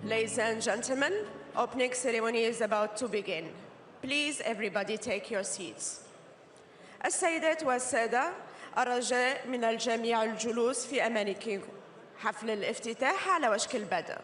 Ladies and gentlemen, opening ceremony is about to begin. Please, everybody take your seats. السيدات والسادة، الرجاء من الجميع الجلوس في أماكنكم. حفل الافتتاح على وشك البدء.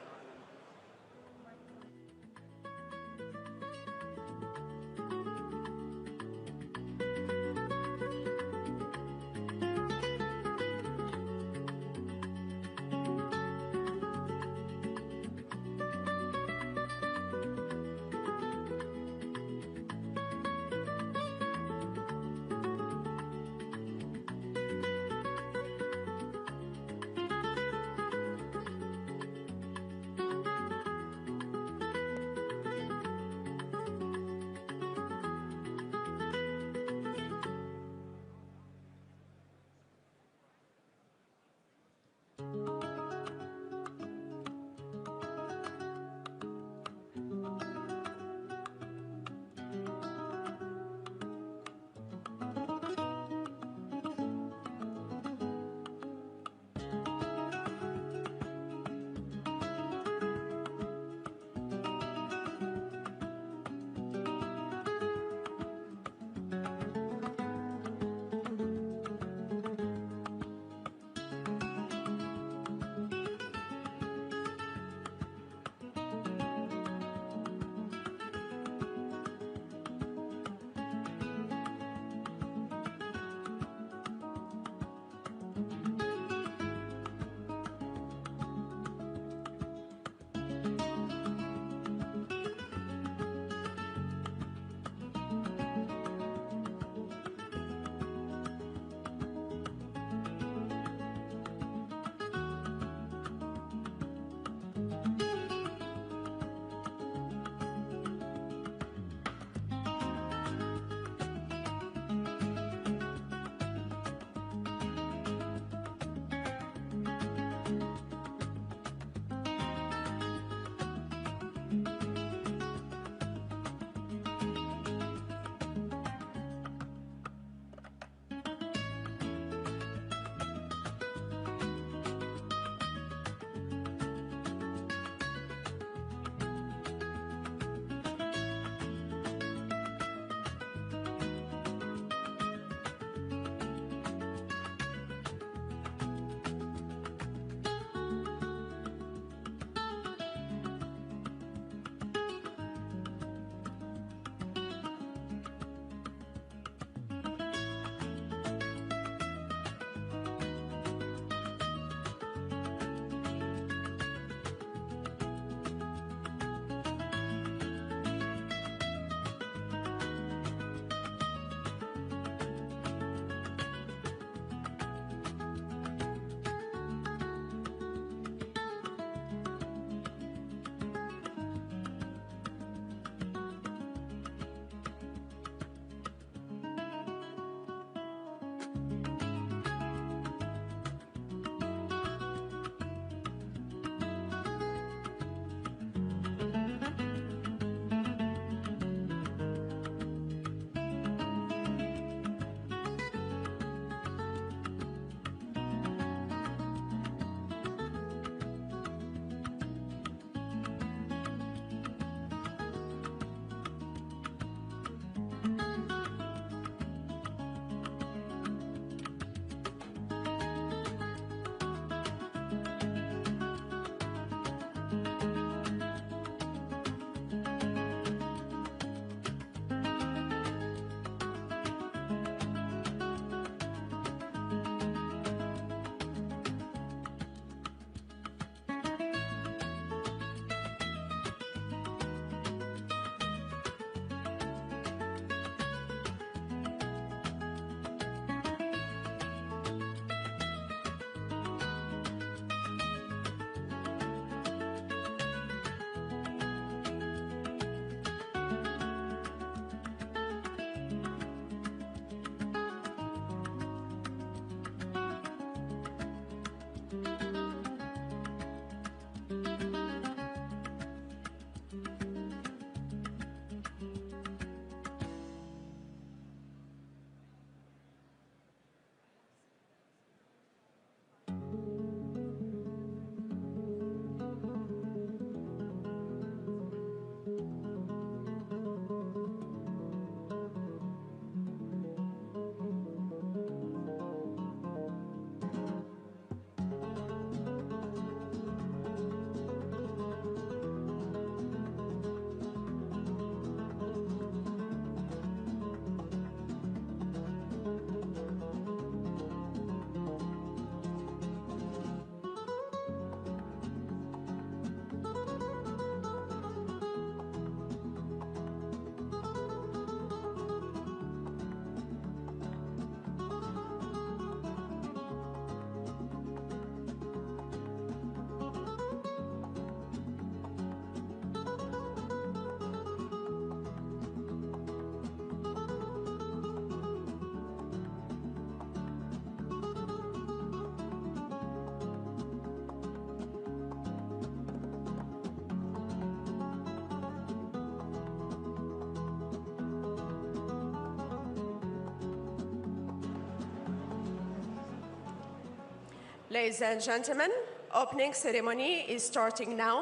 Ladies and gentlemen, opening ceremony is starting now.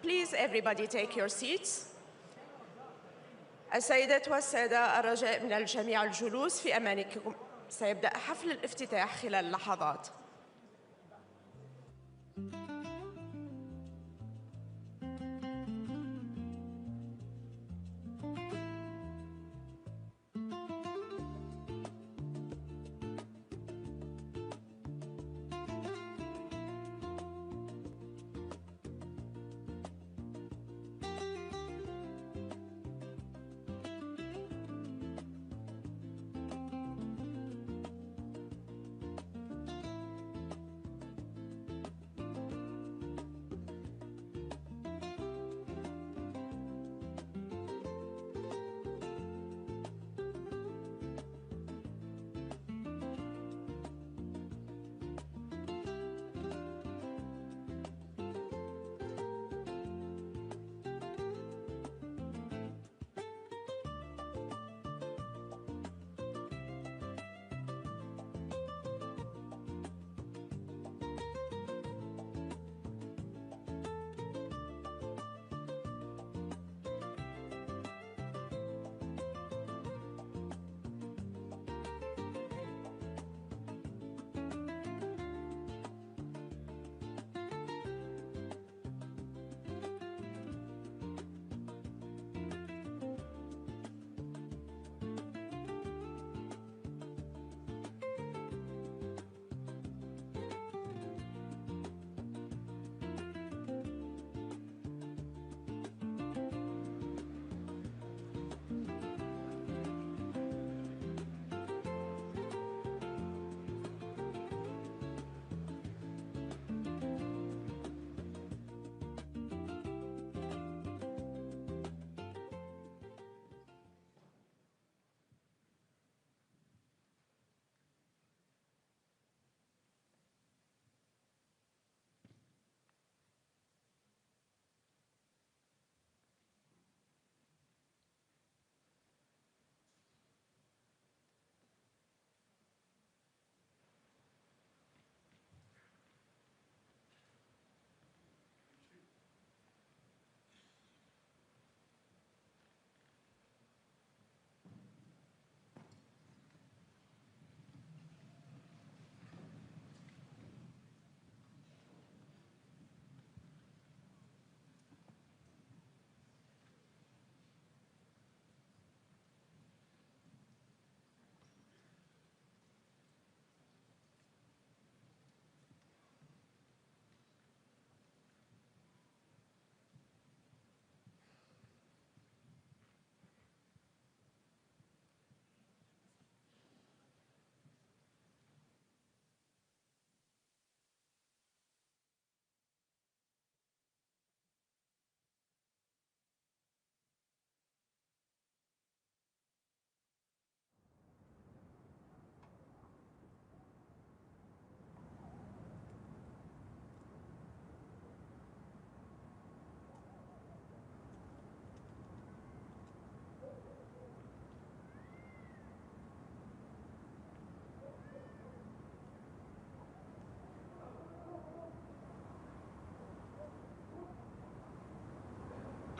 Please everybody take your seats. السيدات والسادة الرجاء من الجميع الجلوس في أماكنكم. سيبدأ حفل الافتتاح خلال لحظات.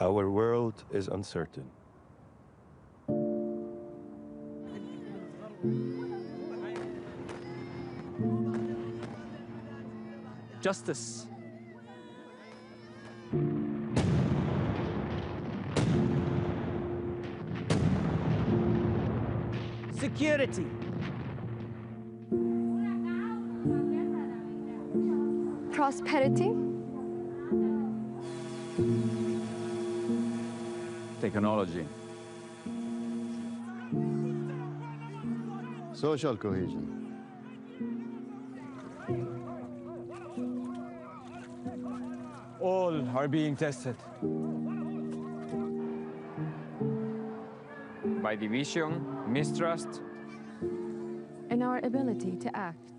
Our world is uncertain. Justice. Security. Prosperity. Technology. Social cohesion. All are being tested. By division, mistrust, And our ability to act.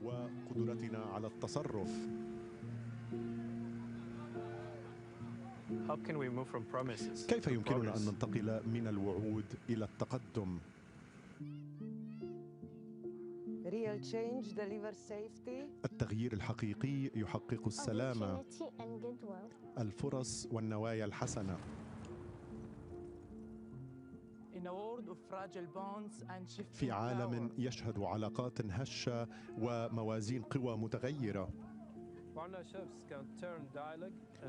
وقدرتنا على التصرف. How can we move from promises كيف to يمكننا progress? أن ننتقل من الوعود إلى التقدم؟ Real change delivers safety. التغيير الحقيقي يحقق السلام، opportunity and goodwill. الفرص والنوايا الحسنة. In a world of fragile bonds and shifting في عالم power. يشهد علاقات هشة وموازين قوى متغيرة،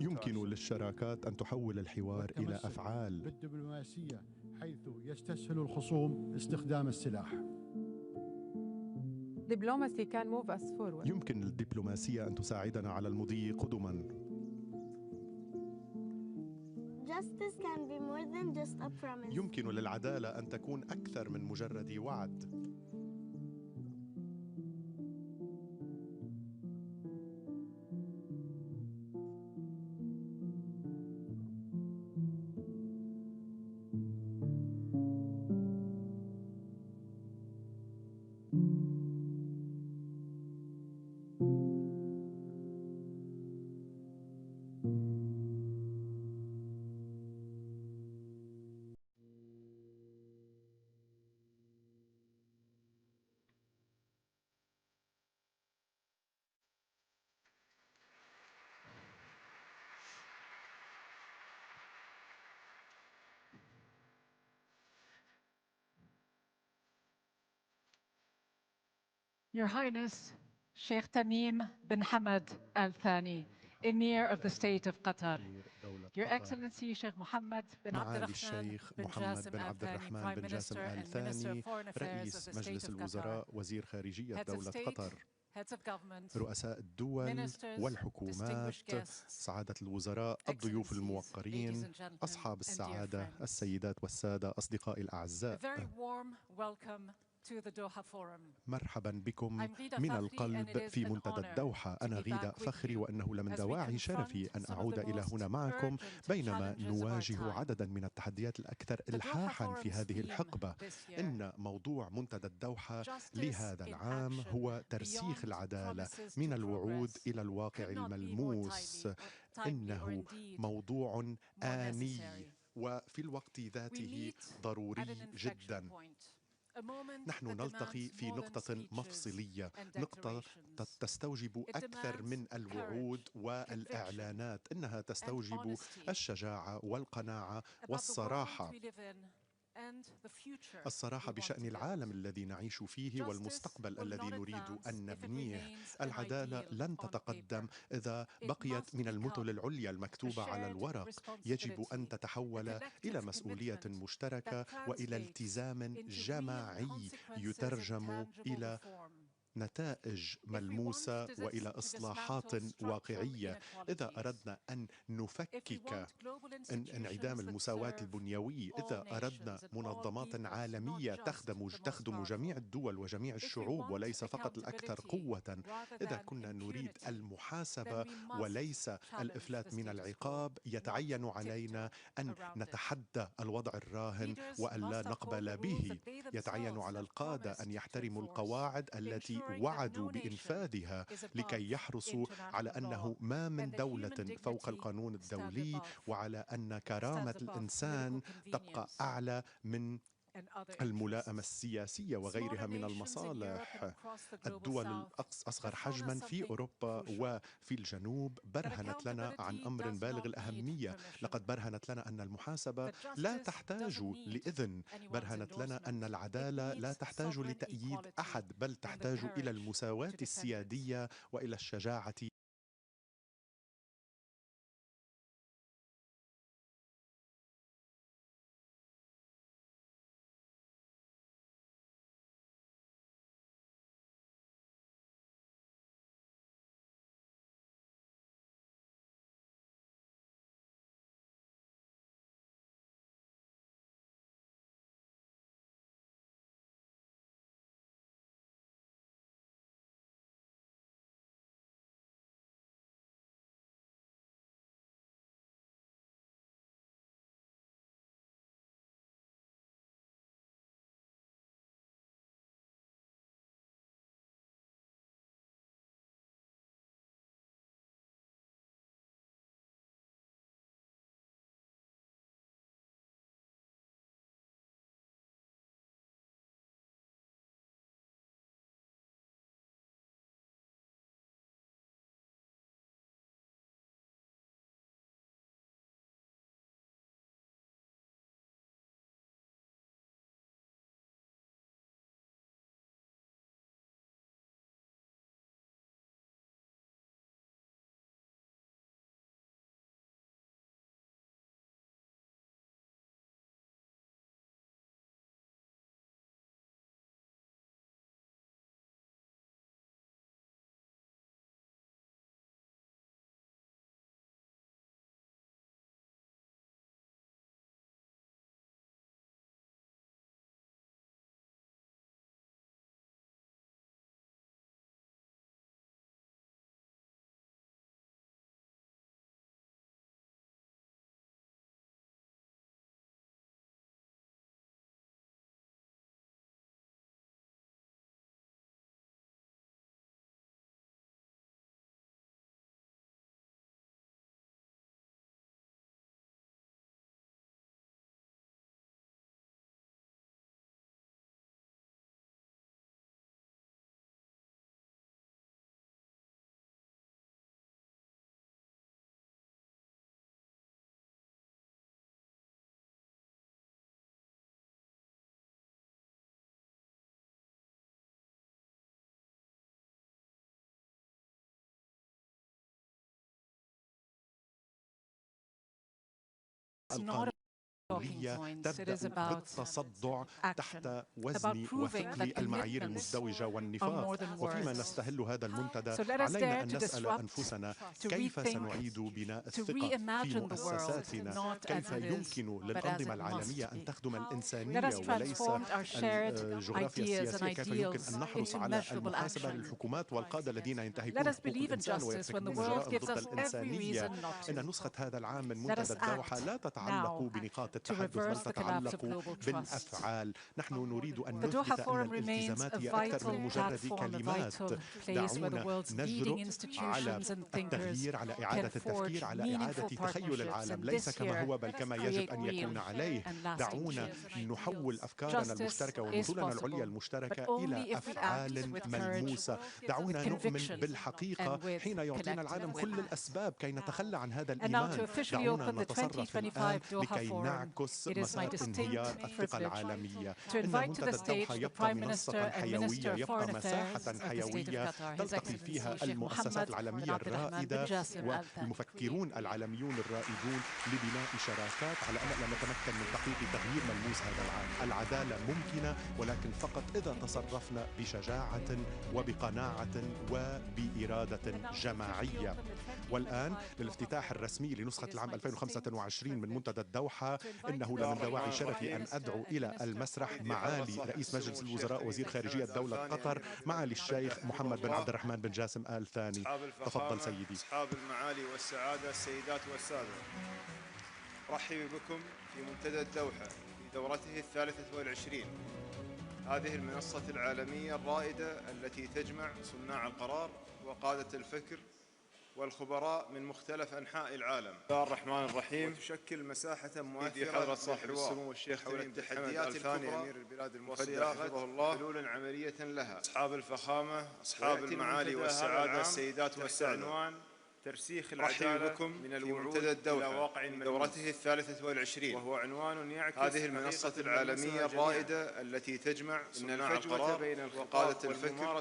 يمكن للشراكات أن تحول الحوار إلى أفعال. بالدبلوماسية حيث يستسهل الخصوم استخدام السلاح. Diplomacy can move us forward. يمكن للدبلوماسية أن تساعدنا على المضي قدما. Justice can be more than just a promise. يمكن للعدالة أن تكون أكثر من مجرد وعد. Your Highness, Sheikh Tamim bin Hamad Al Thani, Emir of the State of Qatar. Your Excellency Sheikh Mohammed bin معالي الشيخ محمد بن عبد الرحمن بن جاسم آل ثاني، رئيس مجلس الوزراء وزير خارجية دولة قطر، رؤساء الدول والحكومات، سعادة الوزراء، الضيوف الموقرين، أصحاب السعادة، السيدات والسادة، أصدقائي الأعزاء، مرحبا بكم من القلب في منتدى الدوحة. أنا غيدة فخري، وأنه لمن دواعي شرفي أن أعود إلى هنا معكم بينما نواجه عددا من التحديات الأكثر إلحاحا في هذه الحقبة. إن موضوع منتدى الدوحة لهذا العام هو ترسيخ العدالة من الوعود إلى الواقع الملموس. إنه موضوع آني وفي الوقت ذاته ضروري جدا. نحن نلتقي في نقطة مفصلية، نقطة تستوجب أكثر من الوعود والإعلانات، إنها تستوجب الشجاعة والقناعة والصراحة. الصراحة بشأن العالم الذي نعيش فيه والمستقبل الذي نريد أن نبنيه. العدالة لن تتقدم إذا بقيت من المثل العليا المكتوبة على الورق. يجب أن تتحول إلى مسؤولية مشتركة وإلى التزام جماعي يترجم إلى نتائج ملموسة وإلى إصلاحات واقعية. إذا أردنا أن نفكك انعدام المساواة البنيوي، إذا أردنا منظمات عالمية تخدم جميع الدول وجميع الشعوب وليس فقط الأكثر قوة، إذا كنا نريد المحاسبة وليس الإفلات من العقاب، يتعين علينا أن نتحدى الوضع الراهن وأن لا نقبل به. يتعين على القادة أن يحترموا القواعد التي وعدوا بإنفاذها لكي يحرصوا على أنه ما من دولة فوق القانون الدولي، وعلى أن كرامة الإنسان تبقى أعلى من الملائمة السياسية وغيرها من المصالح. الدول الأصغر حجما في أوروبا وفي الجنوب برهنت لنا عن أمر بالغ الأهمية. لقد برهنت لنا أن المحاسبة لا تحتاج لإذن، برهنت لنا أن العدالة لا تحتاج لتأييد أحد، بل تحتاج إلى المساواة السيادية وإلى الشجاعة القانونية تبدأ بالتصدع تحت وزن وثقل المعايير المزدوجة والنفاق. وفيما نستهل هذا المنتدى علينا أن نسأل أنفسنا كيف سنعيد بناء الثقة في مؤسساتنا، كيف يمكن للأنظمة العالمية أن تخدم الإنسانية وليس الجغرافيا السياسية، كيف يمكن أن نحرص على المحاسبة للحكومات والقادة الذين ينتهكون حقوق الإنسان ويرتكبون جرائم ضد الإنسانية. إن نسخة هذا العام من منتدى الدوحة لا تتعلق بنقاط التحدث بل تتعلق بالأفعال. نحن نريد أن نثبت أن الالتزامات هي أكثر من مجرد كلمات. دعونا نجرؤ على التغيير، على إعادة التفكير، على إعادة تخيل العالم ليس كما هو بل كما يجب أن يكون عليه. دعونا نحول أفكارنا المشتركة ومثولنا العليا المشتركة إلى أفعال ملموسة. دعونا نؤمن بالحقيقة حين يعطينا العالم كل الأسباب كي نتخلى عن هذا الإيمان. دعونا نتصرف الآن لكي نعكس مسار انهيار الثقة العالمية. إن منتدى الدوحة يبقى منصة حيوية، يبقى مساحة حيوية تلتقي فيها المؤسسات العالمية الرائدة والمفكرون العالميون الرائدون لبناء شراكات على أمل أن نتمكن من تحقيق تغيير ملموس هذا العالم. العدالة ممكنة ولكن فقط إذا تصرفنا بشجاعة وبقناعة وبإرادة جماعية. والآن للافتتاح الرسمي لنسخة العام 2025 من منتدى الدوحة، إنه لمن دواعي شرفي أن أدعو إلى المسرح معالي رئيس مجلس الوزراء وزير خارجية دولة قطر، معالي الشيخ محمد بن عبد الرحمن بن جاسم آل ثاني. تفضل سيدي. أصحاب المعالي والسعادة، السيدات والسادة، أرحب بكم في منتدى الدوحة في دورته 23. هذه المنصة العالمية الرائدة التي تجمع صناع القرار وقادة الفكر والخبراء من مختلف أنحاء العالم. بسم الله الرحمن الرحيم. وتشكل مساحة مؤثرة حضرة صاحب السمو الشيخ حول التحديات الكبرى أمير البلاد المفدى حفظه الله حلول عملية لها. أصحاب الفخامة، أصحاب المعالي والسعادة، السيدات والسادة، ترسيخ العدالة بكم من منتدى الدوحة دورته 23، وهو عنوان يعكس هذه المنصة العالمية الرائدة التي تجمع صناع القرار بين وقادة الفكر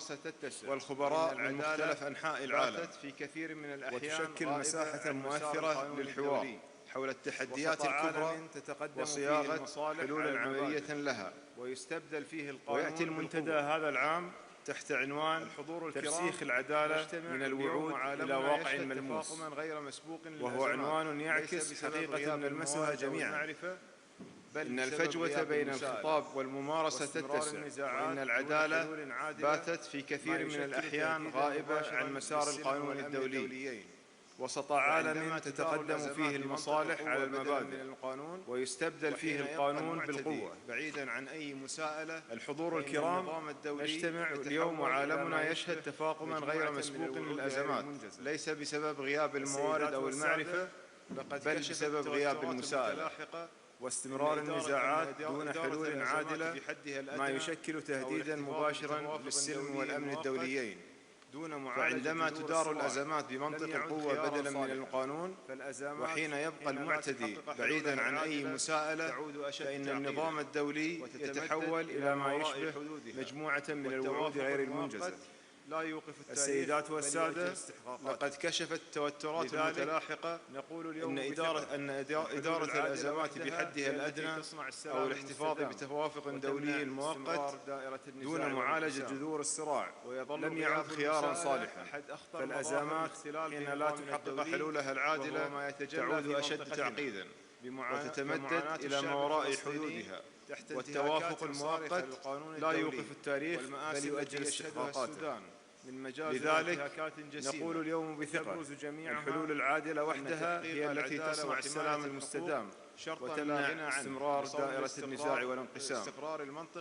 والخبراء من مختلف أنحاء العالم في كثير من الأحيان، وتشكل مساحة مؤثرة للحوار حول التحديات الكبرى وصياغة حلول عملية لها. ويستبدل فيه القانون. ويأتي المنتدى هذا العام تحت عنوان ترسيخ العدالة من الوعود إلى واقع ملموس، وهو عنوان يعكس حقيقة نلمسها جميعا، إن الفجوة بين الخطاب والممارسة تتسع، وإن العدالة باتت في كثير من الأحيان غائبة عن مسار القانون الدولي وسط عالم تتقدم فيه المصالح على المبادئ، ويستبدل فيه القانون بالقوة بعيدا عن أي مساءلة. الحضور الكرام، نجتمع اليوم وعالمنا يشهد تفاقما غير مسبوق للأزمات، ليس بسبب غياب الموارد أو المعرفة بل بسبب غياب المساءلة واستمرار النزاعات دون حلول عادلة، ما يشكل تهديدا مباشرا للسلم والأمن الدوليين. وعندما تدار الأزمات بمنطق القوة بدلا من القانون، وحين يبقى المعتدي بعيدا عن أي مساءلة، فإن النظام الدولي يتحول إلى ما يشبه مجموعة من الوعود غير المنجزة. السيدات والسادة، لقد كشفت التوترات المتلاحقة أن إدارة الأزمات بحدها الأدنى أو الاحتفاظ بتوافق دولي مؤقت دون معالجة جذور الصراع لم يعد خيارا صالحا. فالأزمات حين لا تحقق حلولها العادلة تعود أشد تعقيدا وتتمدد إلى ما وراء حدودها. والتوافق المؤقت لا يوقف التاريخ بل يؤجل استحقاقاته. لذلك نقول اليوم بثقة: الحلول العادلة وحدها هي التي تصنع السلام المستدام وتمنع استمرار دائرة النزاع والانقسام.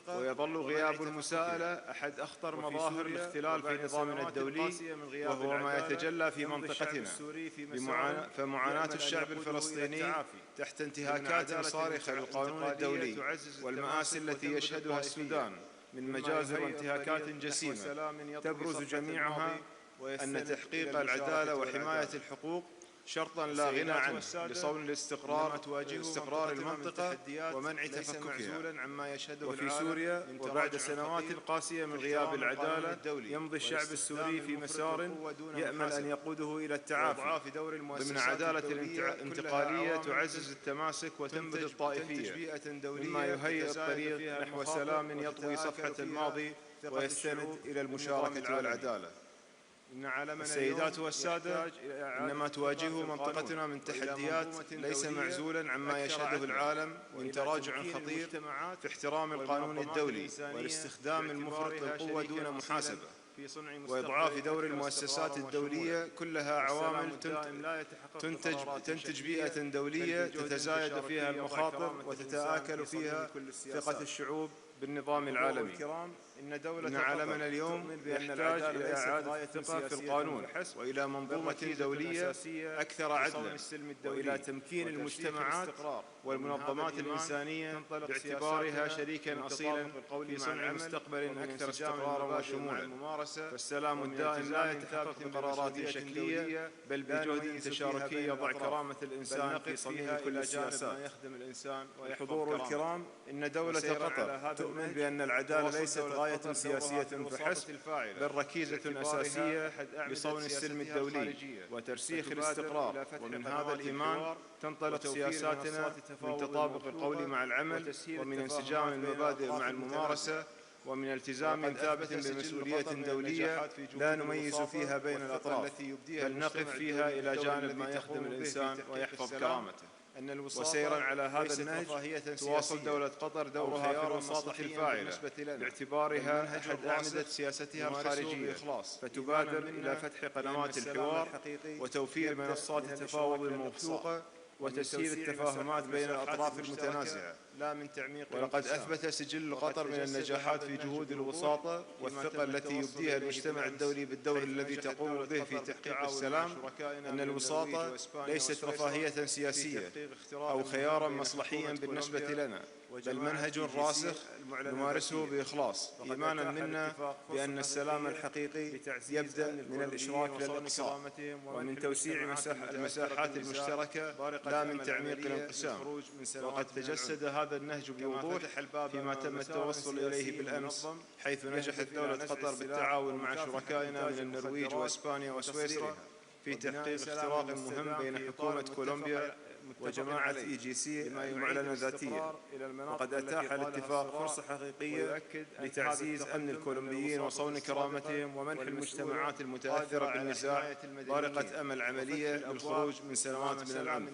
ويظل غياب المساءلة أحد أخطر مظاهر الاختلال في نظامنا الدولي، وهو ما يتجلى في منطقتنا. فمعاناة الشعب الفلسطيني تحت انتهاكات صارخة للقانون الدولي والمآسي التي يشهدها السودان من مجازر وانتهاكات جسيمة تبرز جميعها أن تحقيق العدالة وحماية الحقوق شرطا لا غنى عنه لصون استقرار المنطقة ومنع تفككها. وفي سوريا وبعد سنوات قاسية من غياب العدالة يمضي الشعب السوري في مسار يأمل أن يقوده إلى التعافي ضمن عدالة انتقالية تعزز التماسك وتنبذ الطائفية، مما يهيئ الطريق نحو سلام يطوي صفحة الماضي ويستند إلى المشاركة والعدالة. السيدات والسادة، إنما تواجهه منطقتنا من تحديات ليس معزولا عما يشهده العالم من تراجع خطير في احترام القانون الدولي والاستخدام المفرط للقوة دون محاسبة، وإضعاف دور المؤسسات الدولية، كلها عوامل تنتج بيئة دولية تتزايد فيها المخاطر وتتآكل فيها ثقة الشعوب بالنظام العالمي. إن عالمنا اليوم يحتاج إلى إعادة الثقة في القانون وإلى منظومة دولية أكثر عدلا وإلى تمكين المجتمعات والمنظمات الإنسانية باعتبارها شريكا أصيلا في صنع مستقبل أكثر استقرارا وشمولا. فالسلام الدائم لا يتحقق بقرارات شكلية بل بجهد تشاركي يضع كرامة الإنسان في صميم كل السياسات. الحضور الكرام، إن دولة قطر تؤمن بأن العدالة ليست غاية سياسية فحسب بل ركيزة أساسية لصون السلم الدولي وترسيخ الاستقرار، ومن هذا الإيمان تنطلق سياساتنا من تطابق القول مع العمل ومن انسجام المبادئ مع الممارسة ومن التزام ثابت بمسؤولية دولية لا نميز فيها بين الأطراف بل نقف فيها إلى جانب ما يخدم الإنسان ويحفظ كرامته. وسيرا على هذا النهج تواصل دولة قطر دورها في الوساطة الفاعلة باعتبارها أحد أعمدة سياستها الخارجية، فتبادر إلى فتح قنوات الحوار وتوفير منصات التفاوض الموثوقة وتسهيل التفاهمات بين الأطراف المتنازعة. ولقد أثبت سجل قطر من النجاحات في جهود الوساطة والثقة التي يبديها المجتمع الدولي بالدور الذي تقوم به في تحقيق السلام أن الوساطة ليست رفاهية سياسية أو خيارا مصلحيا بالنسبة لنا، بل منهج راسخ نمارسه بإخلاص إيمانا منا بأن السلام الحقيقي يبدأ من الإشراك للإقصاء ومن توسيع المساحات المشتركة لا من تعميق الانقسام. وقد تجسد هذا النهج بوضوح فيما تم التوصل إليه بالأمس، حيث نجحت دولة قطر بالتعاون مع شركائنا من النرويج وإسبانيا وسويسرا في تحقيق اختراق مهم بين حكومة كولومبيا وجماعة EGC المعلنة ذاتيا. وقد أتاح الاتفاق فرصة حقيقية لتعزيز أمن الكولومبيين وصون كرامتهم ومنح المجتمعات المتأثرة بالنزاع بارقة أمل عملية للخروج من سنوات من العنف،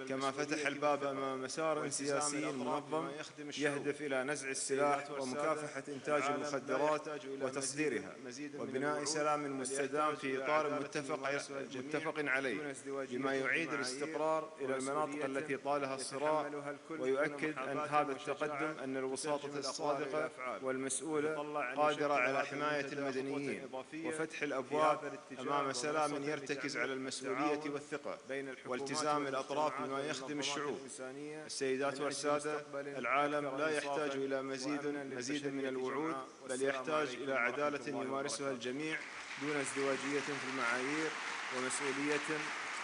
كما فتح الباب أمام مسار سياسي منظم يهدف إلى نزع السلاح ومكافحة إنتاج المخدرات وتصديرها وبناء سلام مستدام في إطار متفق عليه، بما يعيد الاستقرار إلى المناطق التي طالها الصراع ويؤكد أن هذا التقدم أن الوساطة الصادقة والمسؤولة قادرة على حماية المدنيين وفتح الأبواب أمام سلام يرتكز على المسؤولية والثقة والتزام الأطراف بما يخدم الشعوب. السيدات والسادة، العالم لا يحتاج إلى مزيد من الوعود بل يحتاج إلى عدالة يمارسها الجميع دون ازدواجية في المعايير ومسؤولية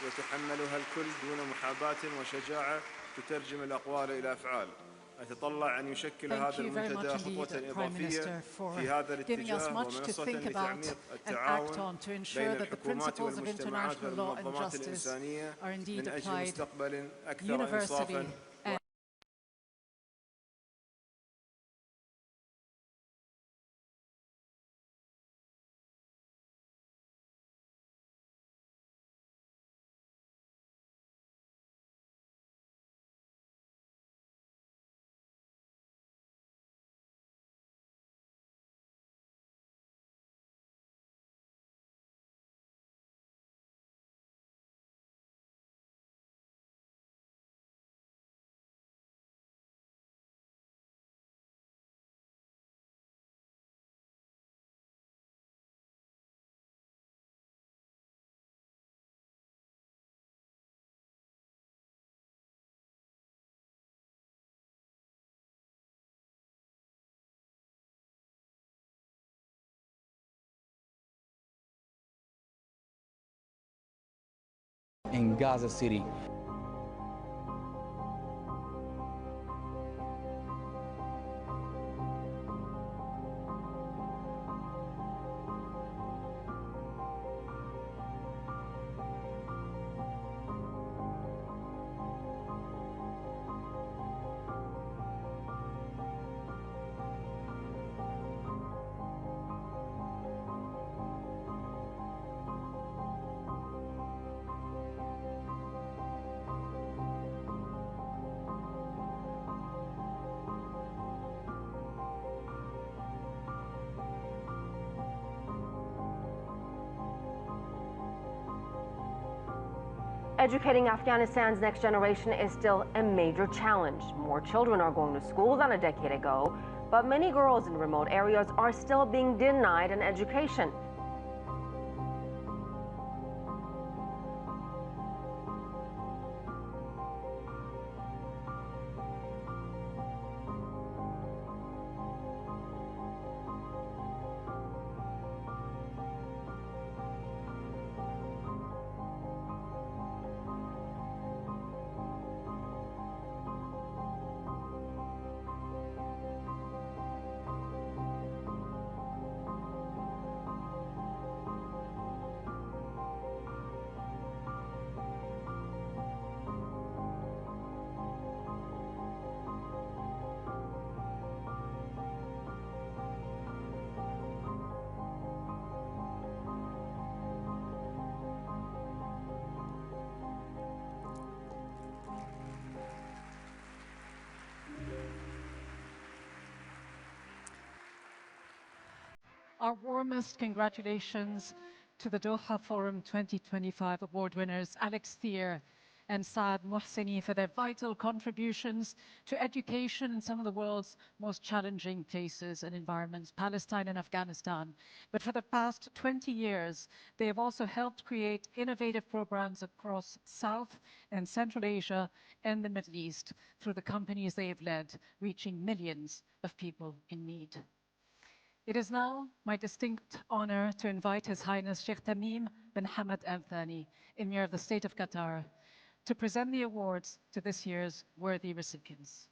يتحملها الكل دون محاباة وشجاعة تترجم الأقوال إلى أفعال. أتطلع أن يشكل هذا المنتدى خطوة إضافية في هذا الاتجاه ومنصة لتعميق التعاون بين الحكومات والمجتمعات والمنظمات الإنسانية من أجل مستقبل أكثر إنصافاً in Gaza City. Educating Afghanistan's next generation is still a major challenge. More children are going to school than a decade ago, but many girls in remote areas are still being denied an education. Our warmest congratulations to the Doha Forum 2025 award winners, Alex Thier and Saad Mohseni, for their vital contributions to education in some of the world's most challenging places and environments, Palestine and Afghanistan. But for the past 20 years, they have also helped create innovative programs across South and Central Asia and the Middle East through the companies they have led, reaching millions of people in need. It is now my distinct honor to invite His Highness Sheikh Tamim bin Hamad Al Thani, Emir of the State of Qatar, to present the awards to this year's worthy recipients.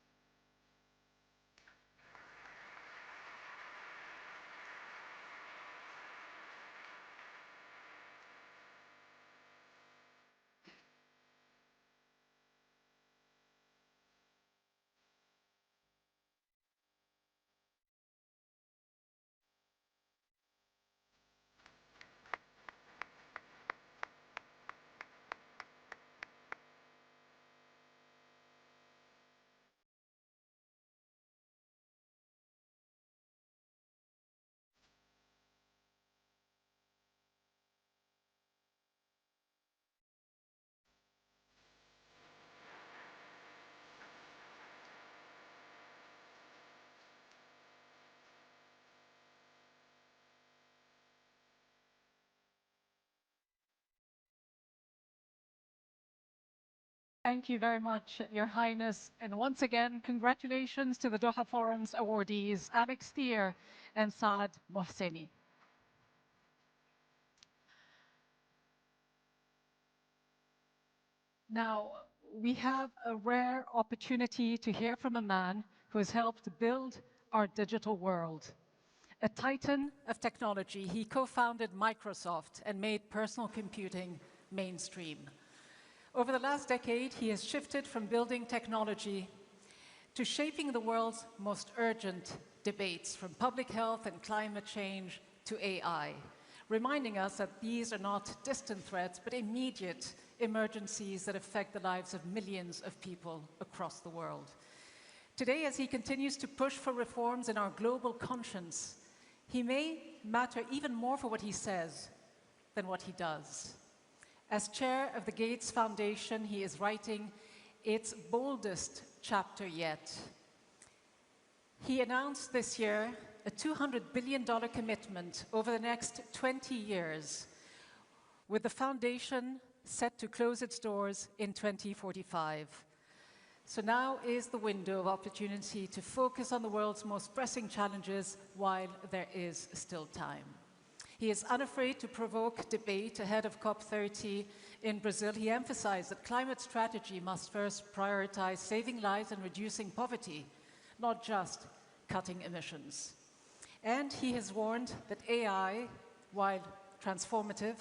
Thank you very much, Your Highness. And once again, congratulations to the Doha Forum's awardees, Alex Thier and Saad Mohseni. Now, we have a rare opportunity to hear from a man who has helped build our digital world. A titan of technology, he co-founded Microsoft and made personal computing mainstream. Over the last decade, he has shifted from building technology to shaping the world's most urgent debates, from public health and climate change to AI, reminding us that these are not distant threats, but immediate emergencies that affect the lives of millions of people across the world. Today, as he continues to push for reforms in our global conscience, he may matter even more for what he says than what he does. As chair of the Gates Foundation, he is writing its boldest chapter yet. He announced this year a $200 billion commitment over the next 20 years, with the foundation set to close its doors in 2045. So now is the window of opportunity to focus on the world's most pressing challenges while there is still time. He is unafraid to provoke debate ahead of COP30 in Brazil. He emphasized that climate strategy must first prioritize saving lives and reducing poverty, not just cutting emissions. And he has warned that AI, while transformative,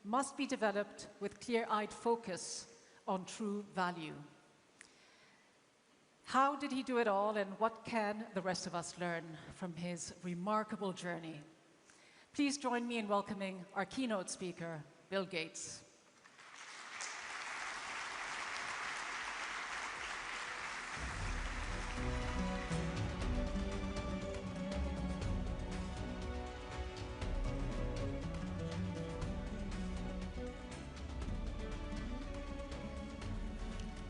must be developed with clear-eyed focus on true value. How did he do it all, and what can the rest of us learn from his remarkable journey? Please join me in welcoming our keynote speaker, Bill Gates.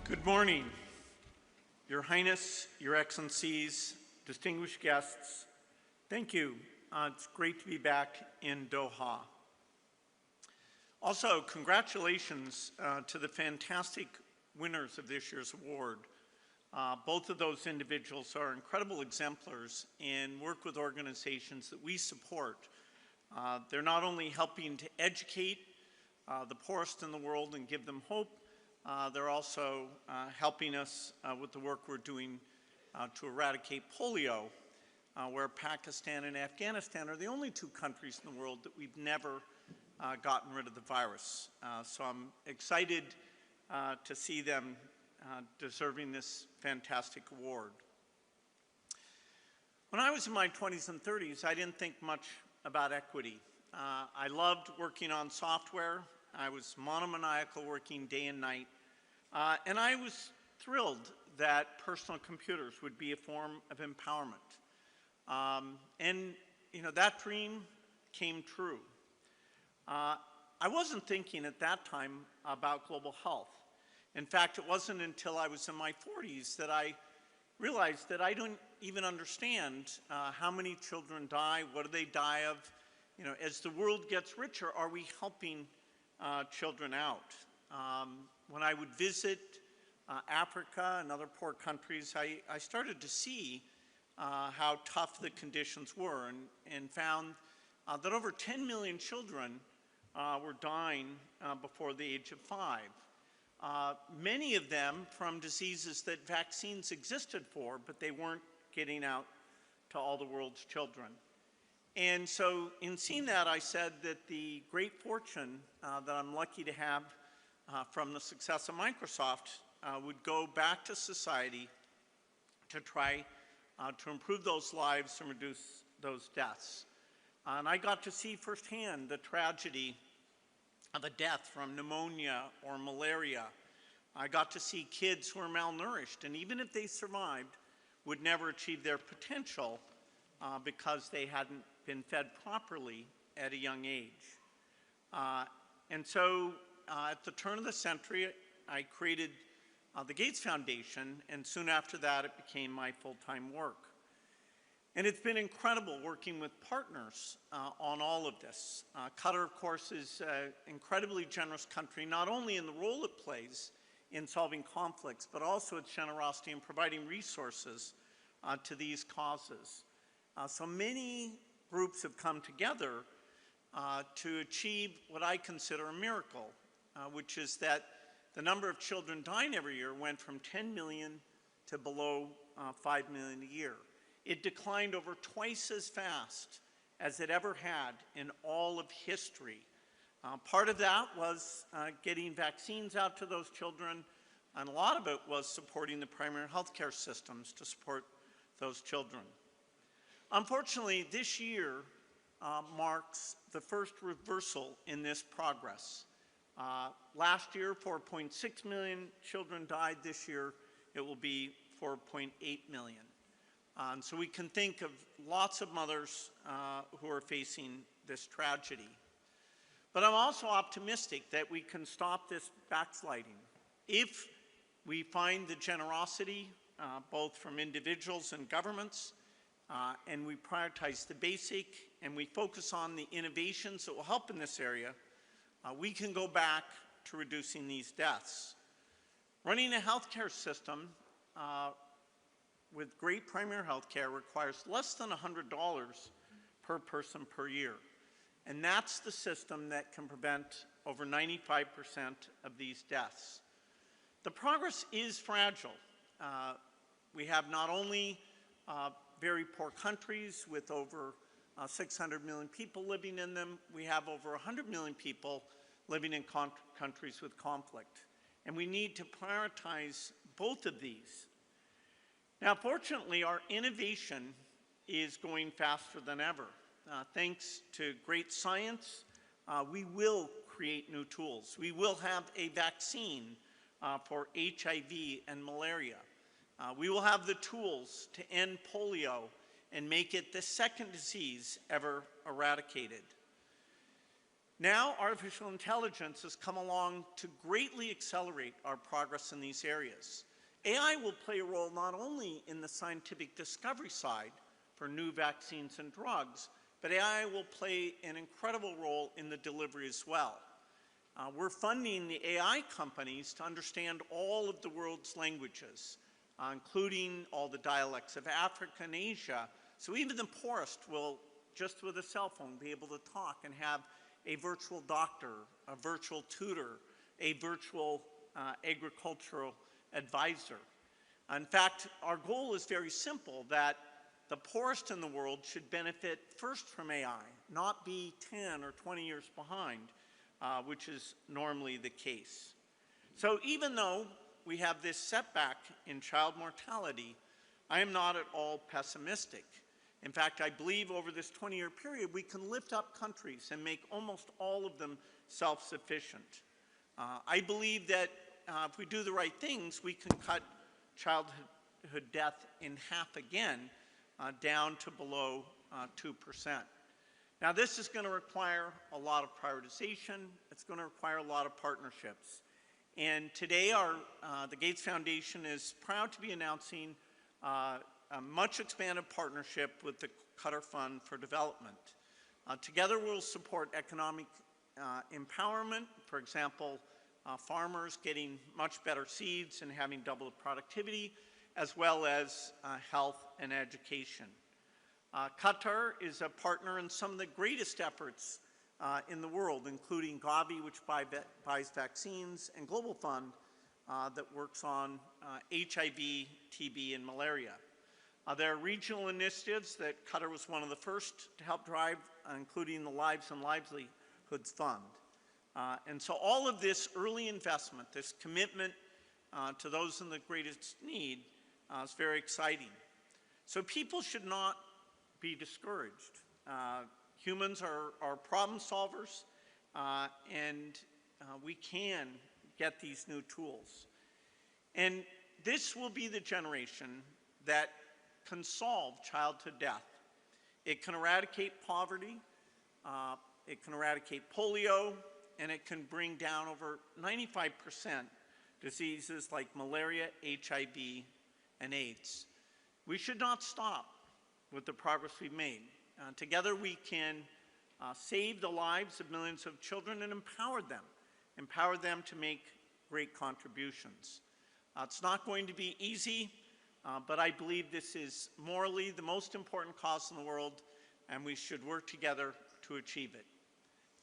Good morning, Your Highness, Your Excellencies, distinguished guests. Thank you. It's great to be back in Doha. Also, congratulations to the fantastic winners of this year's award. Both of those individuals are incredible exemplars and work with organizations that we support. They're not only helping to educate the poorest in the world and give them hope, they're also helping us with the work we're doing to eradicate polio, where Pakistan and Afghanistan are the only two countries in the world that we've never gotten rid of the virus. So I'm excited to see them deserving this fantastic award. When I was in my 20s and 30s, I didn't think much about equity. I loved working on software. I was monomaniacal, working day and night. And I was thrilled that personal computers would be a form of empowerment. And you know, that dream came true. I wasn't thinking at that time about global health. In fact, it wasn't until I was in my 40s that I realized that I don't even understand how many children die, what do they die of? You know, as the world gets richer, are we helping children out? When I would visit Africa and other poor countries, I started to see how tough the conditions were and found that over 10 million children were dying before the age of 5. Many of them from diseases that vaccines existed for, but they weren't getting out to all the world's children. And so in seeing that, I said that the great fortune that I'm lucky to have from the success of Microsoft would go back to society to try to improve those lives and reduce those deaths. And I got to see firsthand the tragedy of a death from pneumonia or malaria. I got to see kids who are malnourished, and even if they survived, would never achieve their potential because they hadn't been fed properly at a young age. And so at the turn of the century, I created the Gates Foundation, and soon after that, it became my full-time work. And it's been incredible working with partners on all of this. Qatar, of course, is an incredibly generous country, not only in the role it plays in solving conflicts, but also its generosity in providing resources to these causes. So many groups have come together to achieve what I consider a miracle, which is that the number of children dying every year went from 10 million to below 5 million a year. It declined over twice as fast as it ever had in all of history. Part of that was getting vaccines out to those children, and a lot of it was supporting the primary health care systems to support those children. Unfortunately, this year marks the first reversal in this progress. Last year, 4.6 million children died. This year, it will be 4.8 million. So we can think of lots of mothers who are facing this tragedy. But I'm also optimistic that we can stop this backsliding. If we find the generosity, both from individuals and governments, and we prioritize the basic, and we focus on the innovations that will help in this area, we can go back to reducing these deaths. Running a healthcare system with great primary health care requires less than $100 per person per year. And that's the system that can prevent over 95% of these deaths. The progress is fragile. We have not only very poor countries with over 600 million people living in them, we have over 100 million people living in countries with conflict. And we need to prioritize both of these. Now, fortunately, our innovation is going faster than ever. Thanks to great science, we will create new tools. We will have a vaccine for HIV and malaria. We will have the tools to end polio and make it the second disease ever eradicated. Now, artificial intelligence has come along to greatly accelerate our progress in these areas. AI will play a role not only in the scientific discovery side for new vaccines and drugs, but AI will play an incredible role in the delivery as well. We're funding the AI companies to understand all of the world's languages, including all the dialects of Africa and Asia, so even the poorest will, just with a cell phone, be able to talk and have a virtual doctor, a virtual tutor, a virtual agricultural advisor. In fact, our goal is very simple, that the poorest in the world should benefit first from AI, not be 10 or 20 years behind, which is normally the case. So even though we have this setback in child mortality, I am not at all pessimistic. In fact, I believe over this 20-year period, we can lift up countries and make almost all of them self-sufficient. I believe that if we do the right things, we can cut childhood death in half again, down to below 2%. Now, this is going to require a lot of prioritization. It's going to require a lot of partnerships. And today, the Gates Foundation is proud to be announcing a much expanded partnership with the Qatar Fund for Development. Together, we'll support economic empowerment, for example, farmers getting much better seeds and having double the productivity, as well as health and education. Qatar is a partner in some of the greatest efforts in the world, including Gavi, which buys vaccines, and Global Fund that works on HIV, TB, and malaria. There are regional initiatives that Qatar was one of the first to help drive, including the Lives and Livelihoods Fund. And so all of this early investment, this commitment to those in the greatest need is very exciting. So people should not be discouraged. Humans are problem solvers, and we can get these new tools. And this will be the generation that can solve childhood death. It can eradicate poverty, it can eradicate polio, and it can bring down over 95% diseases like malaria, HIV, and AIDS. We should not stop with the progress we've made. Together we can save the lives of millions of children and empower them to make great contributions. It's not going to be easy, but I believe this is morally the most important cause in the world, and we should work together to achieve it.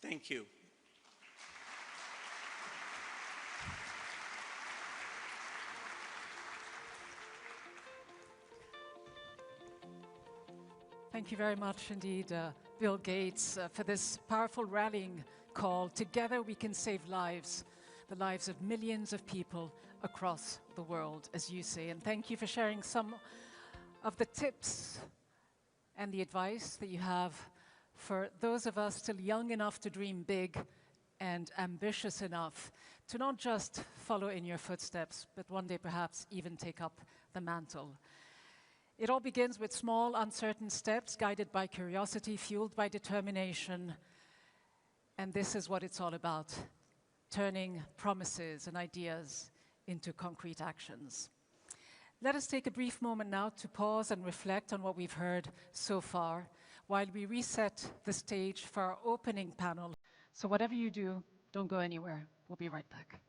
Thank you. Thank you very much indeed, Bill Gates, for this powerful rallying call. Together we can save lives, the lives of millions of people across the world, as you say. And thank you for sharing some of the tips and the advice that you have for those of us still young enough to dream big and ambitious enough to not just follow in your footsteps, but one day perhaps even take up the mantle. It all begins with small, uncertain steps, guided by curiosity, fueled by determination. And this is what it's all about, turning promises and ideas into concrete actions. Let us take a brief moment now to pause and reflect on what we've heard so far, while we reset the stage for our opening panel. So whatever you do, don't go anywhere. We'll be right back.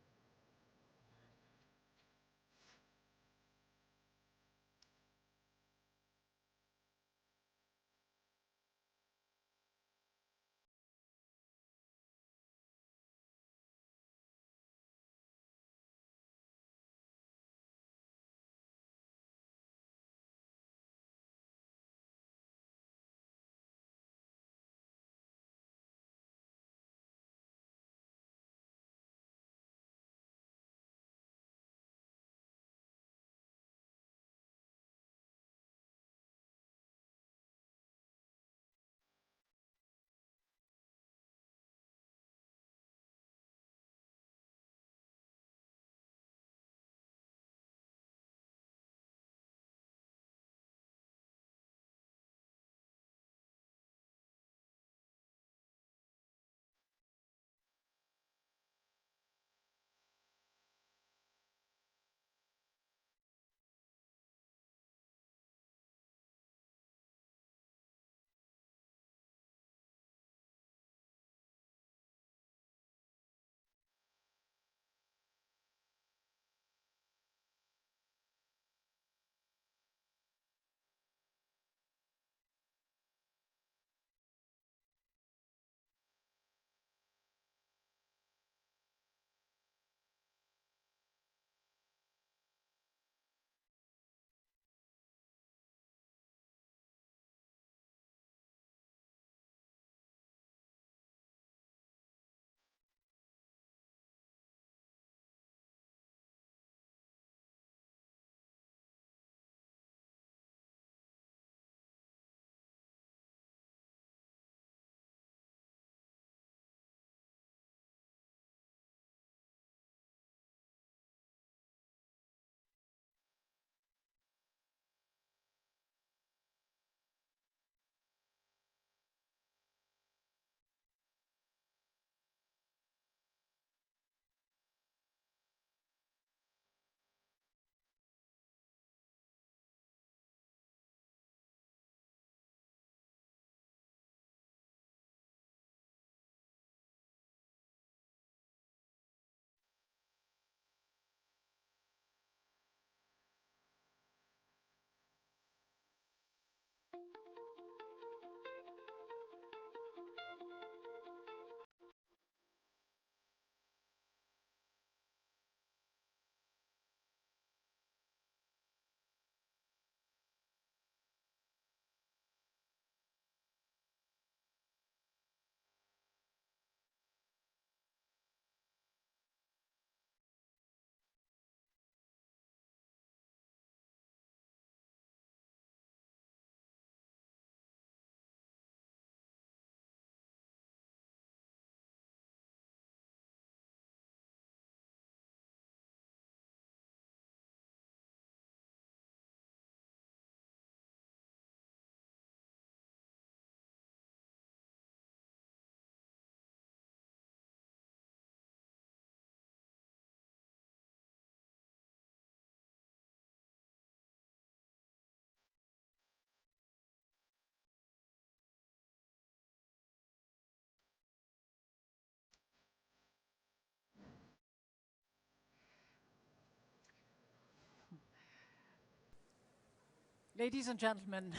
Ladies and gentlemen,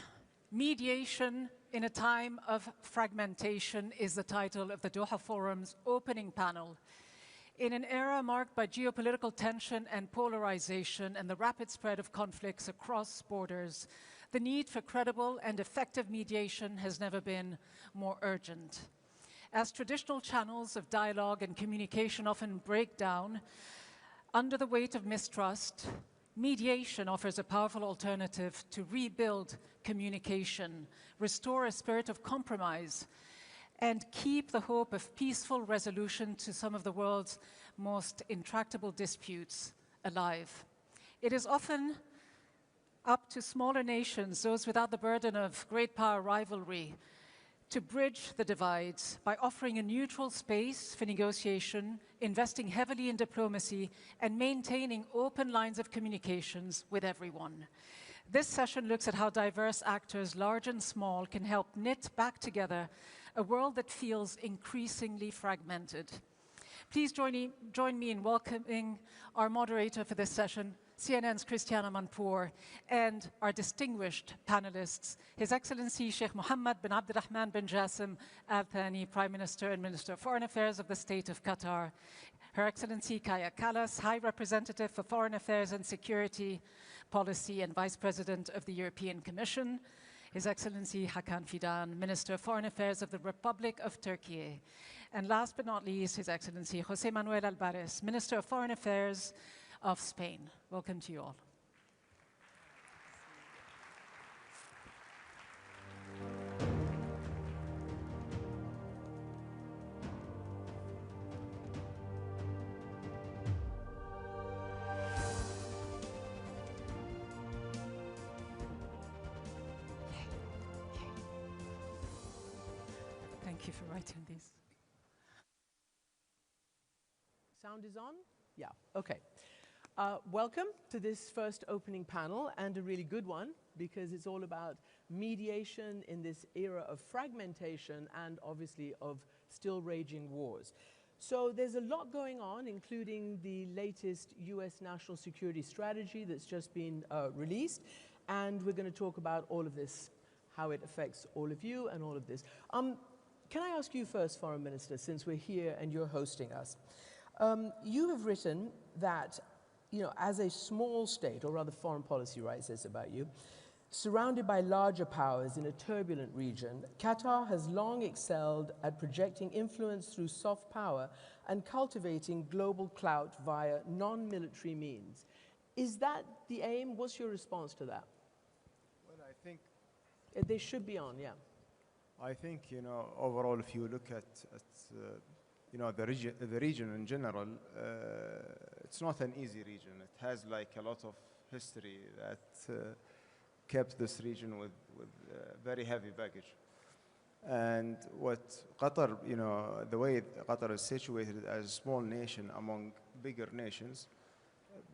mediation in a time of fragmentation is the title of the Doha Forum's opening panel. In an era marked by geopolitical tension and polarization and the rapid spread of conflicts across borders, the need for credible and effective mediation has never been more urgent. As traditional channels of dialogue and communication often break down under the weight of mistrust, mediation offers a powerful alternative to rebuild communication, restore a spirit of compromise, and keep the hope of peaceful resolution to some of the world's most intractable disputes alive. It is often up to smaller nations, those without the burden of great power rivalry, to bridge the divides by offering a neutral space for negotiation, investing heavily in diplomacy, and maintaining open lines of communications with everyone. This session looks at how diverse actors, large and small, can help knit back together a world that feels increasingly fragmented. Please join me in welcoming our moderator for this session, CNN's Christiana Manpour, and our distinguished panelists, His Excellency Sheikh Mohammed bin Abdurrahman bin Jassim Al Thani, Prime Minister and Minister of Foreign Affairs of the State of Qatar, Her Excellency Kaya Kallas, High Representative for Foreign Affairs and Security Policy and Vice President of the European Commission, His Excellency Hakan Fidan, Minister of Foreign Affairs of the Republic of Turkey, and last but not least, His Excellency José Manuel Alvarez, Minister of Foreign Affairs of Spain. Welcome to you all. Thank you for writing these. Sound is on? Yeah, okay. Welcome to this first opening panel, and a really good one, because it's all about mediation in this era of fragmentation and obviously of still raging wars. So there's a lot going on, including the latest US national security strategy that's just been released, and we're going to talk about all of this, how it affects all of you and all of this. Can I ask you first, Foreign Minister, since we're here and you're hosting us? You have written that, you know, as a small state, or rather foreign policy writes this about you, surrounded by larger powers in a turbulent region, Qatar has long excelled at projecting influence through soft power and cultivating global clout via non-military means. Is that the aim? What's your response to that? Well, I think they should be on, yeah. I think, you know, overall, if you look at you know, the region in general, it's not an easy region. It has like a lot of history that kept this region with very heavy baggage. And what Qatar, you know, the way Qatar is situated as a small nation among bigger nations,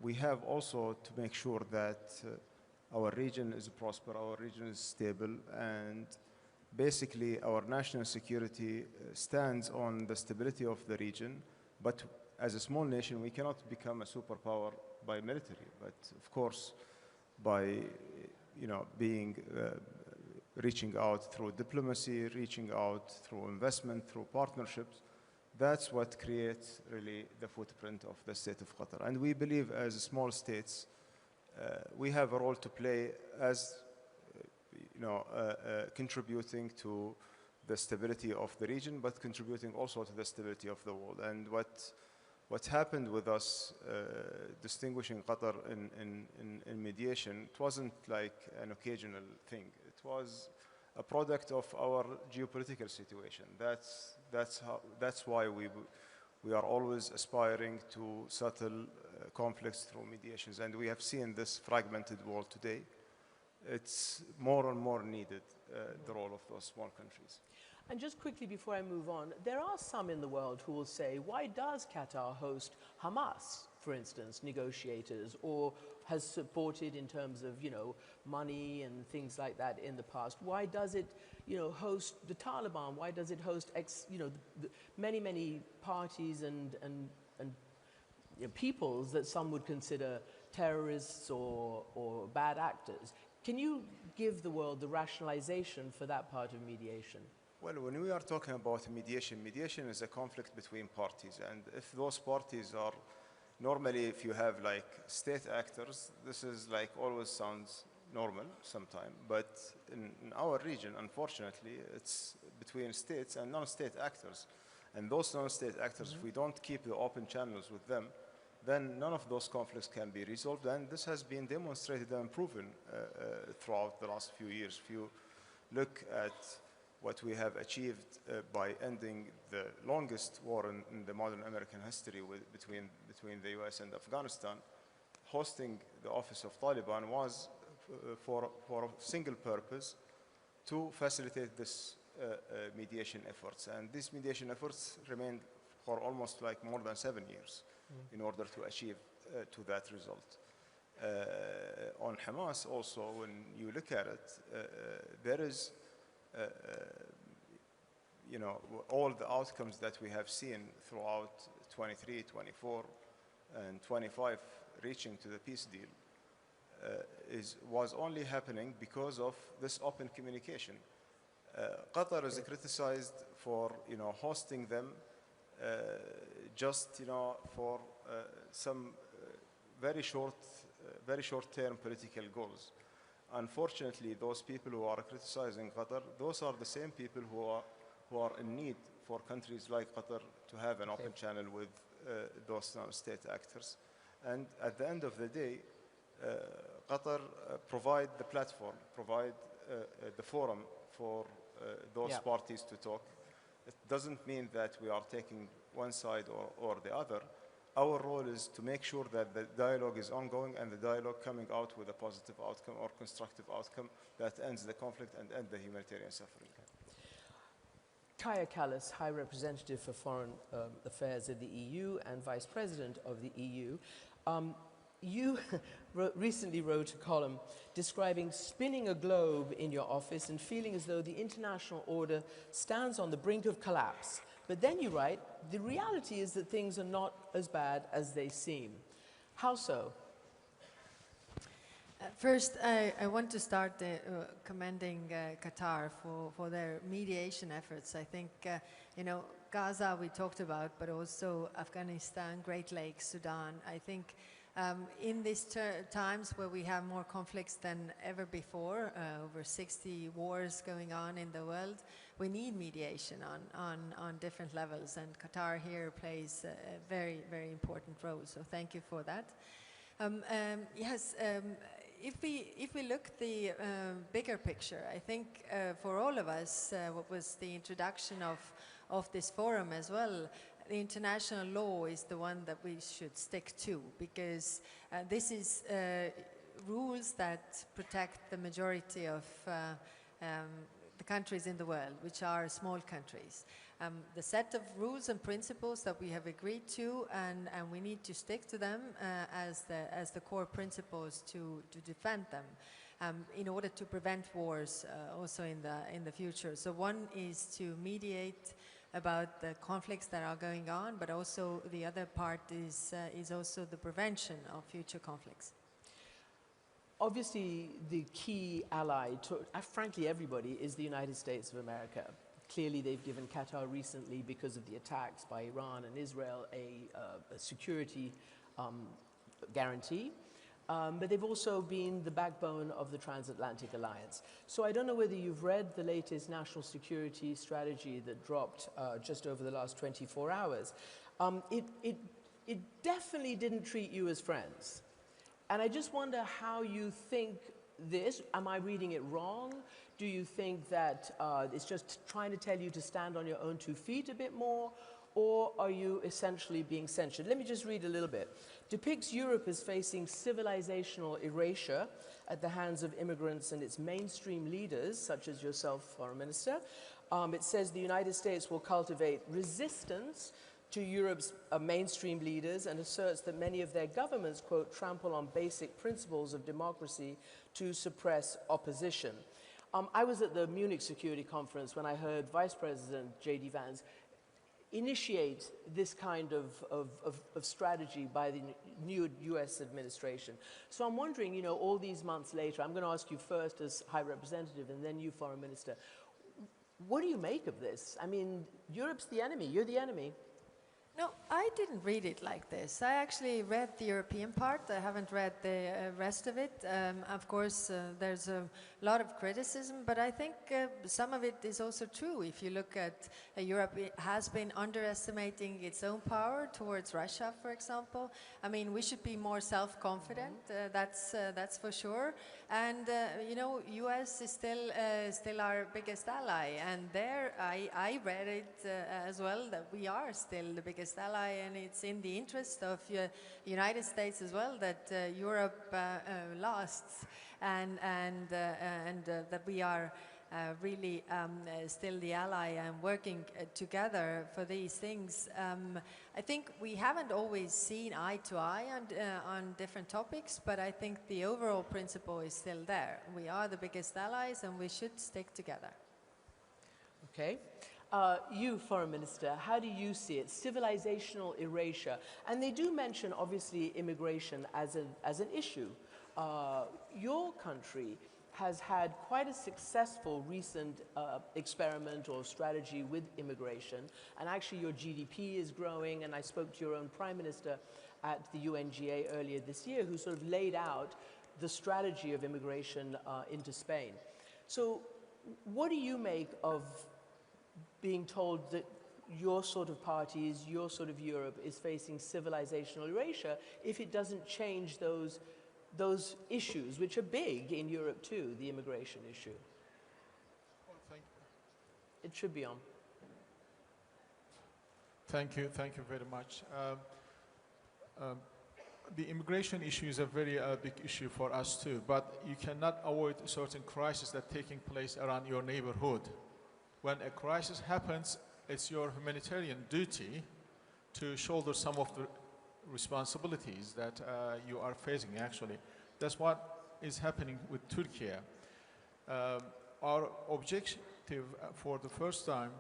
we have also to make sure that our region is prosper, our region is stable, and basically our national security stands on the stability of the region. But as a small nation, we cannot become a superpower by military, but of course by, you know, reaching out through diplomacy, reaching out through investment, through partnerships. That's what creates really the footprint of the state of Qatar. And we believe as small states, we have a role to play as, you know, contributing to the stability of the region, but contributing also to the stability of the world. And what happened with us distinguishing Qatar in mediation, it wasn't like an occasional thing. It was a product of our geopolitical situation. That's why we are always aspiring to settle conflicts through mediations. And we have seen this fragmented world today. It's more and more needed, the role of those small countries. And just quickly before I move on, there are some in the world who will say, why does Qatar host Hamas, for instance, negotiators, or has supported in terms of, you know, money and things like that in the past? Why does it, you know, host the Taliban? Why does it host, you know, many parties and you know, peoples that some would consider terrorists or bad actors? Can you give the world the rationalization for that part of mediation? Well, when we are talking about mediation, mediation is a conflict between parties. And if those parties are, normally if you have like state actors, this is like always sounds normal sometime. But in our region, unfortunately, it's between states and non-state actors. And those non-state actors, if we don't keep the open channels with them, then none of those conflicts can be resolved. And this has been demonstrated and proven throughout the last few years. If you look at what we have achieved by ending the longest war in the modern American history between the US and Afghanistan, hosting the office of Taliban was for a single purpose, to facilitate this mediation efforts. And these mediation efforts remained for almost like more than 7 years in order to achieve to that result. On Hamas also, when you look at it, there is you know, all the outcomes that we have seen throughout 23, 24, and 25 reaching to the peace deal was only happening because of this open communication. Qatar is criticized for, you know, hosting them just, you know, for some very short-term political goals. Unfortunately, those people who are criticizing Qatar, those are the same people who are in need for countries like Qatar to have an open channel with those non-state actors. And at the end of the day, Qatar provide the platform, provide the forum for those parties to talk. It doesn't mean that we are taking one side or the other. Our role is to make sure that the dialogue is ongoing and the dialogue coming out with a positive outcome or constructive outcome that ends the conflict and ends the humanitarian suffering. Kaya Kallas, High Representative for Foreign Affairs of the EU and Vice President of the EU. You recently wrote a column describing spinning a globe in your office and feeling as though the international order stands on the brink of collapse. But then you write, the reality is that things are not as bad as they seem. How so? First, I want to start commending Qatar for their mediation efforts. I think, you know, Gaza we talked about, but also Afghanistan, Great Lakes, Sudan. I think in these times where we have more conflicts than ever before, over 60 wars going on in the world, we need mediation on different levels, and Qatar here plays a very, very important role. So thank you for that. Yes, if we look at the bigger picture, I think for all of us, what was the introduction of this forum as well, the international law is the one that we should stick to, because this is rules that protect the majority of the countries in the world, which are small countries. The set of rules and principles that we have agreed to, and we need to stick to them as the core principles to defend them in order to prevent wars also in the future. So one is to mediate about the conflicts that are going on, but also the other part is also the prevention of future conflicts. Obviously, the key ally to, frankly, everybody is the United States of America. Clearly, they've given Qatar recently, because of the attacks by Iran and Israel, a security guarantee. But they've also been the backbone of the transatlantic alliance. So I don't know whether you've read the latest national security strategy that dropped just over the last 24 hours. It definitely didn't treat you as friends. And I just wonder how you think this. Am I reading it wrong? Do you think that it's just trying to tell you to stand on your own 2 feet a bit more? Or are you essentially being censured? Let me just read a little bit. Depicts Europe as facing civilizational erasure at the hands of immigrants and its mainstream leaders, such as yourself, Foreign Minister. It says the United States will cultivate resistance to Europe's mainstream leaders, and asserts that many of their governments, quote, trample on basic principles of democracy to suppress opposition. I was at the Munich Security Conference when I heard Vice President J.D. Vance initiate this kind of strategy by the new US administration. So I'm wondering, you know, all these months later, I'm going to ask you first as High Representative and then you, Foreign Minister, what do you make of this? I mean, Europe's the enemy, you're the enemy. No, I didn't read it like this. I actually read the European part. I haven't read the rest of it. Of course, there's a lot of criticism, but I think some of it is also true. If you look at Europe, it has been underestimating its own power towards Russia, for example. I mean, we should be more self-confident. That's for sure. And you know, US is still our biggest ally. And there, I read it as well that we are still the biggest ally, and it's in the interest of the United States as well that Europe lasts, and that we are really still the ally and working together for these things. I think we haven't always seen eye to eye on different topics, but I think the overall principle is still there. We are the biggest allies, and we should stick together. Okay. You, Foreign Minister, how do you see it? Civilizational erasure. And they do mention, obviously, immigration as an issue. Your country has had quite a successful recent experiment or strategy with immigration. And actually, your GDP is growing. And I spoke to your own Prime Minister at the UNGA earlier this year, who sort of laid out the strategy of immigration into Spain. So what do you make of being told that your sort of parties, your sort of Europe is facing civilizational erasure if it doesn't change those issues, which are big in Europe too, the immigration issue? Well, thank you. It should be on. Thank you very much. The immigration issue is a very big issue for us too, but you cannot avoid certain crises that are taking place around your neighborhood. When a crisis happens, it's your humanitarian duty to shoulder some of the responsibilities that you are facing, actually. That's what is happening with Turkey. Our objective for the first time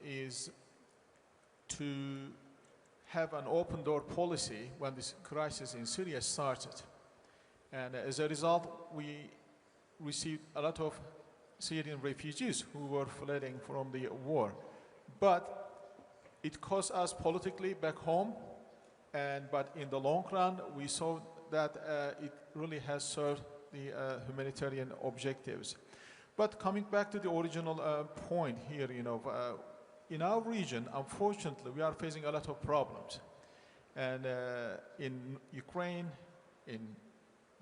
is to have an open door policy when this crisis in Syria started. And as a result, we received a lot of Syrian refugees who were fleeing from the war. But it cost us politically back home, but in the long run, we saw that it really has served the humanitarian objectives. But coming back to the original point here, you know, in our region, unfortunately, we are facing a lot of problems. And in Ukraine, in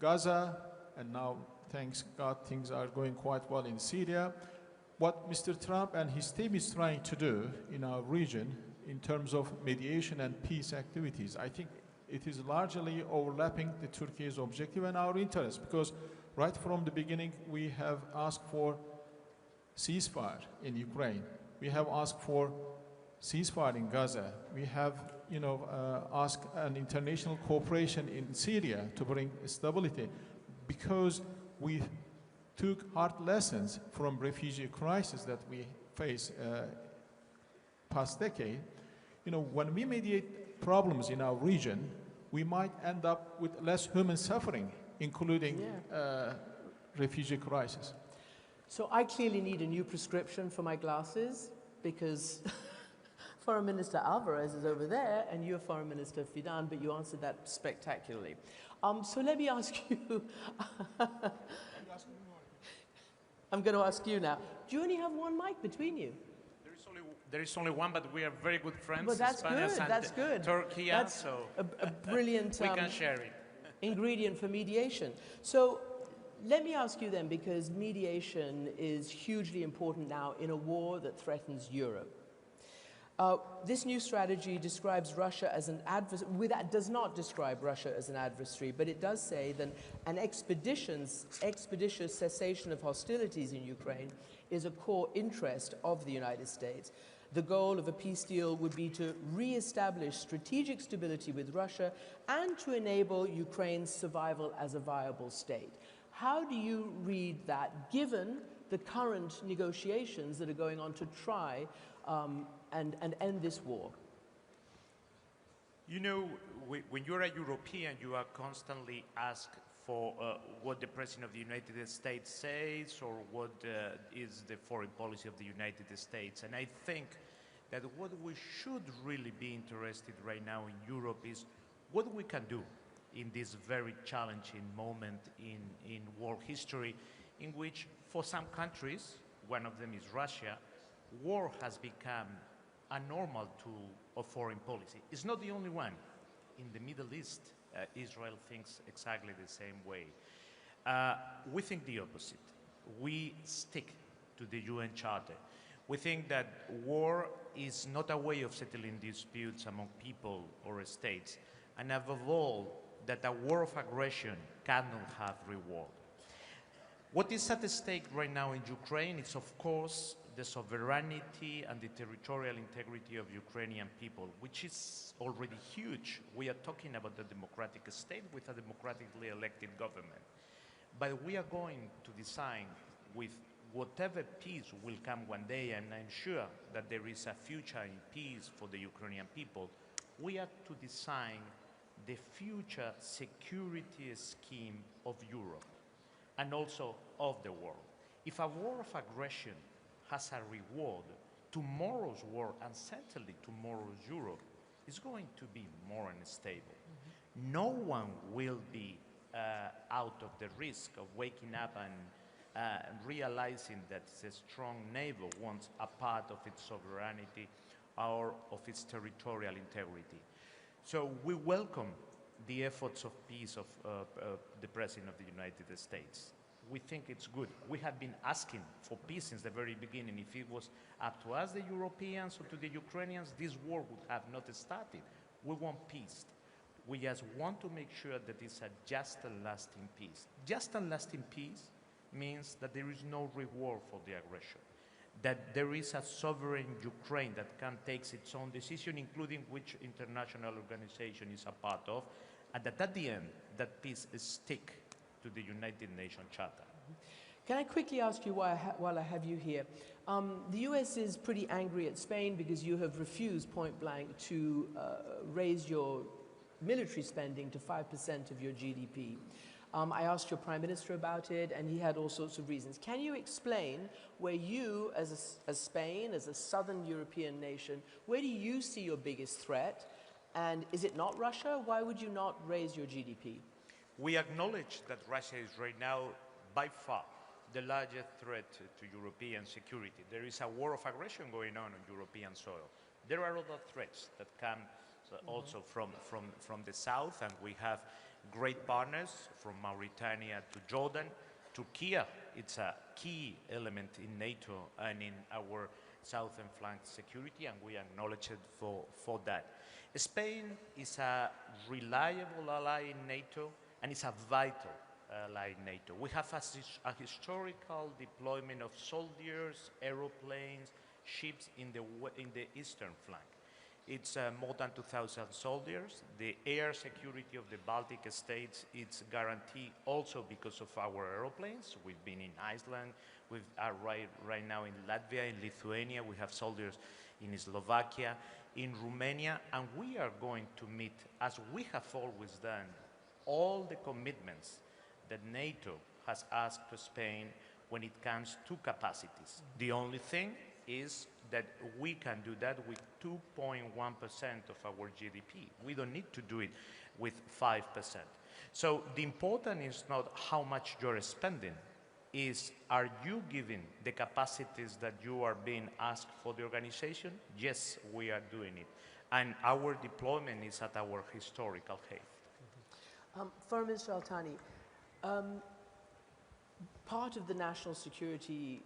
Gaza, and now, thanks God, things are going quite well in Syria. What Mr. Trump and his team is trying to do in our region in terms of mediation and peace activities, I think it is largely overlapping the Turkey's objective and our interests, because right from the beginning, we have asked for ceasefire in Ukraine. We have asked for ceasefire in Gaza. We have, you know, asked an international cooperation in Syria to bring stability, because we took hard lessons from refugee crisis that we face past decade. You know, when we mediate problems in our region, we might end up with less human suffering, including refugee crisis. So I clearly need a new prescription for my glasses, because Foreign Minister Alvarez is over there, and you're Foreign Minister Fidan, but you answered that spectacularly. So let me ask you, I'm going to ask you now, do you only have one mic between you? There is only one, but we are very good friends. But that's Spanish good, and that's good. Turkey, that's so a brilliant we can share it. ingredient for mediation. So let me ask you then, because mediation is hugely important now in a war that threatens Europe. This new strategy describes Russia as an adversary. Does not describe Russia as an adversary, but it does say that an expeditious cessation of hostilities in Ukraine is a core interest of the United States. The goal of a peace deal would be to re-establish strategic stability with Russia and to enable Ukraine's survival as a viable state. How do you read that, given the current negotiations that are going on to try and end this war? You know, when you're a European, you are constantly asked for what the President of the United States says or what is the foreign policy of the United States. And I think that what we should really be interested right now in Europe is what we can do in this very challenging moment in world history, in which for some countries, one of them is Russia, war has become a normal tool of foreign policy. It's not the only one. In the Middle East, Israel thinks exactly the same way. We think the opposite. We stick to the UN Charter. We think that war is not a way of settling disputes among people or states, and above all, that a war of aggression cannot have reward. What is at stake right now in Ukraine is, of course, the sovereignty and the territorial integrity of Ukrainian people, which is already huge. We are talking about a democratic state with a democratically elected government. But we are going to design with whatever peace will come one day, and I'm sure that there is a future in peace for the Ukrainian people, we are to design the future security scheme of Europe and also of the world. If a war of aggression has a reward, tomorrow's war, and certainly tomorrow's Europe, is going to be more unstable. No one will be out of the risk of waking up and realizing that a strong neighbor wants a part of its sovereignty or of its territorial integrity. So we welcome the efforts of peace of the President of the United States. We think it's good. We have been asking for peace since the very beginning. If it was up to us, the Europeans, or to the Ukrainians, this war would have not started. We want peace. We just want to make sure that it's a just and lasting peace. Just and lasting peace means that there is no reward for the aggression, that there is a sovereign Ukraine that can take its own decision, including which international organization is a part of, and that at the end, that peace is stick to the United Nations Charter. Can I quickly ask you while I have you here? The US is pretty angry at Spain because you have refused point blank to raise your military spending to 5% of your GDP. I asked your Prime Minister about it, and he had all sorts of reasons. Can you explain where you, as Spain, as a southern European nation, where do you see your biggest threat? And is it not Russia? Why would you not raise your GDP? We acknowledge that Russia is right now, by far, the largest threat to European security. There is a war of aggression going on European soil. There are other threats that come also from the south, and we have great partners from Mauritania to Jordan. Turkey, it's a key element in NATO and in our southern flank security, and we acknowledge it for that. Spain is a reliable ally in NATO, and it's a vital ally in NATO. We have a historical deployment of soldiers, aeroplanes, ships in the eastern flank. It's more than 2,000 soldiers. The air security of the Baltic states is guaranteed also because of our aeroplanes. We've been in Iceland. We are right now in Latvia, in Lithuania. We have soldiers in Slovakia, in Romania, and we are going to meet, as we have always done, all the commitments that NATO has asked to Spain when it comes to capacities. The only thing is that we can do that with 2.1% of our GDP. We don't need to do it with 5%. So the important is not how much you're spending, is are you giving the capacities that you are being asked for the organization? Yes, we are doing it. And our deployment is at our historical height. Foreign Minister Al-Thani, part of the national security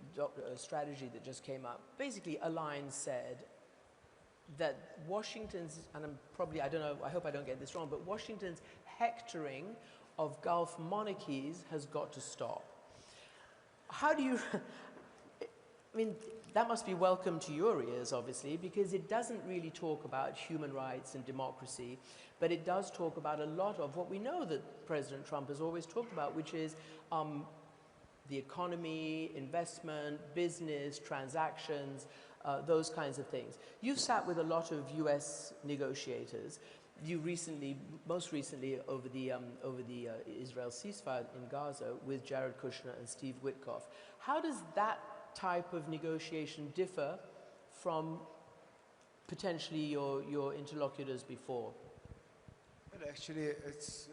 strategy that just came up, basically a line said that Washington's, and I don't know, I hope I don't get this wrong, but Washington's hectoring of Gulf monarchies has got to stop. How do you, I mean, that must be welcome to your ears, obviously, because it doesn't really talk about human rights and democracy, but it does talk about a lot of what we know that President Trump has always talked about, which is the economy, investment, business, transactions, those kinds of things. You've sat with a lot of US negotiators. You recently, most recently over the Israel ceasefire in Gaza with Jared Kushner and Steve Witkoff. How does that type of negotiation differ from potentially your interlocutors before? Well, actually, it's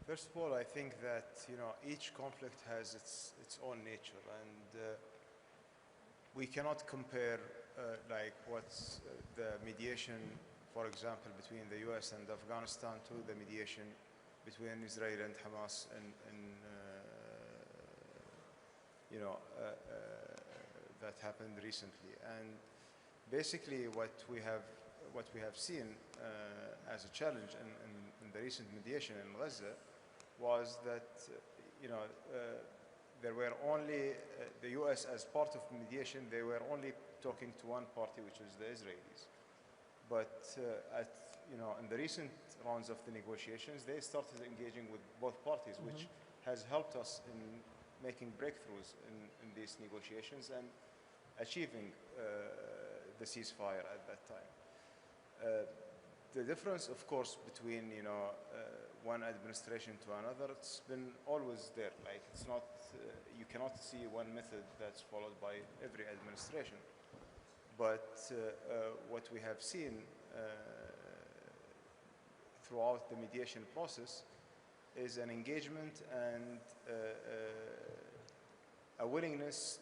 first of all, I think that each conflict has its own nature, and we cannot compare like what's the mediation, for example, between the U.S. and Afghanistan to the mediation between Israel and Hamas, and that happened recently. And basically, what we have seen as a challenge in the recent mediation in Gaza was that there were only the U.S. as part of mediation. They were only talking to one party, which is the Israelis. But in the recent rounds of the negotiations, they started engaging with both parties, which has helped us in making breakthroughs in these negotiations and achieving the ceasefire at that time. The difference, of course, between one administration to another, it's been always there. Like, it's not you cannot see one method that's followed by every administration. But what we have seen throughout the mediation process is an engagement and a willingness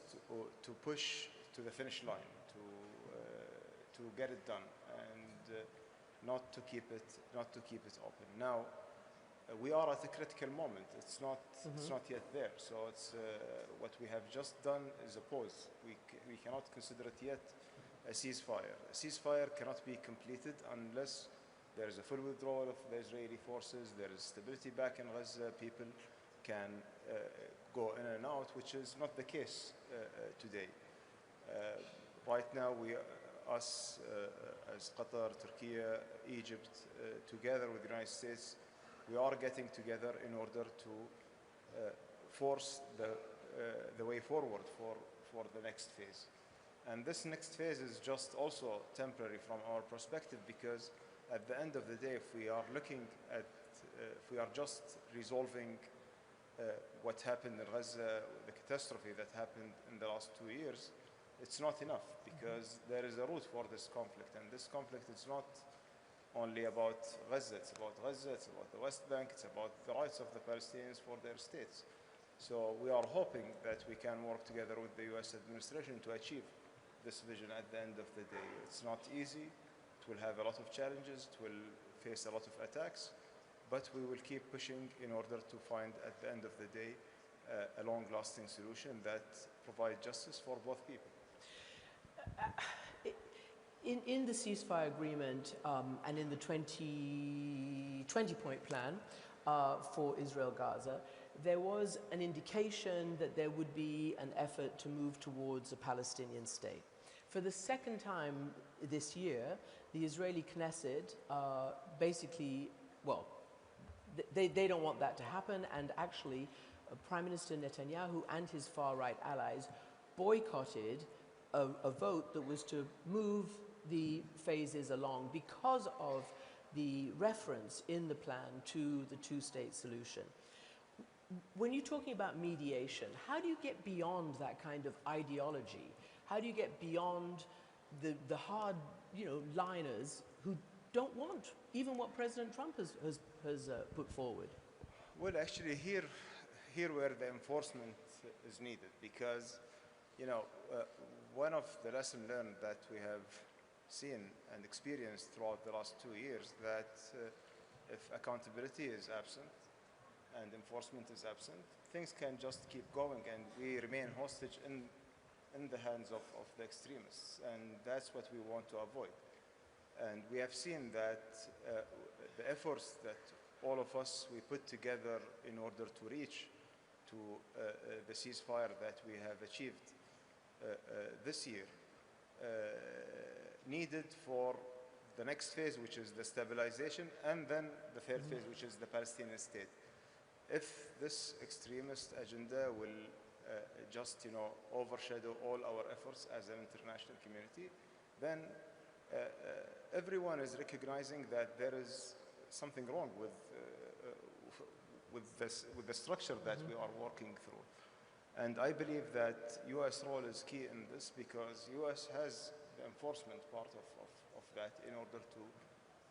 to push to the finish line, to get it done, and not to keep it open. Now, we are at a critical moment. It's not yet there. So it's what we have just done is a pause. We cannot consider it yet a ceasefire. A ceasefire cannot be completed unless there is a full withdrawal of the Israeli forces, there is stability back in Gaza, people can go in and out, which is not the case today. Right now, us as Qatar, Turkey, Egypt, together with the United States, we are getting together in order to force the way forward for the next phase. And this next phase is just also temporary from our perspective, because at the end of the day, if we are looking at, if we are just resolving what happened in Gaza, the catastrophe that happened in the last 2 years, it's not enough, because there is a root for this conflict. And this conflict is not only about Gaza, it's about the West Bank, it's about the rights of the Palestinians for their states. So we are hoping that we can work together with the US administration to achieve this vision at the end of the day. It's not easy, it will have a lot of challenges, it will face a lot of attacks, but we will keep pushing in order to find at the end of the day a long-lasting solution that provides justice for both people. In the ceasefire agreement and in the 20-point plan for Israel-Gaza, there was an indication that there would be an effort to move towards a Palestinian state. For the second time this year, the Israeli Knesset basically, well, they don't want that to happen, and actually Prime Minister Netanyahu and his far-right allies boycotted a vote that was to move the phases along because of the reference in the plan to the two-state solution. When you're talking about mediation, how do you get beyond that kind of ideology? How do you get beyond the hard, liners who don't want even what President Trump has put forward? Well, actually, here where the enforcement is needed, because one of the lessons learned that we have seen and experienced throughout the last 2 years, that if accountability is absent and enforcement is absent, things can just keep going, and we remain hostage in the hands of the extremists, and that's what we want to avoid. And we have seen that the efforts that all of us, we put together in order to reach to the ceasefire that we have achieved this year, needed for the next phase, which is the stabilization, and then the third phase, which is the Palestinian state. If this extremist agenda will just overshadow all our efforts as an international community, then everyone is recognizing that there is something wrong with the structure that we are working through. And I believe that U.S. role is key in this because U.S. has the enforcement part of that in order to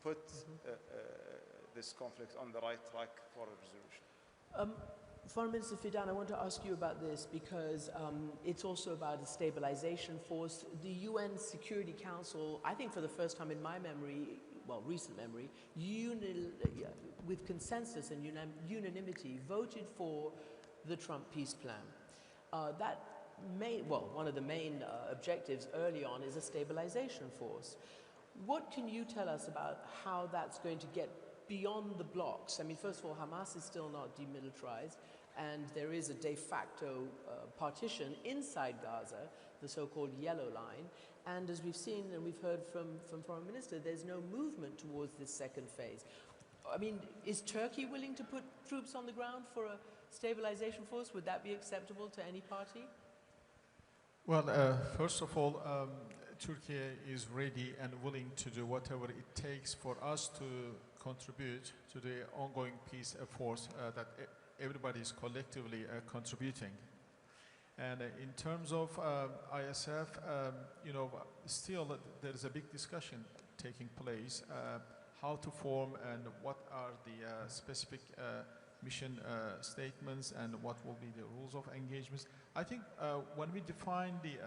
put this conflict on the right track for a resolution. Foreign Minister Fidan, I want to ask you about this because it's also about a stabilization force. The UN Security Council, I think for the first time in my memory, well, recent memory, with consensus and unanimity, voted for the Trump peace plan. One of the main objectives early on is a stabilization force. What can you tell us about how that's going to get beyond the blocks? I mean, first of all, Hamas is still not demilitarized, and there is a de facto partition inside Gaza, the so-called yellow line. And as we've seen and we've heard from Foreign Minister, there's no movement towards this second phase. I mean, is Turkey willing to put troops on the ground for a stabilization force? Would that be acceptable to any party? Well, first of all, Turkey is ready and willing to do whatever it takes for us to contribute to the ongoing peace efforts that everybody is collectively contributing. And in terms of ISF, still there is a big discussion taking place, how to form and what are the specific mission statements and what will be the rules of engagements. I think when we define the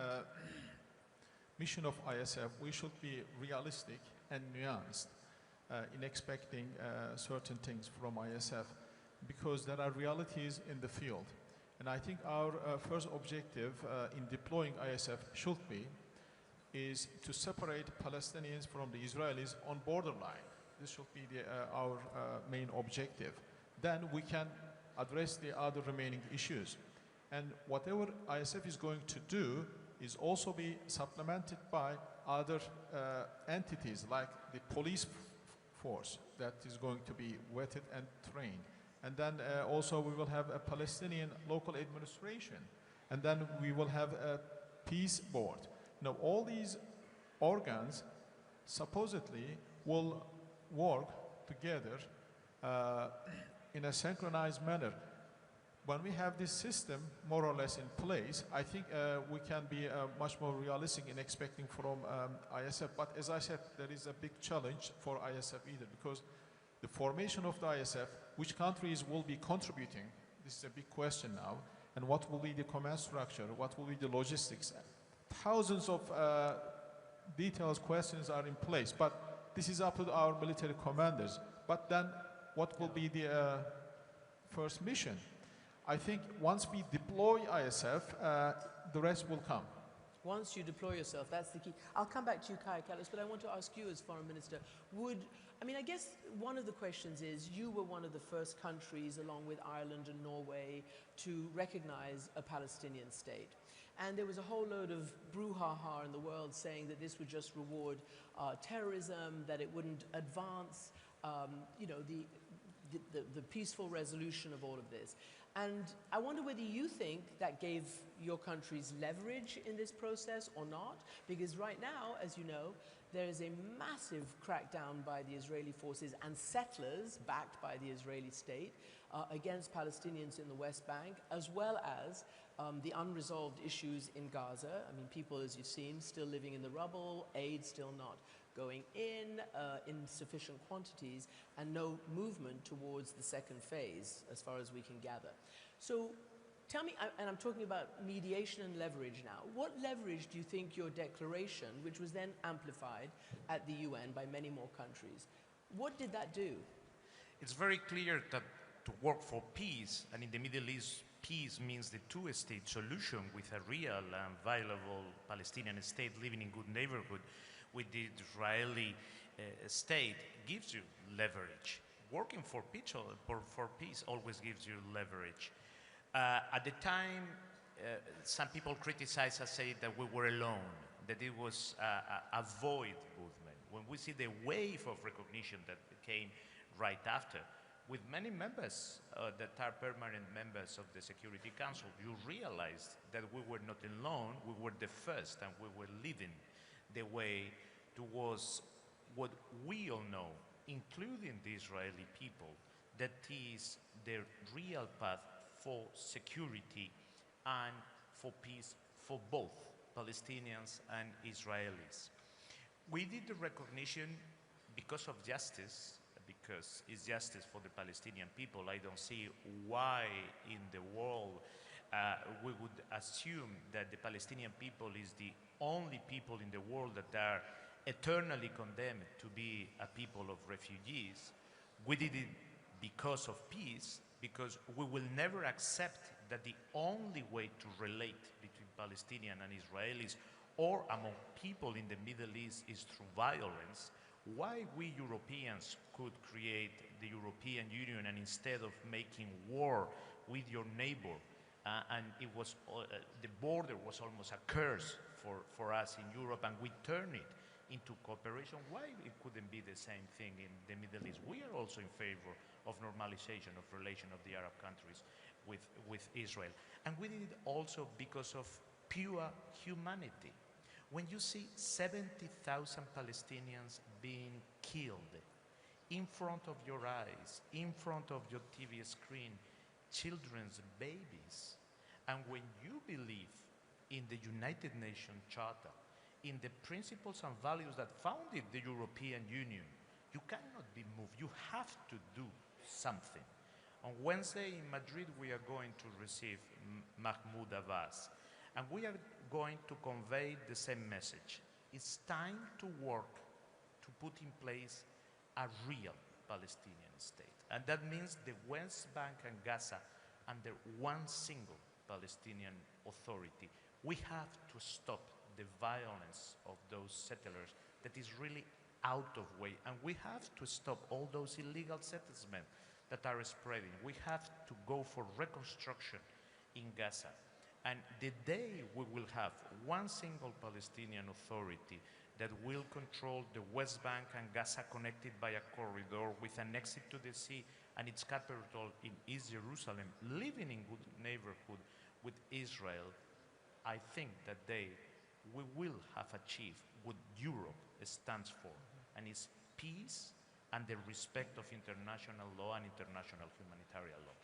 mission of ISF, we should be realistic and nuanced in expecting certain things from ISF because there are realities in the field. And I think our first objective in deploying ISF should be is to separate Palestinians from the Israelis on borderline. This should be our main objective. Then we can address the other remaining issues. And whatever ISF is going to do is also be supplemented by other entities like the police force that is going to be vetted and trained. And then also we will have a Palestinian local administration. And then we will have a peace board. Now all these organs supposedly will work together in a synchronized manner. When we have this system more or less in place, I think we can be much more realistic in expecting from ISF. But as I said, there is a big challenge for ISF either because the formation of the ISF, which countries will be contributing, this is a big question now, and what will be the command structure, what will be the logistics. Thousands of detailed questions are in place, but this is up to our military commanders. But then what will be the first mission? I think once we deploy ISF, the rest will come. Once you deploy yourself, that's the key. I'll come back to you, Kaya Kallas, but I want to ask you as Foreign Minister, I guess one of the questions is, you were one of the first countries, along with Ireland and Norway, to recognize a Palestinian state. And there was a whole load of brouhaha in the world saying that this would just reward terrorism, that it wouldn't advance, the peaceful resolution of all of this. And I wonder whether you think that gave your countries leverage in this process or not, because right now, as you know, there is a massive crackdown by the Israeli forces and settlers backed by the Israeli state against Palestinians in the West Bank, as well as the unresolved issues in Gaza. I mean, people, as you've seen, still living in the rubble, aid still not going in sufficient quantities, and no movement towards the second phase, as far as we can gather. So tell me, and I'm talking about mediation and leverage now, what leverage do you think your declaration, which was then amplified at the UN by many more countries, what did that do? It's very clear that to work for peace, and in the Middle East, peace means the two-state solution with a real and viable Palestinian state living in good neighborhood with the Israeli state gives you leverage. Working for peace always gives you leverage. At the time, some people criticized us, saying that we were alone, that it was a void movement. When we see the wave of recognition that came right after, with many members that are permanent members of the Security Council, you realized that we were not alone, we were the first, and we were leading the way towards what we all know, including the Israeli people, that is the real path for security and for peace for both Palestinians and Israelis. We did the recognition because of justice, because it's justice for the Palestinian people. I don't see why in the world we would assume that the Palestinian people is the only people in the world that are eternally condemned to be a people of refugees. We did it because of peace, because we will never accept that the only way to relate between Palestinians and Israelis or among people in the Middle East is through violence. Why we Europeans could create the European Union, and instead of making war with your neighbor, and it was the border was almost a curse for us in Europe, and we turned it into cooperation. Why it couldn't be the same thing in the Middle East? We are also in favor of normalization of relation of the Arab countries with Israel. And we did it also because of pure humanity. When you see 70,000 Palestinians being killed in front of your eyes, in front of your TV screen, children's babies, and when you believe in the United Nations Charter, in the principles and values that founded the European Union, you cannot be moved. You have to do something. On Wednesday in Madrid, we are going to receive Mahmoud Abbas, and we are going to convey the same message. It's time to work to put in place a real Palestinian state. And that means the West Bank and Gaza under one single Palestinian authority. We have to stop the violence of those settlers that is really out of way. And we have to stop all those illegal settlements that are spreading. We have to go for reconstruction in Gaza. And the day we will have one single Palestinian authority that will control the West Bank and Gaza connected by a corridor with an exit to the sea and its capital in East Jerusalem, living in good neighborhood with Israel, I think that day we will have achieved what Europe stands for, and it's peace and the respect of international law and international humanitarian law.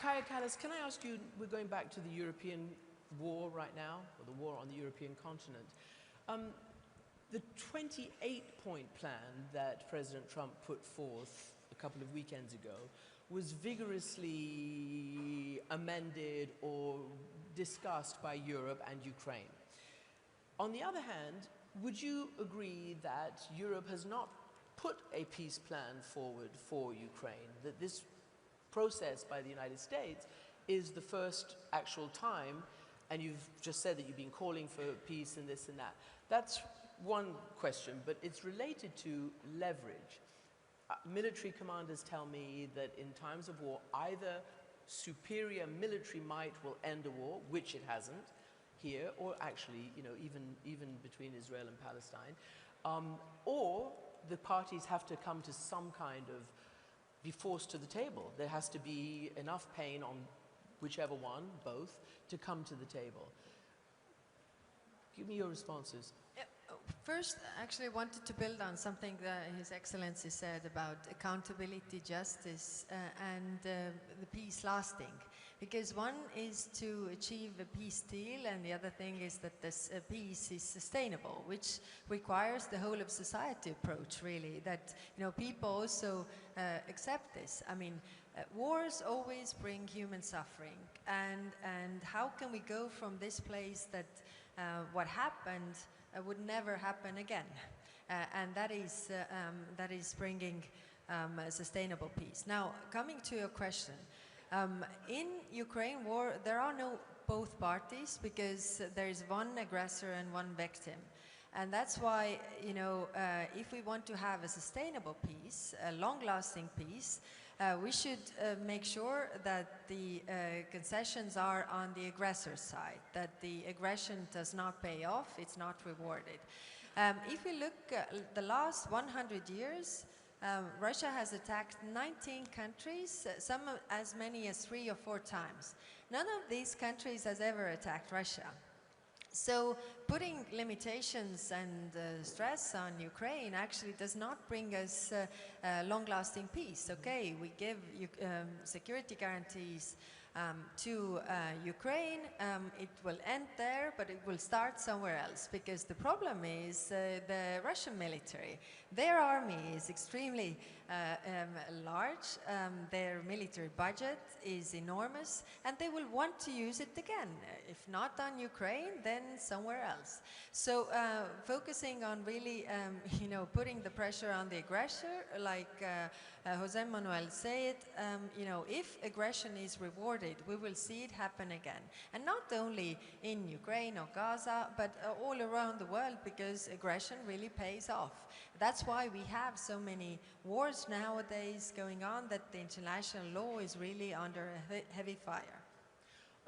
Kaya Kallas, can I ask you, we're going back to the European war right now, or the war on the European continent. The 28-point plan that President Trump put forth a couple of weekends ago was vigorously amended or discussed by Europe and Ukraine. On the other hand, would you agree that Europe has not put a peace plan forward for Ukraine, that this process by the United States is the first actual time, and you've just said that you've been calling for peace and this and that. That's one question, but it's related to leverage. Military commanders tell me that in times of war, either superior military might will end a war, which it hasn't here, or actually, you know, even between Israel and Palestine, or the parties have to come to some kind of, be forced to the table. There has to be enough pain on whichever one, both, to come to the table. Give me your responses. First, actually, I wanted to build on something that His Excellency said about accountability, justice, and the peace lasting. Because one is to achieve a peace deal, and the other thing is that this peace is sustainable, which requires the whole of society approach, really, that, you know, people also accept this. I mean, wars always bring human suffering, and how can we go from this place that what happened would never happen again, and that is bringing sustainable peace. Now, coming to your question, in Ukraine war, there are no both parties because there is one aggressor and one victim, and that's why, you know, if we want to have a sustainable peace, a long-lasting peace, we should make sure that the concessions are on the aggressor side, that the aggression does not pay off, it's not rewarded. If we look at the last 100 years, Russia has attacked 19 countries, some as many as 3 or 4 times. None of these countries has ever attacked Russia. So putting limitations and stress on Ukraine actually does not bring us long-lasting peace. Okay, we give security guarantees to Ukraine, it will end there, but it will start somewhere else, because the problem is the Russian military. Their army is extremely large, their military budget is enormous, and they will want to use it again. If not on Ukraine, then somewhere else. So focusing on really, putting the pressure on the aggressor, like Jose Manuel said, if aggression is rewarded, we will see it happen again. And not only in Ukraine or Gaza, but all around the world, because aggression really pays off. That's why we have so many wars nowadays going on, that the international law is really under a heavy fire.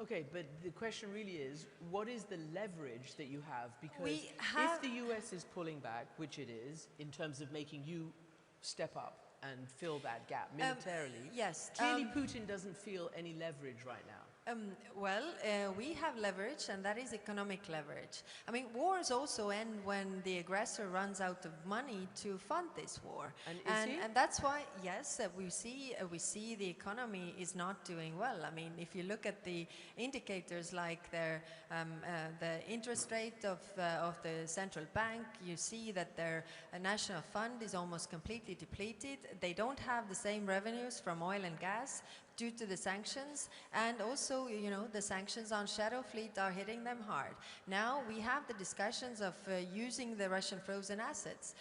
Okay, but the question really is, what is the leverage that you have? Because if the US is pulling back, which it is, in terms of making you step up and fill that gap militarily, yes, clearly Putin doesn't feel any leverage right now. We have leverage, and that is economic leverage. I mean, wars also end when the aggressor runs out of money to fund this war. And that's why, yes, we see the economy is not doing well. I mean, if you look at the indicators like the interest rate of the central bank, you see that their national fund is almost completely depleted. They don't have the same revenues from oil and gas due to the sanctions, and also, the sanctions on shadow fleet are hitting them hard. Now we have the discussions of using the Russian frozen assets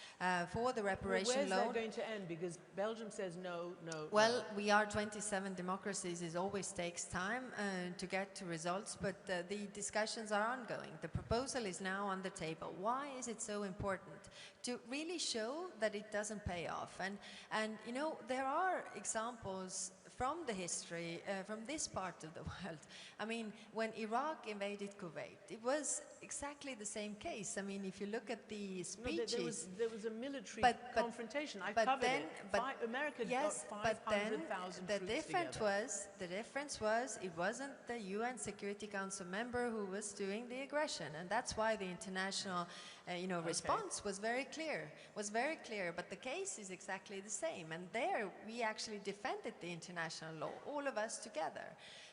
for the reparation loan. Where's that going to end? Because Belgium says no. Well, we are 27 democracies. It always takes time to get to results, but the discussions are ongoing. The proposal is now on the table. Why is it so important? To really show that it doesn't pay off. And there are examples from the history, from this part of the world. I mean, when Iraq invaded Kuwait, it was exactly the same case. I mean, if you look at the speeches... There was a military confrontation. I covered it. America got 500,000 troops together. The difference was it wasn't the UN Security Council member who was doing the aggression, and that's why the international response was very clear. But the case is exactly the same, and there we actually defended the international law, all of us together.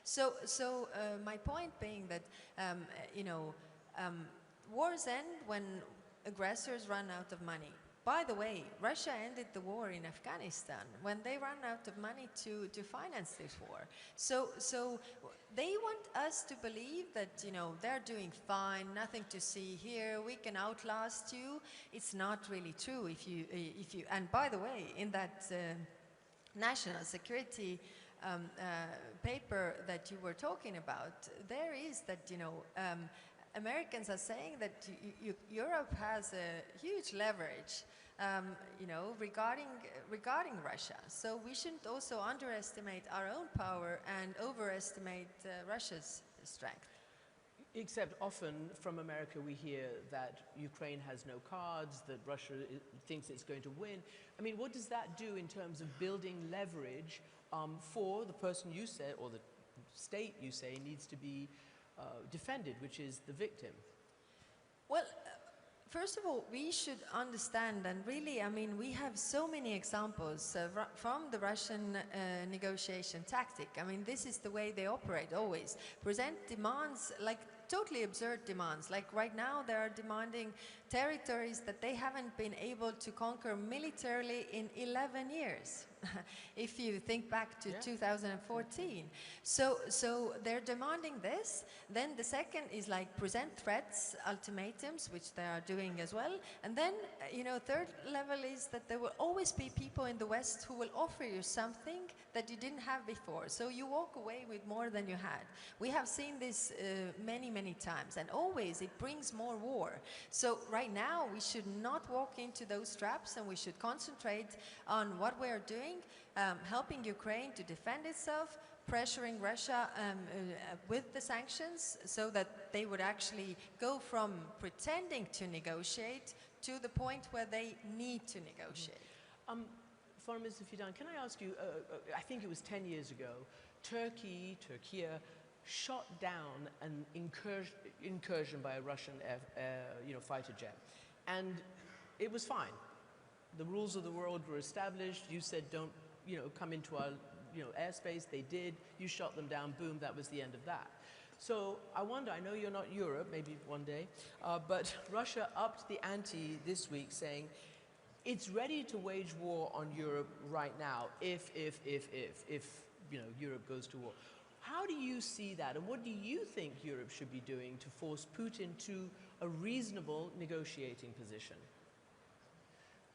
So my point being that wars end when aggressors run out of money. By the way, Russia ended the war in Afghanistan when they ran out of money to finance this war. So they want us to believe that, they're doing fine, nothing to see here, we can outlast you. It's not really true if you and by the way, in that national security paper that you were talking about, there is that, Americans are saying that Europe has a huge leverage, regarding Russia. So we shouldn't also underestimate our own power and overestimate Russia's strength. Except often from America we hear that Ukraine has no cards, that Russia thinks it's going to win. I mean, what does that do in terms of building leverage for the person you say, or the state you say, needs to be defended, which is the victim? Well, first of all, we should understand, and really, I mean, we have so many examples from the Russian negotiation tactic. I mean, this is the way they operate always. Present demands, like totally absurd demands. Like right now, they are demanding territories that they haven't been able to conquer militarily in 11 years. If you think back to 2014. So they're demanding this. Then the second is like present threats, ultimatums, which they are doing as well. And then, third level is that there will always be people in the West who will offer you something that you didn't have before. So you walk away with more than you had. We have seen this many times, and always it brings more war. So right now we should not walk into those traps, and we should concentrate on what we are doing, helping Ukraine to defend itself, pressuring Russia with the sanctions so that they would actually go from pretending to negotiate to the point where they need to negotiate. Foreign Minister Fidan, can I ask you, I think it was 10 years ago, Turkey shot down an incursion by a Russian fighter jet. And it was fine. The rules of the world were established. You said don't come into our airspace. They did. You shot them down. Boom, that was the end of that. So I wonder, I know you're not Europe, maybe one day, but Russia upped the ante this week saying it's ready to wage war on Europe right now if Europe goes to war. How do you see that, and what do you think Europe should be doing to force Putin to a reasonable negotiating position?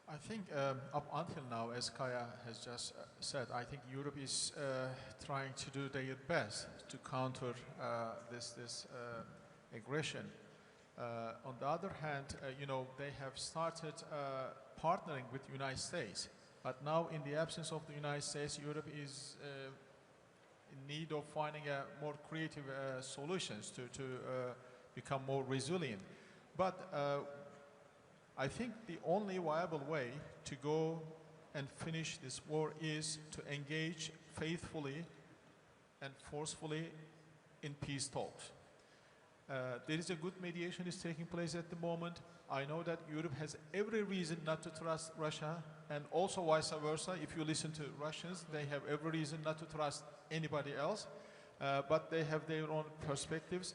I think up until now, as Kaya has just said, I think Europe is trying to do their best to counter this aggression. On the other hand, they have started partnering with the United States. But now, in the absence of the United States, Europe is in need of finding more creative solutions to become more resilient. But I think the only viable way to go and finish this war is to engage faithfully and forcefully in peace talks. There is a good mediation is taking place at the moment. I know that Europe has every reason not to trust Russia, and also vice versa. If you listen to Russians, they have every reason not to trust anybody else, but they have their own perspectives.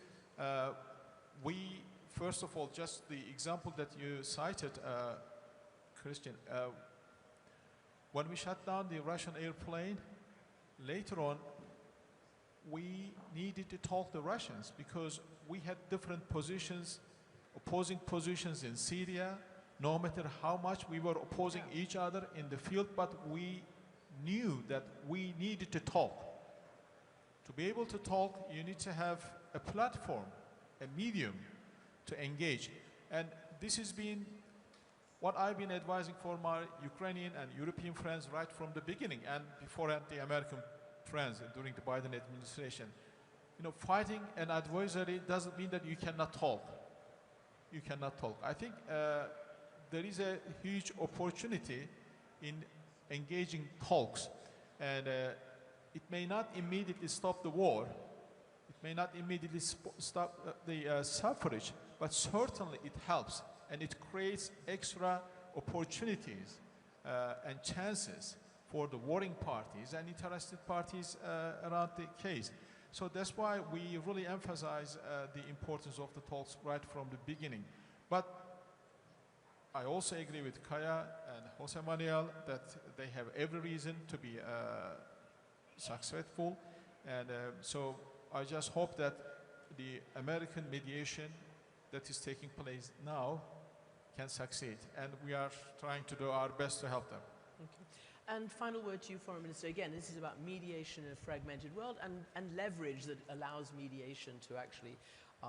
First of all, just the example that you cited, Christian, when we shut down the Russian airplane, later on, we needed to talk to Russians because we had different positions, opposing positions in Syria, no matter how much we were opposing each other in the field, but we knew that we needed to talk. To be able to talk, you need to have a platform, a medium to engage. And this has been what I've been advising for my Ukrainian and European friends right from the beginning, and beforehand the American friends during the Biden administration. Fighting an adversary doesn't mean that you cannot talk. You cannot talk. I think there is a huge opportunity in engaging talks, and it may not immediately stop the war. It may not immediately stop the suffrage, but certainly it helps, and it creates extra opportunities and chances for the warring parties and interested parties around the case. So that's why we really emphasize the importance of the talks right from the beginning. But I also agree with Kaya and Jose Manuel that they have every reason to be successful, and so I just hope that the American mediation that is taking place now can succeed, and we are trying to do our best to help them. Okay. And final word to you, Foreign Minister. Again, this is about mediation in a fragmented world and leverage that allows mediation to actually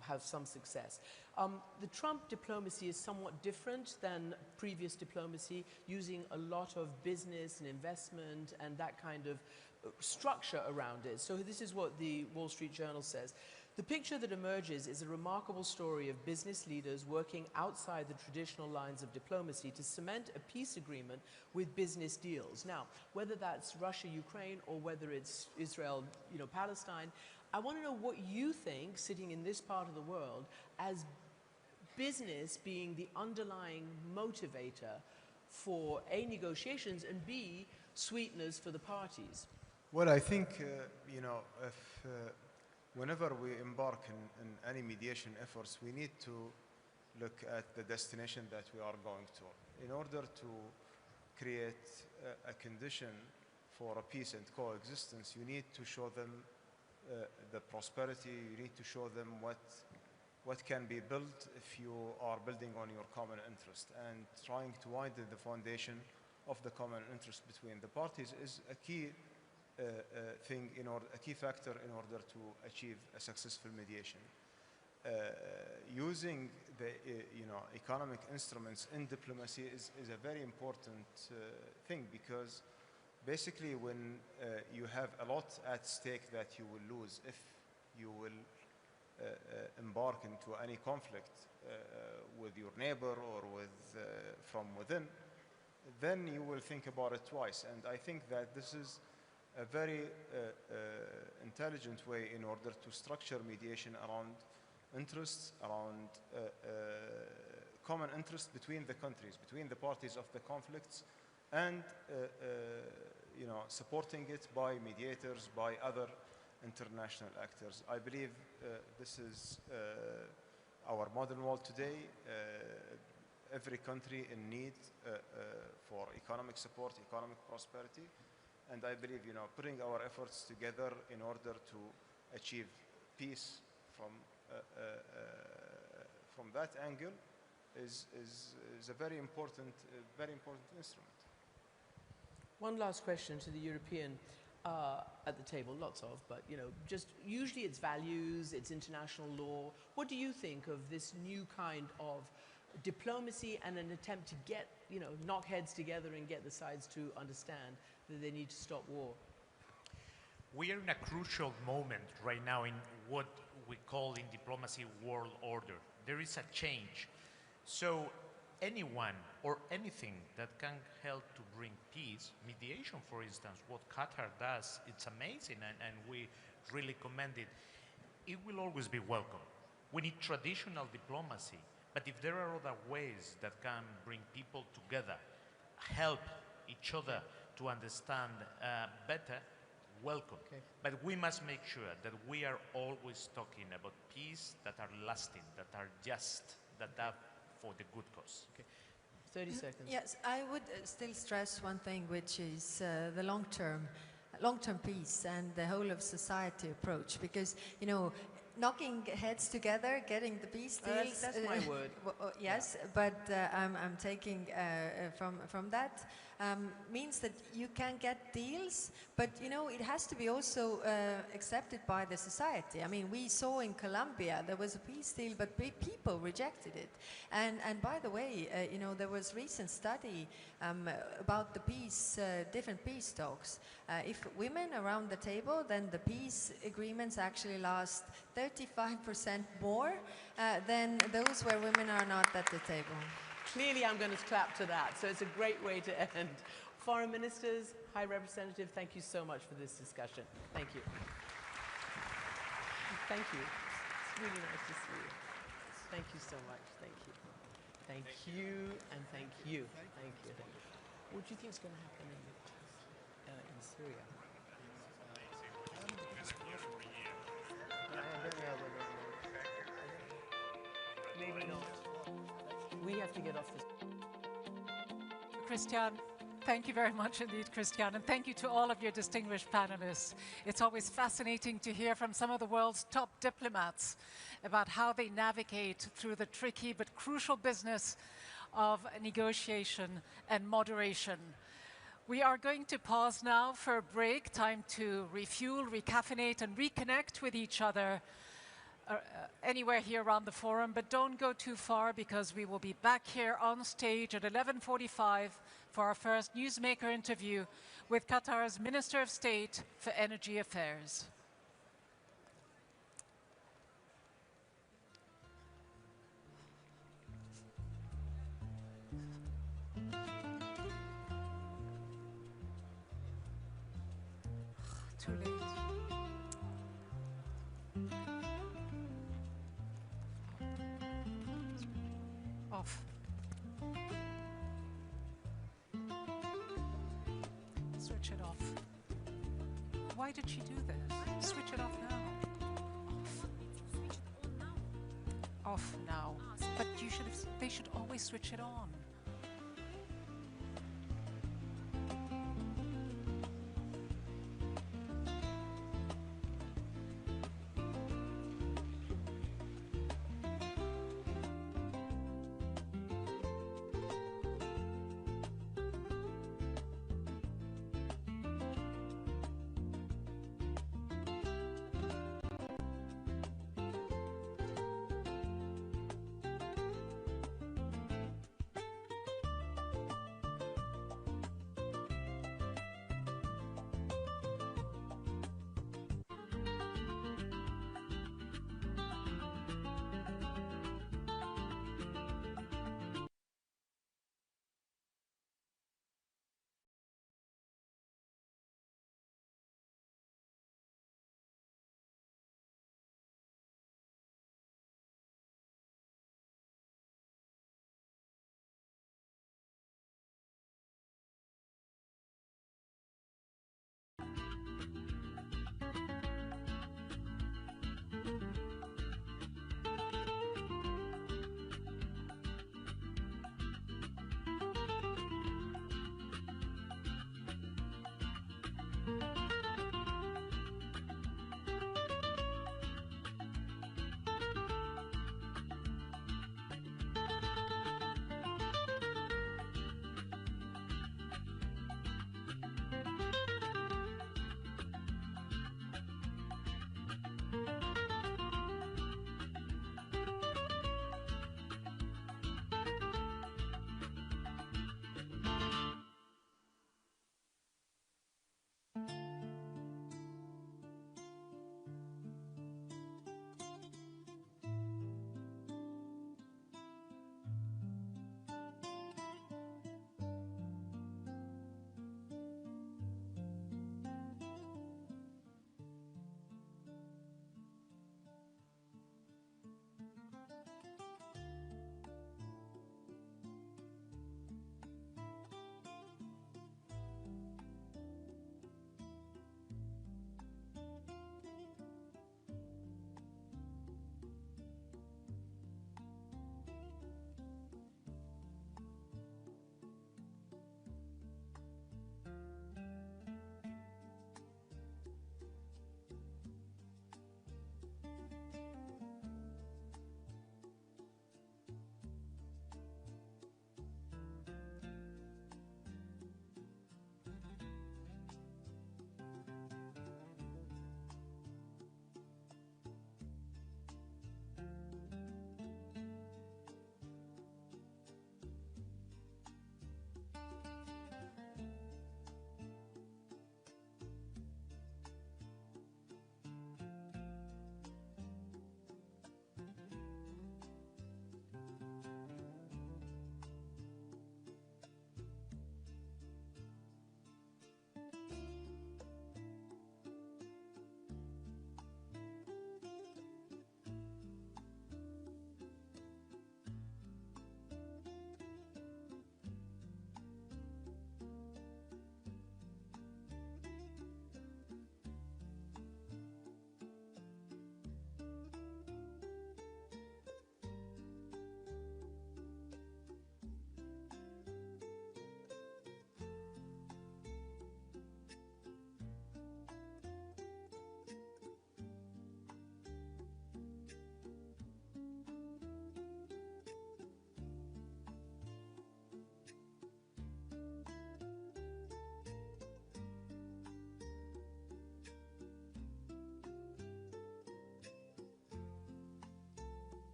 have some success. The Trump diplomacy is somewhat different than previous diplomacy, using a lot of business and investment and that kind of structure around it. So this is what the Wall Street Journal says. The picture that emerges is a remarkable story of business leaders working outside the traditional lines of diplomacy to cement a peace agreement with business deals. Now, whether that's Russia, Ukraine, or whether it's Israel, Palestine, I want to know what you think, sitting in this part of the world, as business being the underlying motivator for A, negotiations, and B, sweeteners for the parties. Well, I think, whenever we embark in any mediation efforts, we need to look at the destination that we are going to. In order to create a condition for a peace and coexistence, you need to show them the prosperity, you need to show them what can be built if you are building on your common interest. And trying to widen the foundation of the common interest between the parties is a key a key factor in order to achieve a successful mediation. Using the economic instruments in diplomacy is a very important thing, because basically when you have a lot at stake that you will lose if you will embark into any conflict with your neighbor or with from within, then you will think about it twice. And I think that this is a very intelligent way in order to structure mediation around interests, around common interests between the countries, between the parties of the conflicts, and supporting it by mediators, by other international actors. I believe this is our modern world today. Every country in need for economic support, economic prosperity, and I believe putting our efforts together in order to achieve peace from that angle is a very important instrument. One last question to the European at the table, lots of, but just usually it's values, it's international law. What do you think of this new kind of diplomacy and an attempt to get, knock heads together and get the sides to understand that they need to stop war? We are in a crucial moment right now in what we call in diplomacy world order. There is a change. So anyone or anything that can help to bring peace, mediation for instance, what Qatar does, it's amazing and we really commend it. It will always be welcome. We need traditional diplomacy, but if there are other ways that can bring people together, help each other to understand better, welcome. Okay. But we must make sure that we are always talking about peace that are lasting, that are just, that are for the good cause. Okay. 30 seconds. Yes, I would still stress one thing, which is the long-term peace and the whole of society approach, because knocking heads together, getting the peace deals. That's my word. Yes, yeah. But I'm taking from that means that you can get deals, but it has to be also accepted by the society. I mean, we saw in Colombia there was a peace deal, but people rejected it. And by the way, there was recent study about the peace, different peace talks. If women are around the table, then the peace agreements actually last 35% more than those where women are not at the table. Clearly, I'm going to clap to that, so it's a great way to end. Foreign Ministers, High Representative, thank you so much for this discussion. Thank you. Thank you. It's really nice to see you. Thank you so much. Thank you. Thank you, and thank you. Thank you. What do you think is going to happen in Syria? Maybe not. We have to get off this. Christian, thank you very much indeed, Christian, and thank you to all of your distinguished panelists. It's always fascinating to hear from some of the world's top diplomats about how they navigate through the tricky but crucial business of negotiation and moderation. We are going to pause now for a break, time to refuel, recaffeinate, and reconnect with each other anywhere here around the forum, but don't go too far because we will be back here on stage at 11:45 for our first newsmaker interview with Qatar's Minister of State for Energy Affairs. Too late. Off. Switch it off. Why did she do this? Switch it off now. Off. Off now. But they should always switch it on.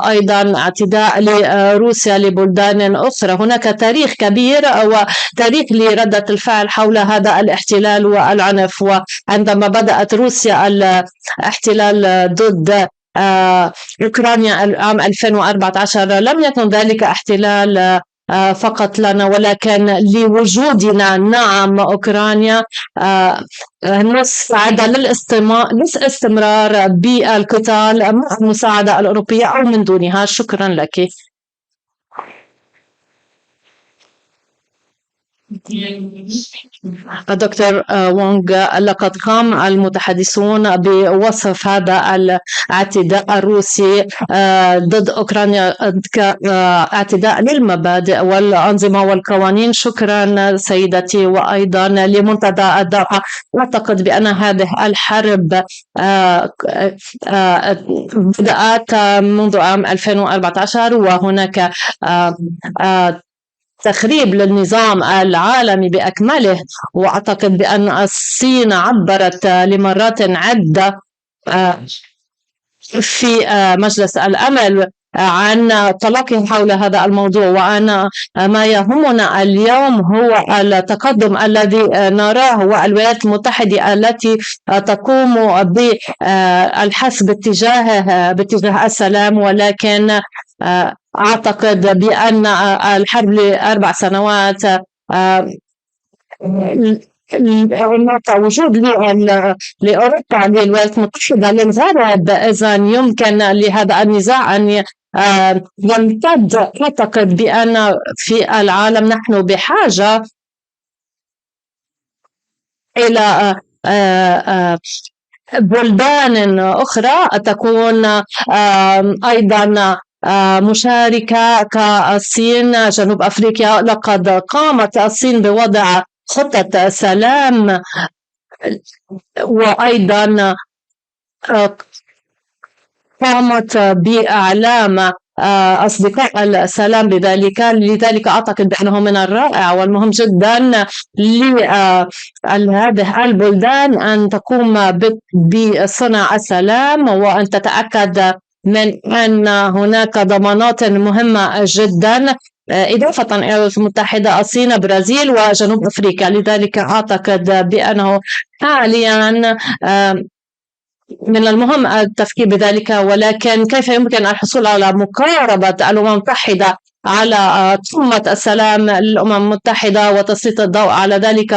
وأيضا اعتداء لروسيا لبلدان أخرى. هناك تاريخ كبير وتاريخ لردة الفعل حول هذا الاحتلال والعنف. وعندما بدأت روسيا الاحتلال ضد أوكرانيا عام 2014 لم يكن ذلك احتلال فقط لنا ولكن لوجودنا. نعم، أوكرانيا نسعد للاستمرار بالقتال مع المساعدة الأوروبية أو من دونها. شكرا لك. دكتور وونغ، لقد قام المتحدثون بوصف هذا الاعتداء الروسي ضد أوكرانيا كاعتداء للمبادئ والأنظمة والقوانين. شكرا سيدتي. وأيضا لمنتدى الدوحة، أعتقد بأن هذه الحرب بدأت منذ عام 2014 وهناك تخريب للنظام العالمي بأكمله. وأعتقد بأن الصين عبرت لمرات عدة في مجلس الأمن عن طلاقه حول هذا الموضوع. وأنا ما يهمنا اليوم هو التقدم الذي نراه والولايات المتحدة التي تقوم بالحث باتجاه السلام. ولكن أعتقد بأن الحرب ل4 سنوات هناك وجود لأوروبا للولايات المتحدة للغرب. إذن يمكن لهذا النزاع أن يمتد. أعتقد بأن في العالم نحن بحاجة إلى بلدان أخرى تكون أيضا مشاركة كالصين. جنوب أفريقيا لقد قامت الصين بوضع خطة سلام وأيضا قامت بإعلام أصدقاء السلام بذلك. لذلك أعتقد بأنه من الرائع والمهم جدا لهذه البلدان أن تقوم بصنع السلام وأن تتأكد من أن هناك ضمانات مهمة جدا إضافة إلى الولايات المتحدة، الصين، البرازيل وجنوب أفريقيا. لذلك أعتقد بأنه حاليا من المهم التفكير بذلك. ولكن كيف يمكن الحصول على مقاربة الأمم المتحدة على قمة السلام للأمم المتحدة وتسليط الضوء على ذلك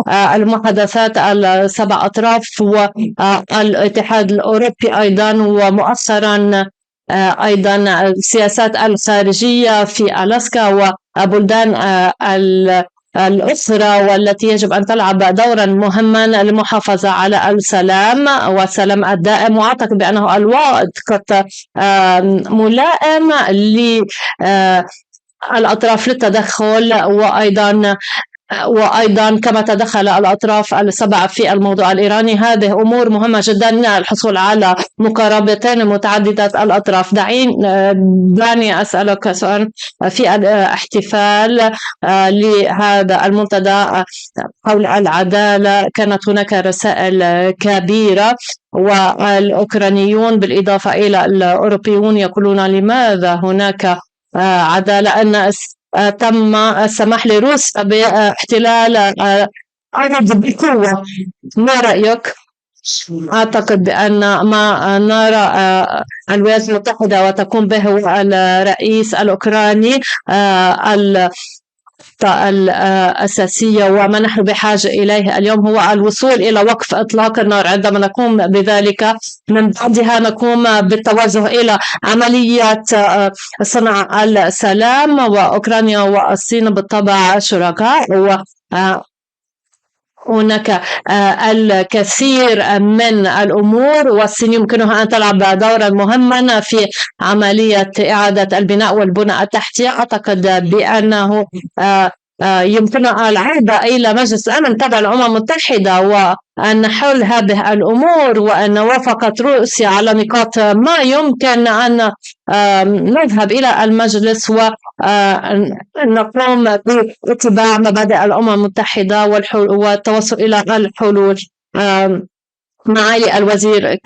والمحادثات ال7 أطراف والاتحاد الأوروبي أيضا، ومؤخرا أيضا السياسات الخارجية في ألاسكا وبلدان الأسرة والتي يجب أن تلعب دورا مهما للمحافظة على السلام والسلام الدائم. وأعتقد بأنه الوقت قد ملائم للأطراف للتدخل وأيضا كما تدخل الأطراف ال7 في الموضوع الإيراني. هذه أمور مهمة جدا الحصول على مقاربتين متعددة الأطراف. دعني أسألك سؤال. في الاحتفال لهذا المنتدى حول العدالة كانت هناك رسائل كبيرة والأوكرانيون بالإضافة إلى الأوروبيون يقولون لماذا هناك عدالة؟ أن تم السماح لروسيا باحتلال أرض بقوة. ما رأيك؟ أعتقد بأن ما نرى الولايات المتحدة وتقوم به الرئيس الأوكراني الأساسية وما نحن بحاجة إليه اليوم هو الوصول إلى وقف إطلاق النار. عندما نقوم بذلك من بعدها نقوم بالتوجه إلى عملية صنع السلام. وأوكرانيا والصين بالطبع شركاء هناك الكثير من الأمور والصين يمكنها أن تلعب دورا مهما في عملية إعادة البناء والبناء التحتية. أعتقد بأنه يمكننا العودة إلى مجلس الأمن تبع الأمم المتحدة وأن نحل هذه الأمور وأن وافقت روسيا على نقاط ما يمكن أن نذهب إلى المجلس ونقوم باتباع مبادئ الأمم المتحدة والتوصل إلى الحلول. معالي الوزير،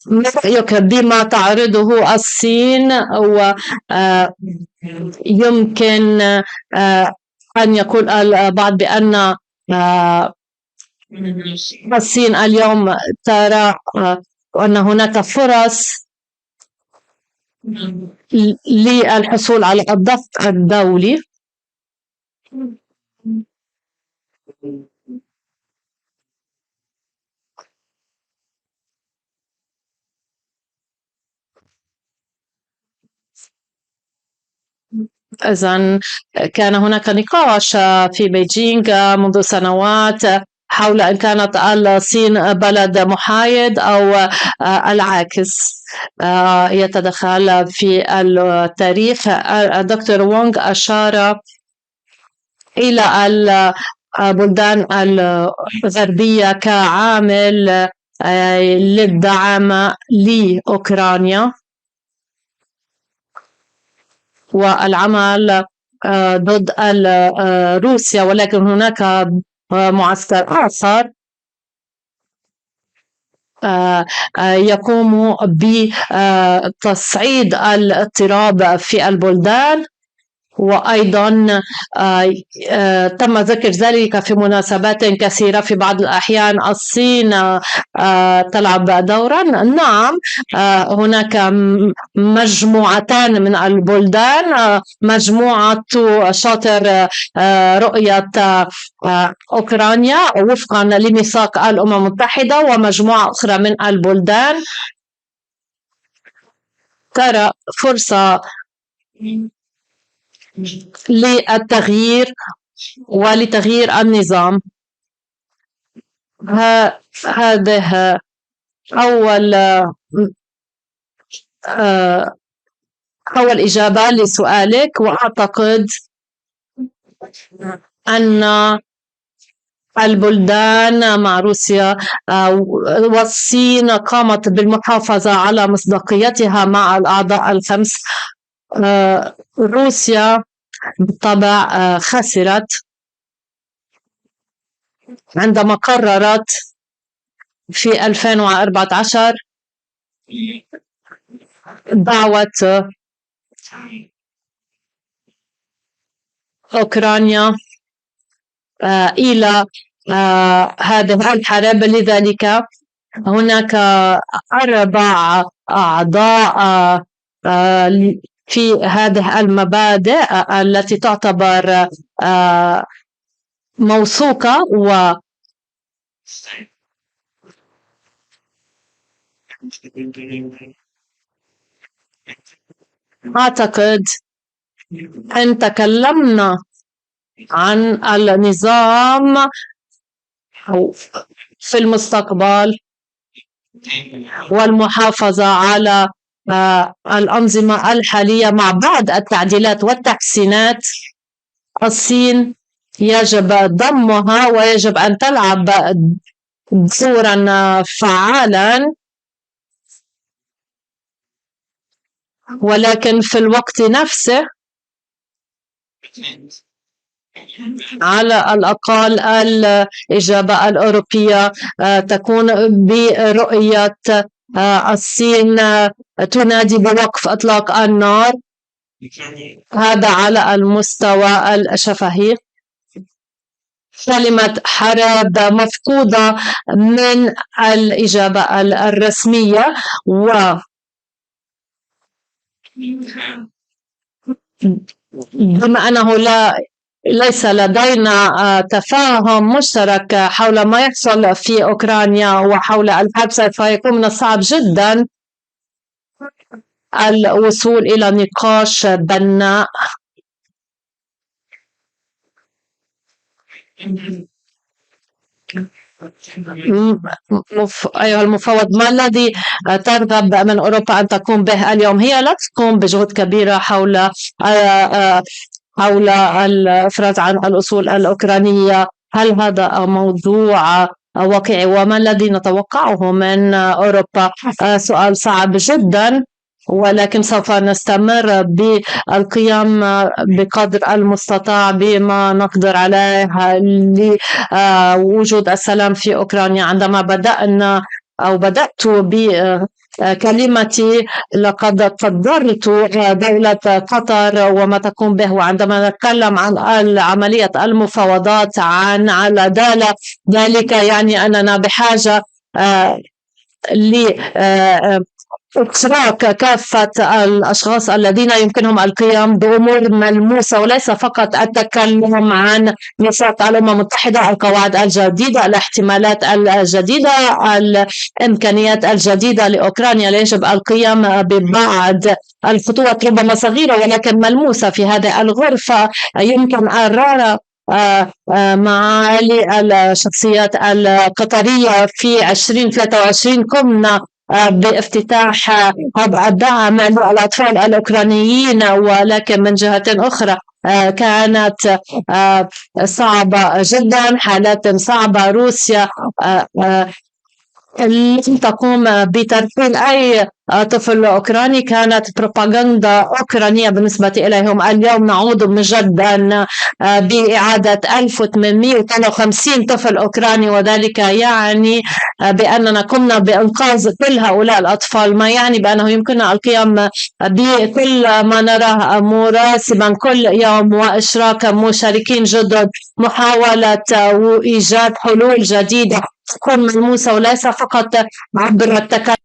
ما رأيك بما تعرضه الصين؟ ويمكن أن يقول البعض بأن الصين اليوم ترى أن هناك فرص للحصول على الضغط الدولي. إذن كان هناك نقاش في بيجينغ منذ سنوات حول إن كانت الصين بلد محايد أو العكس يتدخل في التاريخ. الدكتور وونغ أشار إلى البلدان الغربية كعامل للدعم لأوكرانيا والعمل ضد روسيا، ولكن هناك معسكر آخر يقوم بتصعيد الاضطراب في البلدان، وأيضا تم ذكر ذلك في مناسبات كثيرة. في بعض الأحيان الصين تلعب دورا. نعم، هناك مجموعتان من البلدان، مجموعة شاطر رؤية أوكرانيا وفقا لميثاق الأمم المتحدة، ومجموعة أخرى من البلدان ترى فرصة للتغيير ولتغيير النظام. هذه أول إجابة لسؤالك، وأعتقد أن البلدان مع روسيا والصين قامت بالمحافظة على مصداقيتها مع الأعضاء الخمس. روسيا بالطبع خسرت عندما قررت في 2014 دعوة أوكرانيا إلى هذه الحرب. لذلك هناك 4 أعضاء في هذه المبادئ التي تعتبر موثوقة، أعتقد أن تكلمنا عن النظام في المستقبل والمحافظة على الأنظمة الحالية مع بعض التعديلات والتحسينات. الصين يجب ضمها ويجب أن تلعب دورا فعالا، ولكن في الوقت نفسه على الأقل الإجابة الأوروبية تكون برؤية الصين تنادي بوقف إطلاق النار. هذا على المستوى الشفهي. كلمة حرب مفقودة من الإجابة الرسمية، بما أنه ليس لدينا تفاهم مشترك حول ما يحصل في أوكرانيا وحول الحرب، فيكون من الصعب جدا الوصول إلى نقاش بناء. أيها المفوض، ما الذي ترغب من أوروبا أن تقوم به اليوم؟ هي لا تقوم بجهود كبيرة حول الإفراج عن الأصول الأوكرانية. هل هذا موضوع واقعي؟ وما الذي نتوقعه من أوروبا؟ سؤال صعب جدا. ولكن سوف نستمر بالقيام بقدر المستطاع بما نقدر عليه لوجود السلام في أوكرانيا. عندما بدأت بكلمتي لقد قدرت دولة قطر وما تقوم به، وعندما نتكلم عن عملية المفاوضات عن العدالة ذلك يعني أننا بحاجة إشراك كافة الأشخاص الذين يمكنهم القيام بأمور ملموسة، وليس فقط التكلم عن ميثاق الأمم المتحدة، القواعد الجديدة، الاحتمالات الجديدة، الإمكانيات الجديدة لأوكرانيا. يجب القيام ببعض الخطوات ربما صغيرة ولكن ملموسة في هذه الغرفة. يمكن أن نرى معالي الشخصيات القطرية في 2023 قمنا بافتتاح هذا الدعم للأطفال الأوكرانيين، ولكن من جهة أخرى كانت صعبة جدا، حالات صعبة. روسيا لم تقوم بترحيل أي طفل أوكراني، كانت بروباغندا أوكرانية بالنسبة إليهم. اليوم نعود مجددا بإعادة 1852 طفل أوكراني، وذلك يعني بأننا قمنا بإنقاذ كل هؤلاء الأطفال، ما يعني بأنه يمكننا القيام بكل ما نراه مراسبا كل يوم وإشراك مشاركين جدد، محاولة إيجاد حلول جديدة تكون ملموسة وليس فقط عبر التكلم.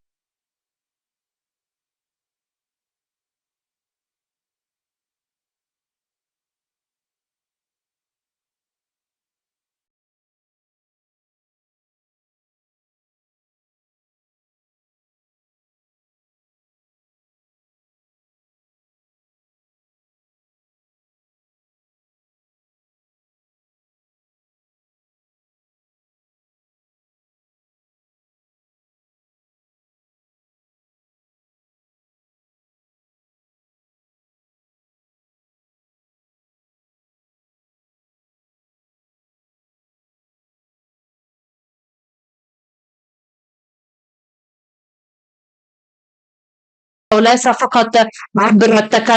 وليس فقط عبر التكلم.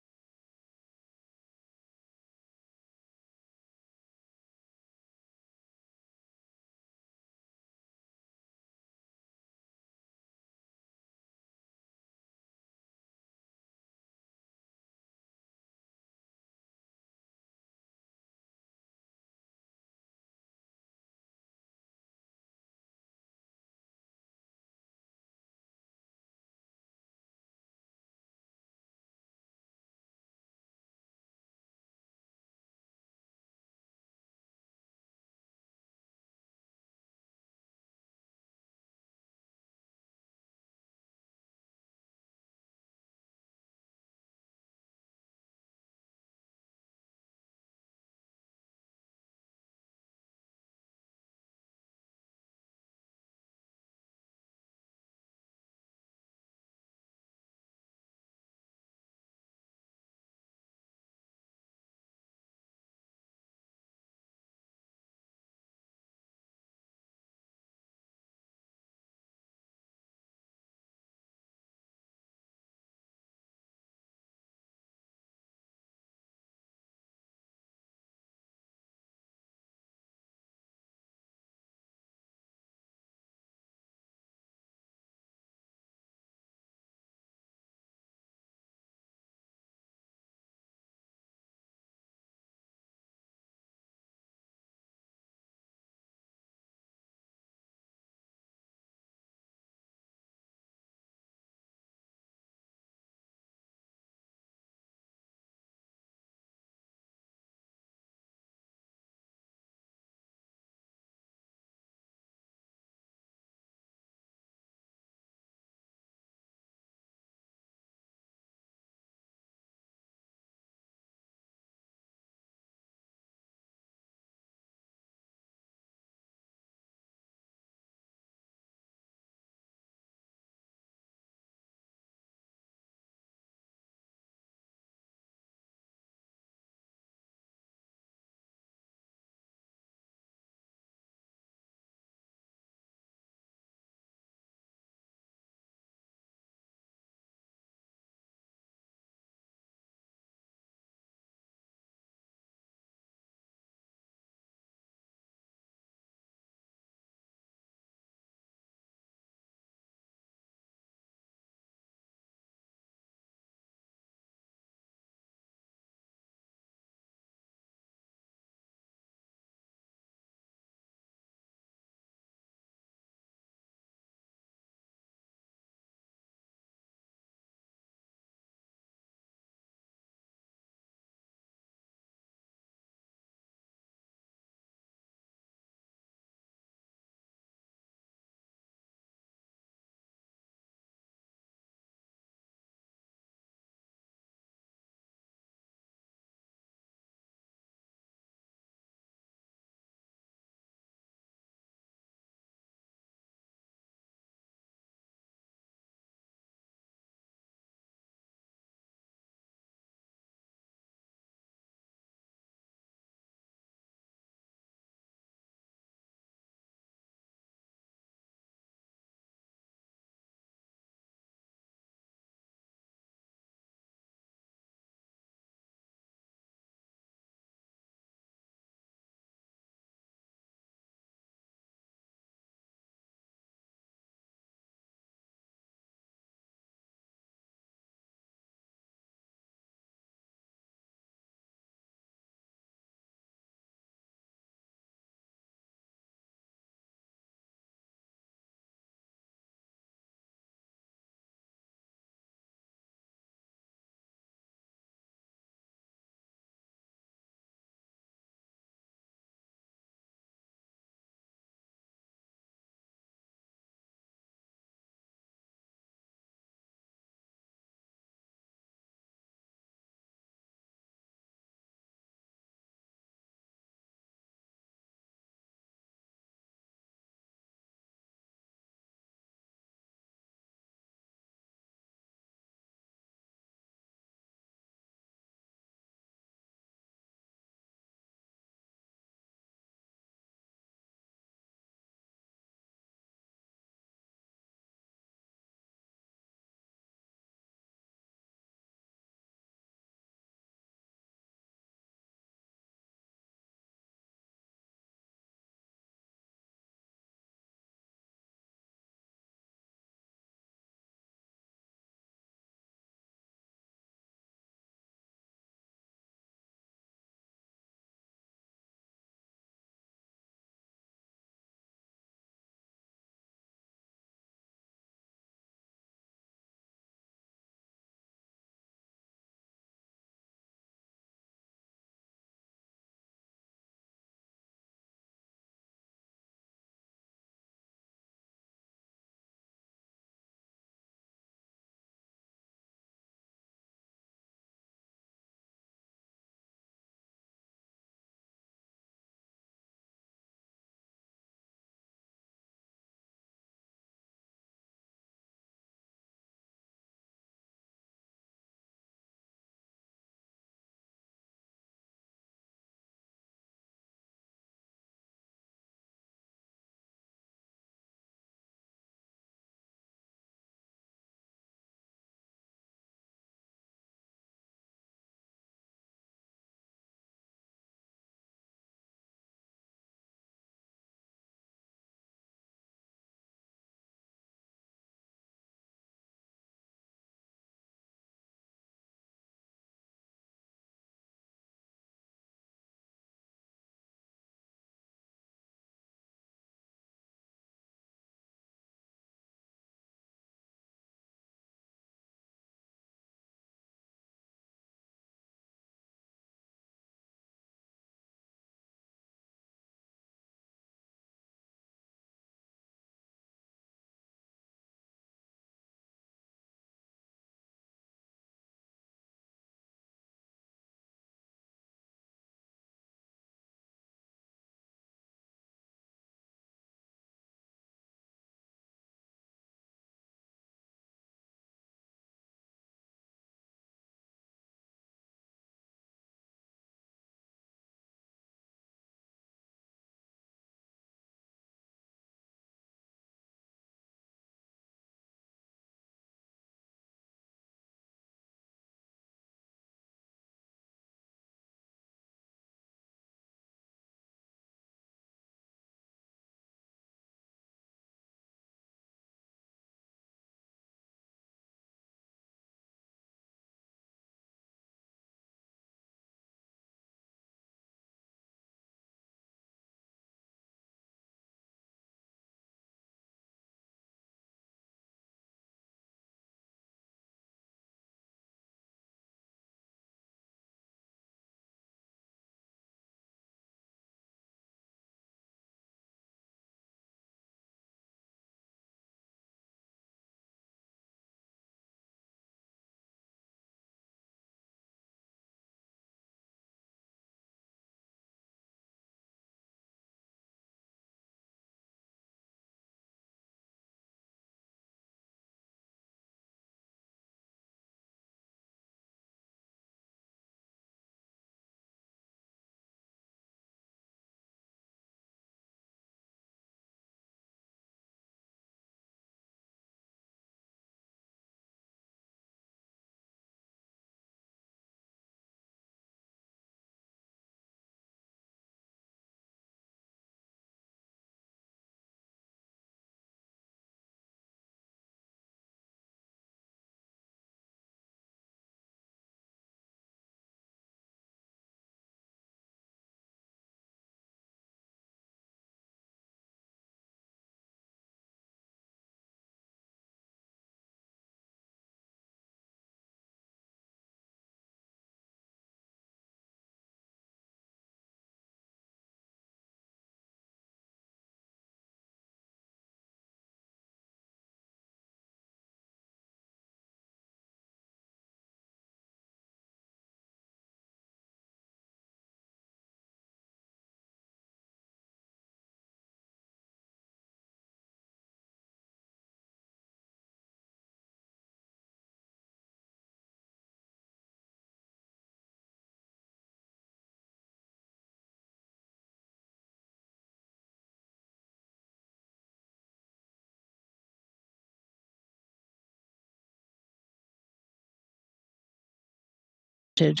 represented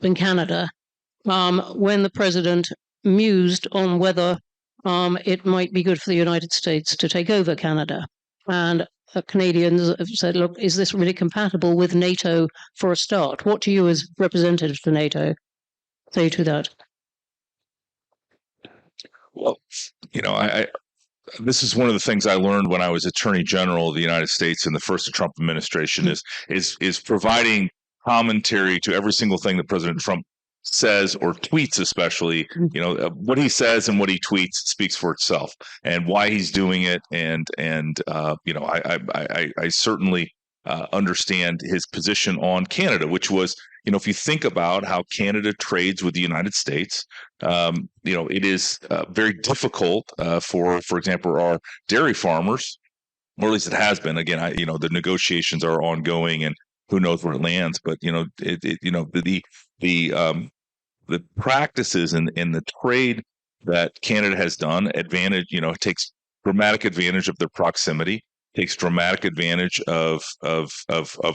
in Canada when the president mused on whether it might be good for the United States to take over Canada. And Canadians have said, look, is this really compatible with NATO for a start? What do you as representatives to NATO say to that? Well, this is one of the things I learned when I was Attorney General of the United States in the first Trump administration is providing commentary to every single thing that President Trump says or tweets, especially. What he says and what he tweets speaks for itself, and why he's doing it. And I certainly understand his position on Canada, which was, if you think about how Canada trades with the United States, it is very difficult for example, our dairy farmers, or at least it has been. Again, the negotiations are ongoing, and who knows where it lands. But the practices and the trade that Canada has done takes dramatic advantage of their proximity, takes dramatic advantage of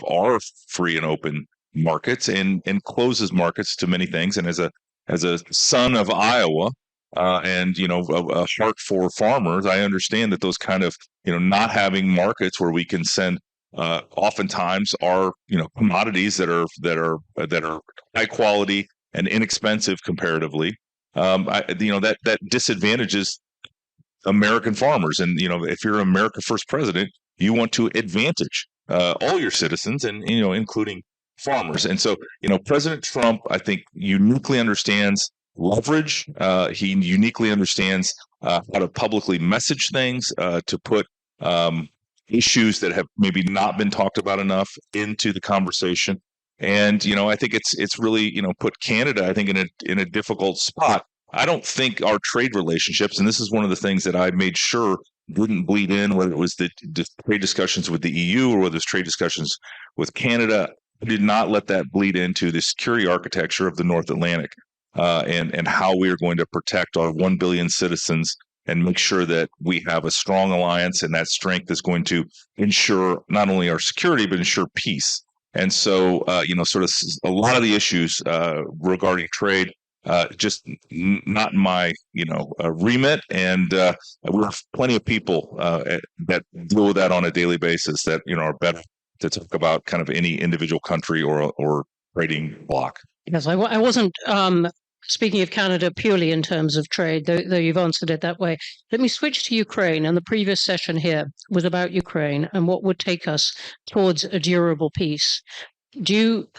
our free and open markets, and closes markets to many things. And as a son of Iowa, and a heart for farmers, I understand that those kind of not having markets where we can send oftentimes our commodities that are high quality and inexpensive comparatively, that disadvantages American farmers. And if you're an America First president, you want to advantage all your citizens, and including farmers. And so President Trump, I think, uniquely understands leverage. He uniquely understands how to publicly message things, to put issues that have maybe not been talked about enough into the conversation. And I think it's really put Canada, I think, in a difficult spot. I don't think our trade relationships, and this is one of the things that I made sure didn't bleed in, whether it was the trade discussions with the EU or whether it was trade discussions with Canada, did not let that bleed into the security architecture of the North Atlantic, and how we are going to protect our 1 billion citizens and make sure that we have a strong alliance, and that strength is going to ensure not only our security, but ensure peace. And so, sort of a lot of the issues regarding trade, just not in my, remit. And we have plenty of people that deal with that on a daily basis that, are better to talk about kind of any individual country or trading bloc. Yes, I wasn't speaking of Canada purely in terms of trade, though you've answered it that way. Let me switch to Ukraine. And the previous session here was about Ukraine and what would take us towards a durable peace. Do you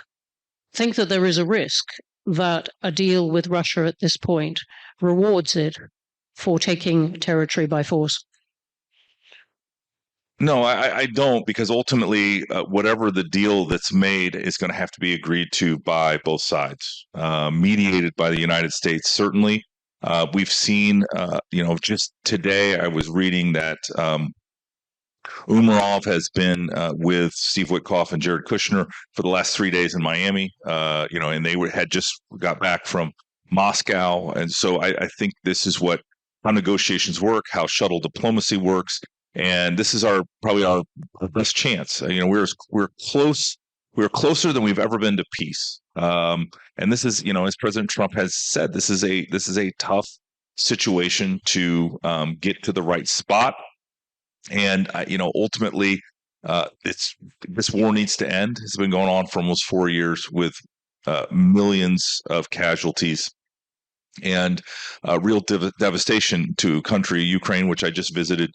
think that there is a risk that a deal with Russia at this point rewards it for taking territory by force? No, I don't, because ultimately, whatever the deal that's made is going to have to be agreed to by both sides, mediated by the United States. Certainly, we've seen, just today I was reading that Umarov has been with Steve Witkoff and Jared Kushner for the last 3 days in Miami, and they had just got back from Moscow. And so I think this is how negotiations work, how shuttle diplomacy works. And this is probably our best chance. We're close. We're closer than we've ever been to peace. And this is, as President Trump has said, this is a tough situation to get to the right spot. And ultimately, this war needs to end. It's been going on for almost 4 years with millions of casualties and real devastation to country Ukraine, which I just visited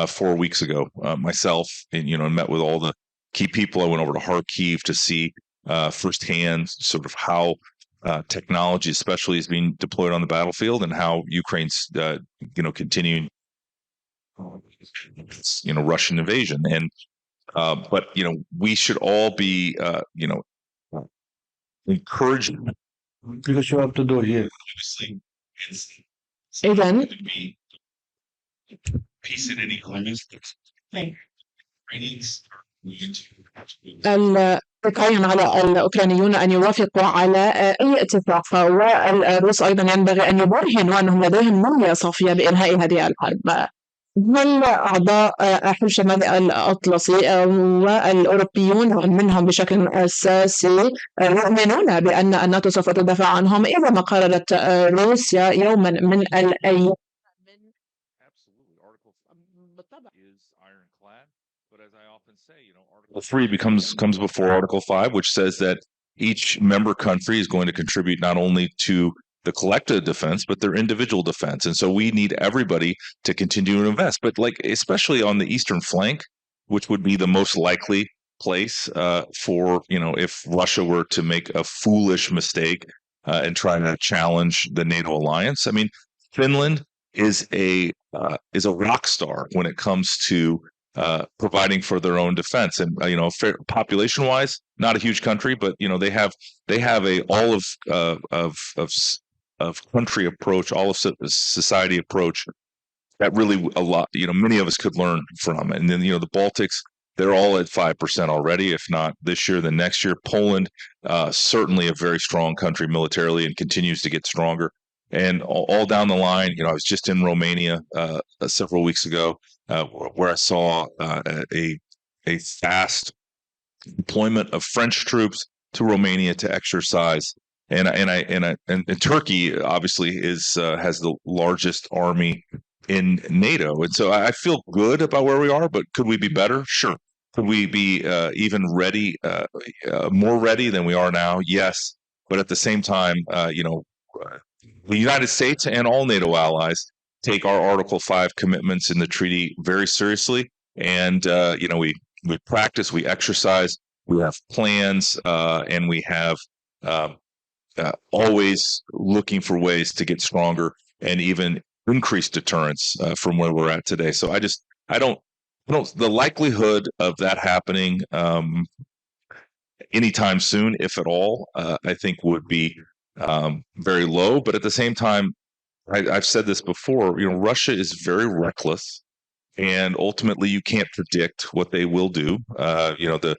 4 weeks ago myself, and met with all the key people. I went over to Kharkiv to see firsthand sort of how technology, especially, is being deployed on the battlefield, and how Ukraine's continuing Russian invasion. And but we should all be encouraged. Because you have to do here. Again. Peace in any climate. التقيم على الأوكرانيون أن يوافقوا على أي اتفاق، والروس أيضا ينبغي أن يبرهنوا أنهم لديهم نية صافية بإنهاء هذه الحرب. هل أعضاء حلف شمال الأطلسي والأوروبيون منهم بشكل أساسي يؤمنون بأن الناتو سوف تدافع عنهم إذا ما قررت روسيا يوما من الأيام؟ Article 3 comes before Article 5, which says that each member country is going to contribute not only to the collective defense, but their individual defense. And so we need everybody to continue to invest. But like, especially on the eastern flank, which would be the most likely place for, if Russia were to make a foolish mistake and try to challenge the NATO alliance. I mean, Finland is a rock star when it comes to providing for their own defense, and population-wise, not a huge country, but they have a all of country approach, all of society approach that really a lot many of us could learn from. And then the Baltics, they're all at 5% already, if not this year, then next year. Poland, certainly a very strong country militarily and continues to get stronger. And all down the line, I was just in Romania several weeks ago, where I saw a fast deployment of French troops to Romania to exercise. And Turkey obviously has the largest army in NATO, and so I feel good about where we are. But could we be better? Sure. Could we be even ready, more ready than we are now? Yes. But at the same time, the United States and all NATO allies take our Article 5 commitments in the treaty very seriously. And, we practice, we exercise, we have plans, and we have always looking for ways to get stronger and even increase deterrence from where we're at today. So the likelihood of that happening anytime soon, if at all, I think would be very low. But at the same time, I've said this before, Russia is very reckless, and ultimately you can't predict what they will do. The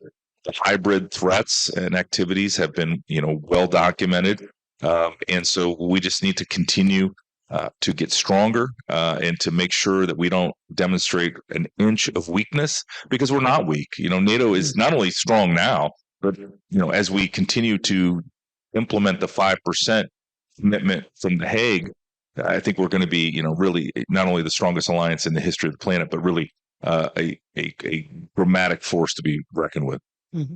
hybrid threats and activities have been, well documented. And so we just need to continue to get stronger and to make sure that we don't demonstrate an inch of weakness, because we're not weak. NATO is not only strong now, but, as we continue to implement the 5% commitment from The Hague, I think we're going to be, really not only the strongest alliance in the history of the planet, but really a dramatic force to be reckoned with. Mm-hmm.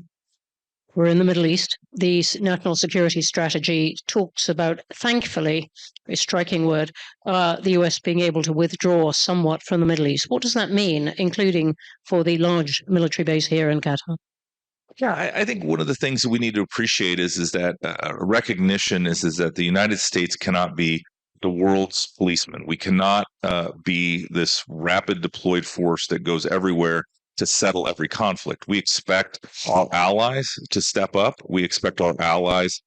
We're in the Middle East. The national security strategy talks about, thankfully, a striking word, the US being able to withdraw somewhat from the Middle East. What does that mean, including for the large military base here in Qatar? Yeah, I think one of the things that we need to appreciate is that recognition is that the United States cannot be the world's policeman. We cannot be this rapid deployed force that goes everywhere to settle every conflict. We expect our allies to step up. We expect our allies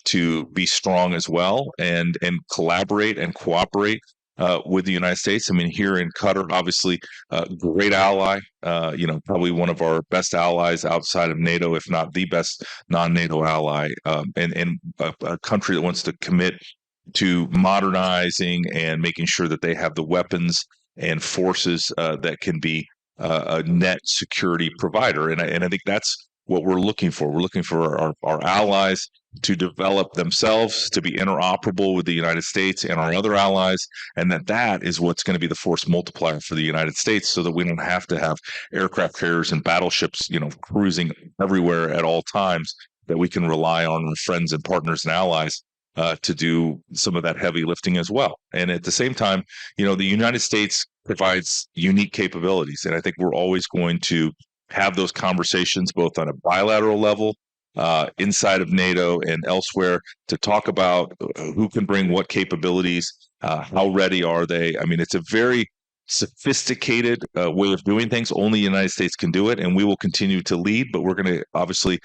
to be strong as well and collaborate and cooperate with the United States. I mean, here in Qatar, obviously, great ally, probably one of our best allies outside of NATO, if not the best non-NATO ally, and a country that wants to commit to modernizing and making sure that they have the weapons and forces that can be a net security provider. And I think that's what we're looking for. We're looking for our allies to develop themselves, to be interoperable with the United States and our other allies, and that is what's going to be the force multiplier for the United States, so that we don't have to have aircraft carriers and battleships, cruising everywhere at all times, that we can rely on our friends and partners and allies to do some of that heavy lifting as well. And at the same time, the United States provides unique capabilities. And I think we're always going to have those conversations, both on a bilateral level, inside of NATO and elsewhere, to talk about who can bring what capabilities, how ready are they. I mean, it's a very sophisticated way of doing things. Only the United States can do it, and we will continue to lead, but we're going to obviously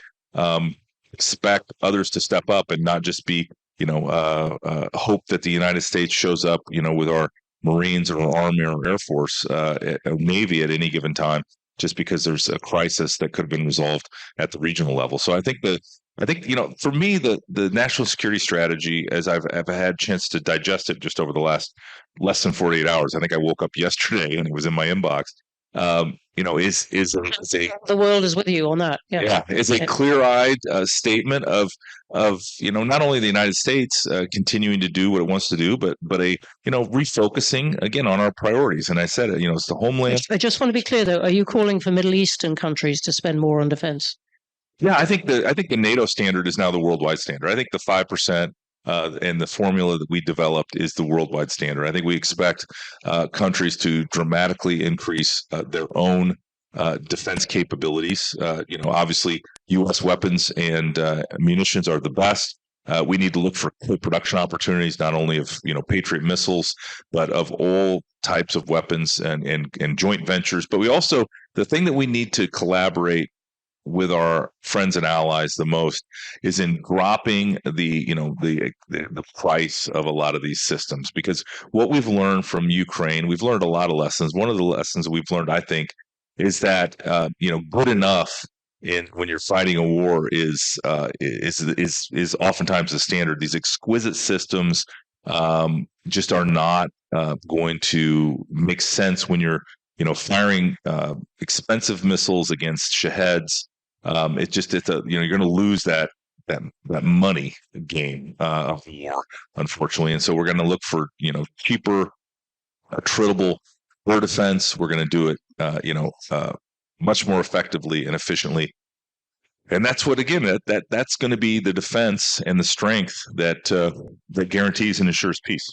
expect others to step up and not just be hope that the United States shows up, with our Marines or our Army or Air Force, or Navy at any given time. just because there's a crisis that could have been resolved at the regional level. So I think for me, the national security strategy, as I've had a chance to digest it just over the last less than 48 hours. I think I woke up yesterday and it was in my inbox. Is a the world is with you on that. It's a clear-eyed statement of not only the United States continuing to do what it wants to do, but a refocusing again on our priorities. And I said it, it's the homeland. I just want to be clear though. Are you calling for Middle Eastern countries to spend more on defense? Yeah, I think the NATO standard is now the worldwide standard. I think the 5%. And the formula that we developed is the worldwide standard. I think we expect countries to dramatically increase their own defense capabilities. Obviously, U.S. weapons and munitions are the best. We need to look for co-production opportunities, not only of Patriot missiles, but of all types of weapons and joint ventures. But the thing that we need to collaborate with our friends and allies the most is in dropping the price of a lot of these systems, because what we've learned from Ukraine, we've learned a lot of lessons. One of the lessons we've learned, I think, is that good enough when you're fighting a war is oftentimes the standard. These exquisite systems just are not going to make sense when you're firing expensive missiles against Shaheds. You're going to lose that money game of war, unfortunately. And so we're going to look for cheaper, attritable air defense. We're going to do it much more effectively and efficiently. And that's what, again, that's going to be the defense and the strength that guarantees and ensures peace.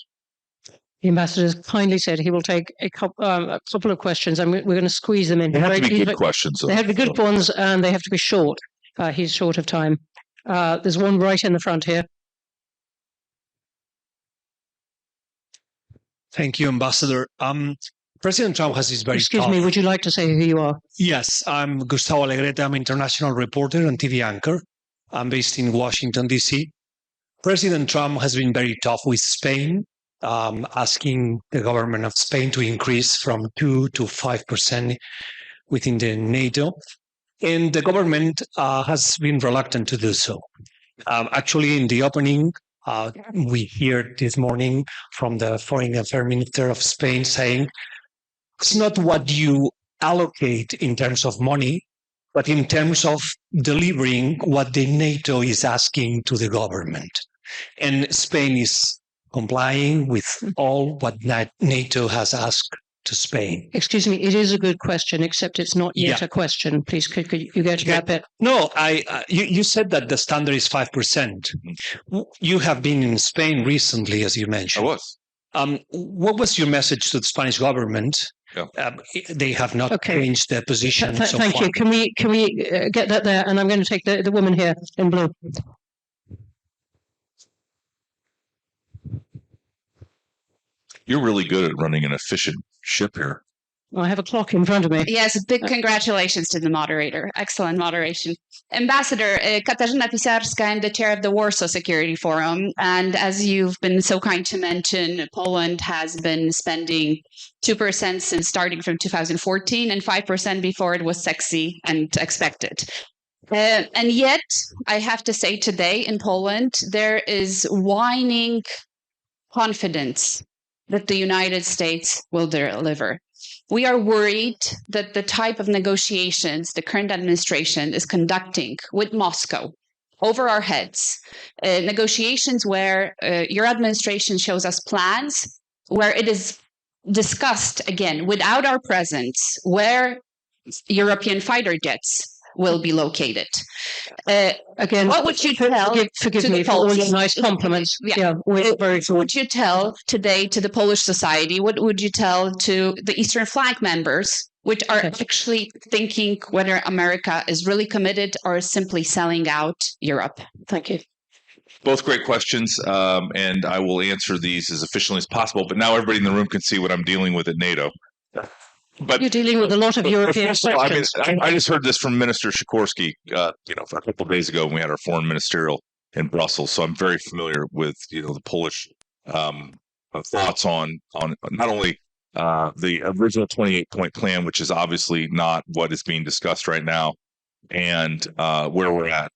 The ambassador has kindly said he will take a couple of questions, and we're going to squeeze them in. They have to be good questions. They have to be good ones, and they have to be short. He's short of time. There's one right in the front here. Thank you, Ambassador. President Trump has this very Excuse me, would you like to say who you are? Yes, I'm Gustavo Alegrete. I'm an international reporter and TV anchor. I'm based in Washington, D.C. President Trump has been very tough with Spain, asking the government of Spain to increase from 2 to 5% within the NATO. And the government has been reluctant to do so. Actually, in the opening, we hear this morning from the Foreign Affairs Minister of Spain saying, it's not what you allocate in terms of money, but in terms of delivering what the NATO is asking to the government. And Spain is complying with all what NATO has asked to Spain. Excuse me, it is a good question, except it's not yet a question. Please, could you get to that bit? No, you said that the standard is 5%. You have been in Spain recently, as you mentioned. I was. What was your message to the Spanish government? Yeah. They have not changed their position. Thank you. Can we get that there? And I'm going to take the woman here in blue. You're really good at running an efficient ship here. I have a clock in front of me. Yes, big congratulations to the moderator. Excellent moderation. Ambassador, Katarzyna Pisarska, I'm the chair of the Warsaw Security Forum. And as you've been so kind to mention, Poland has been spending 2% since starting from 2014 and 5% before it was sexy and expected. And yet, I have to say today in Poland, there is waning confidence that the United States will deliver. We are worried that the type of negotiations the current administration is conducting with Moscow over our heads, negotiations where your administration shows us plans where it is discussed, again, without our presence, where European fighter jets will be located. Again, what would you tell? Forgive me for all your nice compliments. What would you tell today to the Polish society? What would you tell to the Eastern Flag members, which are actually thinking whether America is really committed or is simply selling out Europe? Thank you. Both great questions, and I will answer these as efficiently as possible. But now everybody in the room can see what I'm dealing with at NATO. But you're dealing with a lot of European questions. I just heard this from Minister Sikorski, a couple of days ago when we had our foreign ministerial in Brussels. So I'm very familiar with the Polish thoughts on not only the original 28-point plan, which is obviously not what is being discussed right now, and where we're at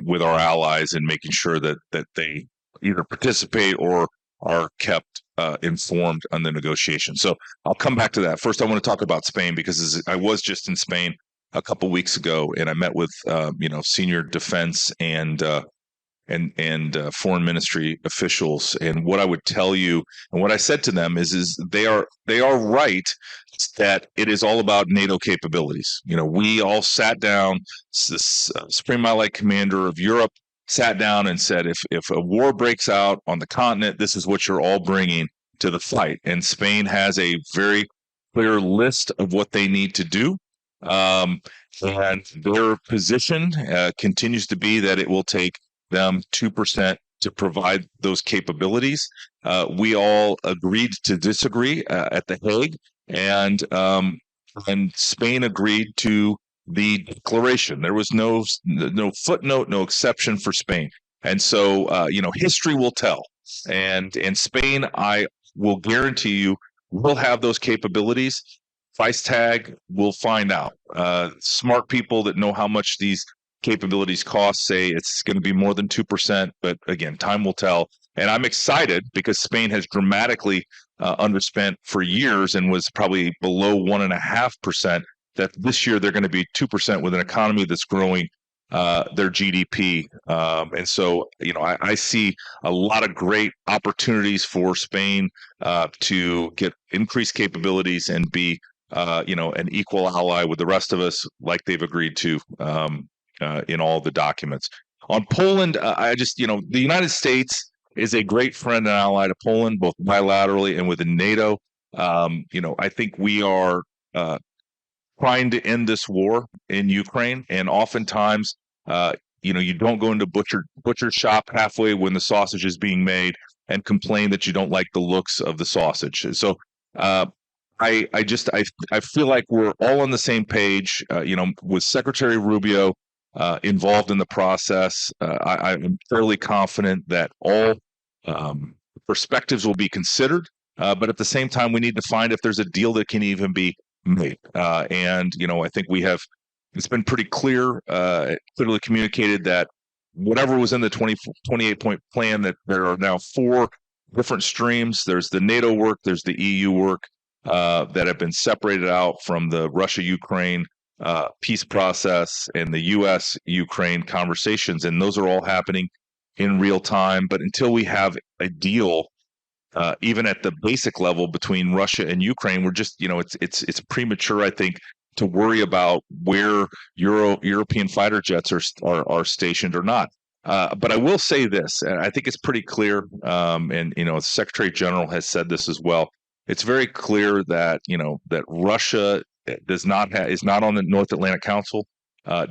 with our allies and making sure that they either participate or are kept informed on the negotiation. So I'll come back to that. First, I want to talk about Spain because I was just in Spain a couple of weeks ago, and I met with senior defense and foreign ministry officials. And what I would tell you, and what I said to them is they are right that it is all about NATO capabilities. We all sat down. This Supreme Allied Commander of Europe sat down and said, if a war breaks out on the continent, this is what you're all bringing to the fight. And Spain has a very clear list of what they need to do. And their position continues to be that it will take them 2% to provide those capabilities. We all agreed to disagree at The Hague, and Spain agreed to the declaration. There was no footnote, no exception for Spain. And so, history will tell. And Spain, I will guarantee you, will have those capabilities. Price tag, we'll find out. Smart people that know how much these capabilities cost say it's going to be more than 2%, but again, time will tell. And I'm excited because Spain has dramatically underspent for years and was probably below 1.5%, that this year they're going to be 2% with an economy that's growing their GDP. And so, I see a lot of great opportunities for Spain to get increased capabilities and be an equal ally with the rest of us, like they've agreed to in all the documents. On Poland, the United States is a great friend and ally to Poland, both bilaterally and within NATO. I think we are trying to end this war in Ukraine, and oftentimes, you don't go into butcher shop halfway when the sausage is being made and complain that you don't like the looks of the sausage. So, I feel like we're all on the same page. With Secretary Rubio involved in the process, I'm fairly confident that all perspectives will be considered. But at the same time, we need to find if there's a deal that can even be made. And I think it's been pretty clearly communicated that whatever was in the 28-point plan, that there are now 4 different streams. There's the NATO work, there's the EU work that have been separated out from the Russia-Ukraine peace process and the U.S.-Ukraine conversations, and those are all happening in real time. But until we have a deal, even at the basic level between Russia and Ukraine, we're just, it's premature, I think, to worry about where European fighter jets are stationed or not. But I will say this, and I think it's pretty clear, and the Secretary General has said this as well. It's very clear that that Russia is not on the North Atlantic Council,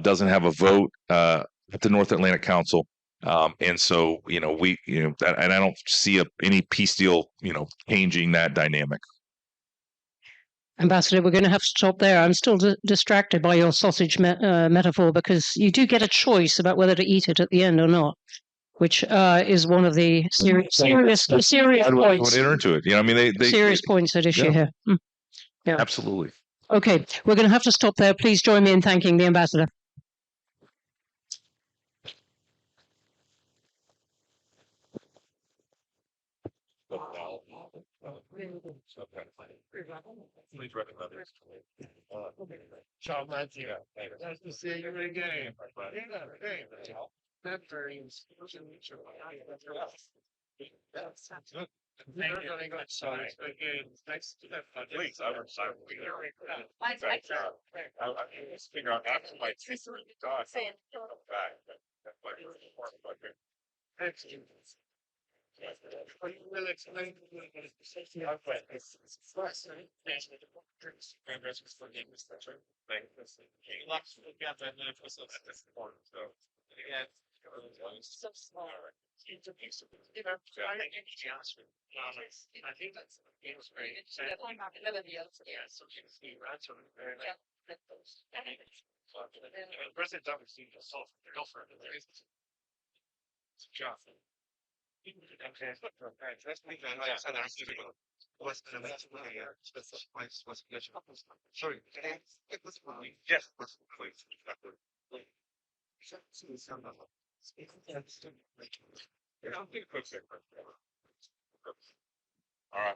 doesn't have a vote at the North Atlantic Council. And so, and I don't see any peace deal, changing that dynamic. Ambassador, we're going to have to stop there. I'm still distracted by your sausage metaphor, because you do get a choice about whether to eat it at the end or not, which is one of the serious points. Enter into it. Serious points at issue here. Yeah, absolutely. Okay, we're going to have to stop there. Please join me in thanking the ambassador. Please recommend others. Sean Lancia, nice to see you again. That's very They're going to go outside. Thanks to that. Please, I would figure out after my teeth are gone. Thanks. Will explain to me the safety of it's first national members for the administration. Lots of together and also at this point. So again, so small interviews. I think any answer. I think that's great. So you can see answer very nice. President obviously just solved the offer. It's a job. Okay. Let's leave that. Sorry. Yes. All right.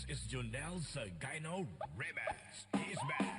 is Junel Sagino Ribas. He's back.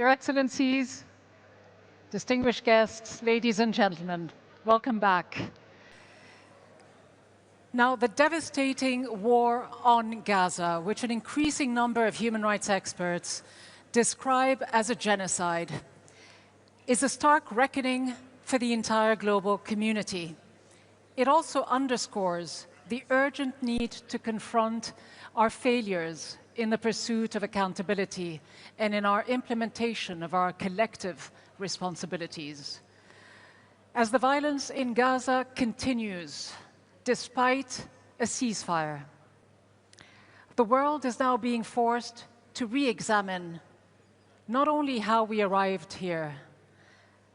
Your Excellencies, distinguished guests, ladies and gentlemen, welcome back. Now, the devastating war on Gaza, which an increasing number of human rights experts describe as a genocide, is a stark reckoning for the entire global community. It also underscores the urgent need to confront our failures in the pursuit of accountability and in our implementation of our collective responsibilities. As the violence in Gaza continues, despite a ceasefire, the world is now being forced to re-examine not only how we arrived here,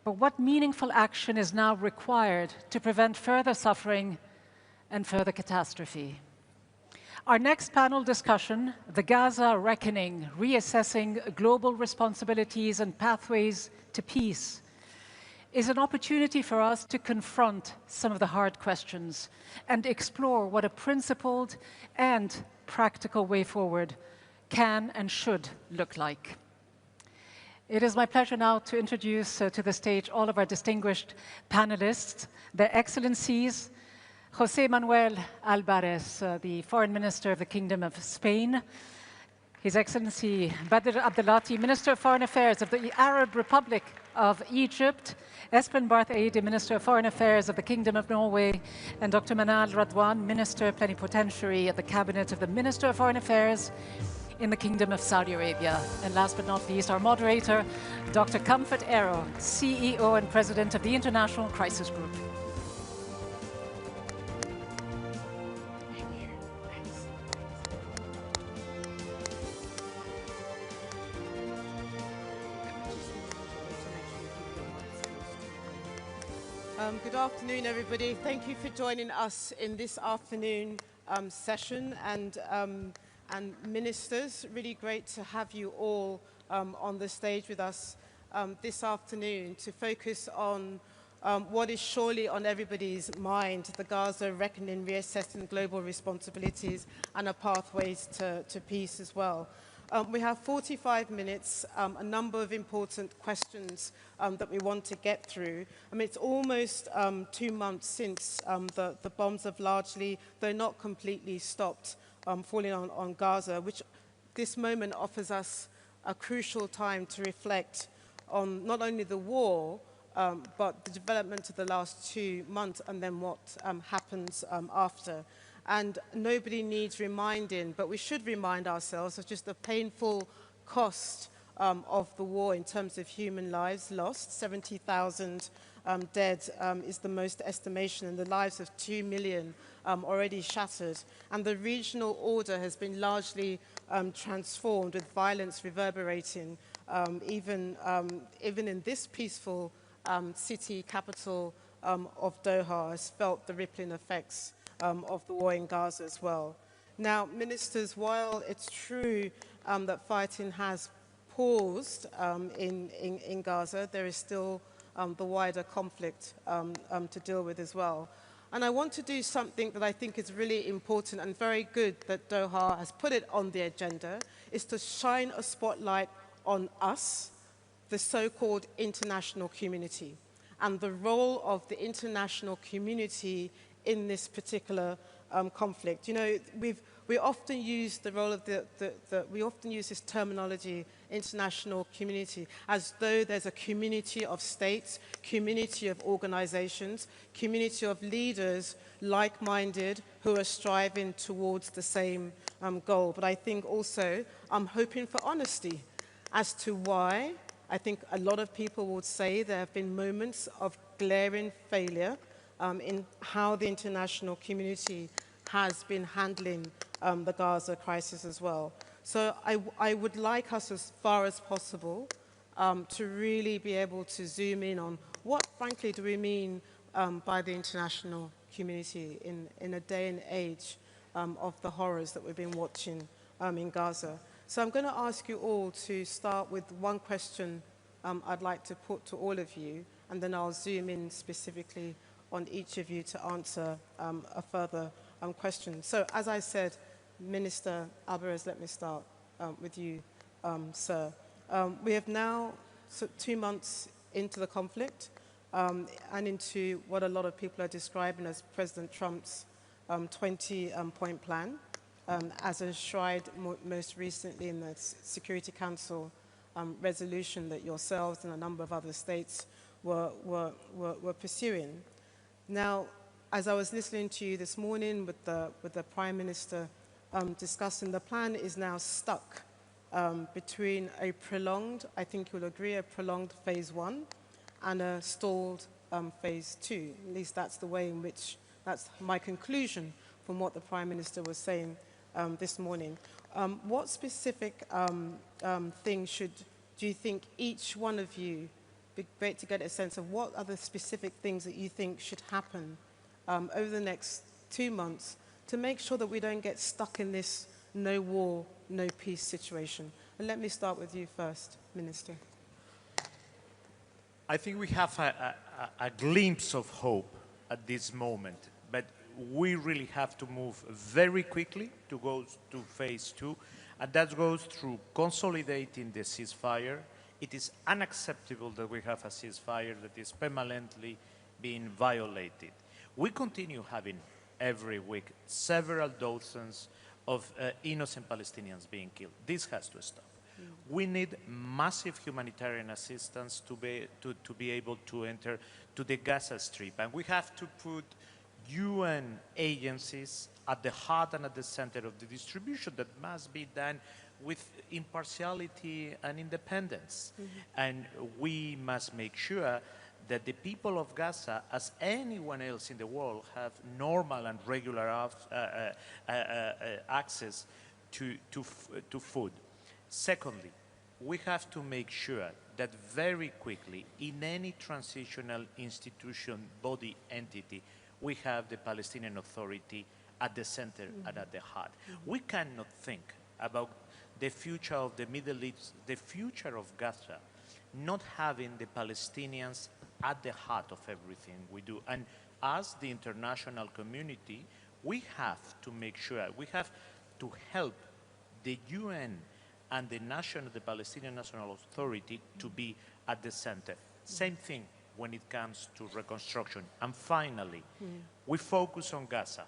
but what meaningful action is now required to prevent further suffering and further catastrophe. Our next panel discussion, The Gaza Reckoning, Reassessing Global Responsibilities and Pathways to Peace, is an opportunity for us to confront some of the hard questions and explore what a principled and practical way forward can and should look like. It is my pleasure now to introduce to the stage all of our distinguished panelists, their excellencies, José Manuel Álvarez, the Foreign Minister of the Kingdom of Spain, His Excellency Badr Abdelati, Minister of Foreign Affairs of the Arab Republic of Egypt, Espen Barth Eide, Minister of Foreign Affairs of the Kingdom of Norway, and Dr. Manal Radwan, Minister Plenipotentiary of the Cabinet of the Minister of Foreign Affairs in the Kingdom of Saudi Arabia. And last but not least, our moderator, Dr. Comfort Ero, CEO and President of the International Crisis Group. Good afternoon, everybody. Thank you for joining us in this afternoon session. And ministers, really great to have you all on the stage with us this afternoon to focus on what is surely on everybody's mind, the Gaza reckoning, reassessing global responsibilities and our pathways to peace as well. We have 45 minutes, a number of important questions that we want to get through. I mean, it's almost 2 months since the bombs have largely, though not completely, stopped falling on Gaza, which this moment offers us a crucial time to reflect on not only the war, but the development of the last 2 months and then what happens after. And nobody needs reminding, but we should remind ourselves of just the painful cost of the war in terms of human lives lost. 70,000 dead is the most estimation, and the lives of 2 million already shattered. And the regional order has been largely transformed, with violence reverberating. Even in this peaceful city capital of Doha has felt the rippling effects of the war in Gaza as well. Now, ministers, while it's true that fighting has paused in Gaza, there is still the wider conflict to deal with as well. And I want to do something that I think is really important and very good that Doha has put it on the agenda, is to shine a spotlight on us, the so-called international community, and the role of the international community in this particular conflict. You know, we often use the role of we often use this terminology, international community, as though there's a community of states, community of organizations, community of leaders, like-minded, who are striving towards the same goal. But I think also I'm hoping for honesty as to why. I think a lot of people would say there have been moments of glaring failure in how the international community has been handling the Gaza crisis as well. So I would like us, as far as possible, to really be able to zoom in on what, frankly, do we mean by the international community in a day and age of the horrors that we've been watching in Gaza. So I'm going to ask you all to start with one question I'd like to put to all of you, and then I'll zoom in specifically on each of you to answer a further question. So, as I said, Minister Alvarez, let me start with you, sir. We have now 2 months into the conflict and into what a lot of people are describing as President Trump's 20-point plan, as enshrined most recently in the Security Council resolution that yourselves and a number of other states were pursuing. Now, as I was listening to you this morning with the Prime Minister discussing, the plan is now stuck between a prolonged, I think you'll agree, a prolonged phase 1 and a stalled phase 2. At least that's the way in which, that's my conclusion from what the Prime Minister was saying this morning. What specific things do you think each one of you, be great to get a sense of what are the specific things that you think should happen over the next 2 months to make sure that we don't get stuck in this no war, no peace situation? And let me start with you first, Minister. I think we have a glimpse of hope at this moment, but we really have to move very quickly to go to phase 2, and that goes through consolidating the ceasefire. It is unacceptable that we have a ceasefire that is permanently being violated. We continue having every week several dozens of innocent Palestinians being killed. This has to stop. We need massive humanitarian assistance to be able to enter to the Gaza Strip, and we have to put UN agencies at the heart and at the center of the distribution that must be done with impartiality and independence. And we must make sure that the people of Gaza, as anyone else in the world, have normal and regular access to food. Secondly, we have to make sure that very quickly, in any transitional institution, body, entity, we have the Palestinian Authority at the center and at the heart. We cannot think about the future of the Middle East, the future of Gaza, not having the Palestinians at the heart of everything we do. And as the international community, we have to make sure, we have to help the UN and the Palestinian National Authority to be at the center. Same thing when it comes to reconstruction. And finally, we focus on Gaza,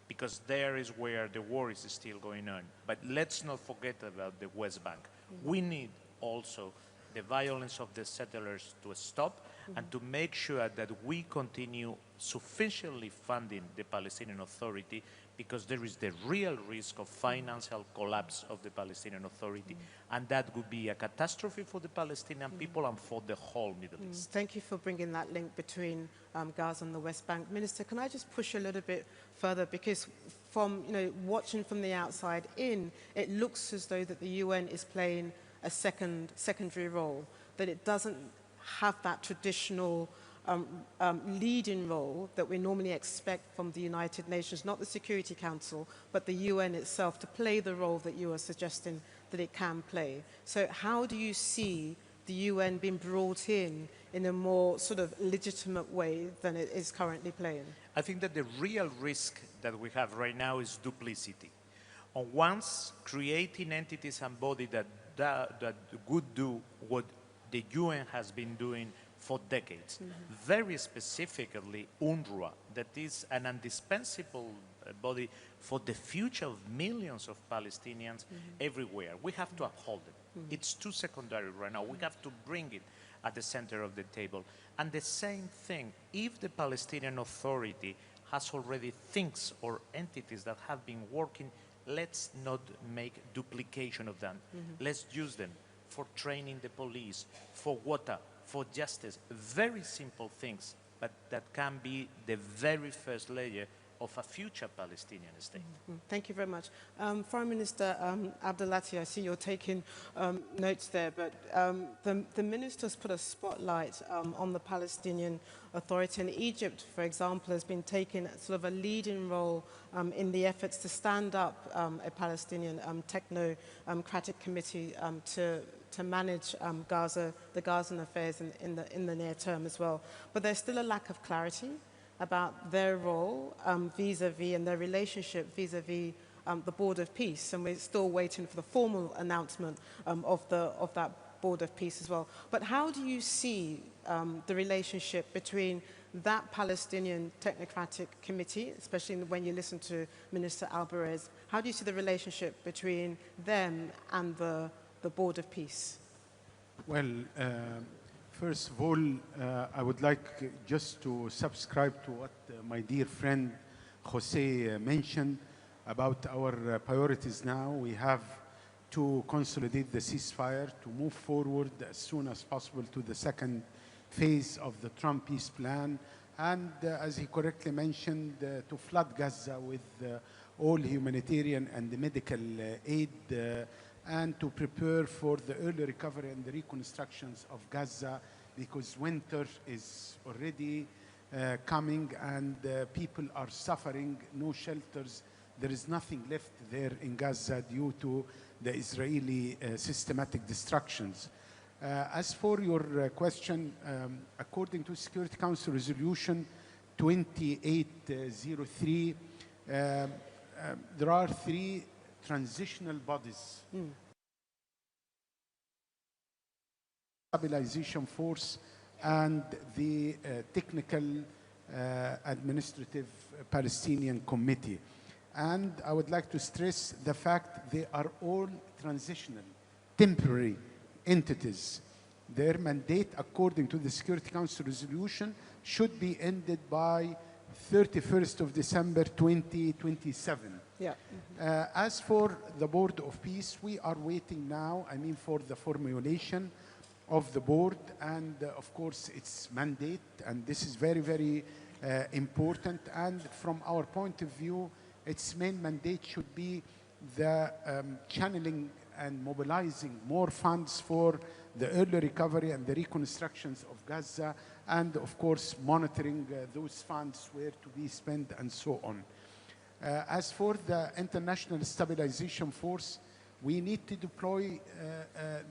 because there is where the war is still going on. But let's not forget about the West Bank. We need also the violence of the settlers to stop and to make sure that we continue sufficiently funding the Palestinian Authority, because there is the real risk of financial collapse of the Palestinian Authority, and that would be a catastrophe for the Palestinian people and for the whole Middle East. Thank you for bringing that link between Gaza and the West Bank. Minister, can I just push a little bit further, because from watching from the outside in, it looks as though that the UN is playing a secondary role, that it doesn't have that traditional leading role that we normally expect from the United Nations, not the Security Council, but the UN itself, to play the role that you are suggesting that it can play. So how do you see the UN being brought in a more sort of legitimate way than it is currently playing? I think that the real risk that we have right now is duplicity. On once creating entities and bodies that would do what the UN has been doing for decades. Very specifically, UNRWA, that is an indispensable body for the future of millions of Palestinians everywhere. We have to uphold it. It's too secondary right now. We have to bring it at the center of the table. And the same thing, if the Palestinian Authority has already things or entities that have been working, let's not make duplication of them. Let's use them for training the police, for water, for justice. Very simple things, but that can be the very first layer of a future Palestinian state. Thank you very much. Foreign Minister Abdullahi, I see you're taking notes there, but the ministers put a spotlight on the Palestinian Authority, and Egypt, for example, has been taking sort of a leading role in the efforts to stand up a Palestinian technocratic committee to manage the Gazan affairs in the near term as well. But there's still a lack of clarity about their role vis-a-vis and their relationship vis-a-vis the board of peace, and we're still waiting for the formal announcement of that board of peace as well. But how do you see the relationship between that Palestinian technocratic committee, especially when you listen to Minister Alvarez? How do you see the relationship between them and the board of peace? Well, first of all, I would like just to subscribe to what my dear friend Jose mentioned about our priorities now. We have to consolidate the ceasefire, to move forward as soon as possible to the second phase of the Trump peace plan, and as he correctly mentioned, to flood Gaza with all humanitarian and medical aid, and to prepare for the early recovery and the reconstructions of Gaza, because winter is already coming and people are suffering, no shelters. There is nothing left there in Gaza due to the Israeli systematic destructions. As for your question, according to Security Council Resolution 2803, there are 3 transitional bodies. Stabilization Force and the Technical Administrative Palestinian Committee. And I would like to stress the fact they are all transitional, temporary entities. Their mandate, according to the Security Council resolution, should be ended by 31st of December 2027. Yeah. As for the Board of Peace, we are waiting now, for the formulation of the board and, of course, its mandate. And this is very, very important. And from our point of view, its main mandate should be the channeling and mobilizing more funds for the early recovery and the reconstructions of Gaza, and of course monitoring those funds, where to be spent and so on. As for the International Stabilization Force, we need to deploy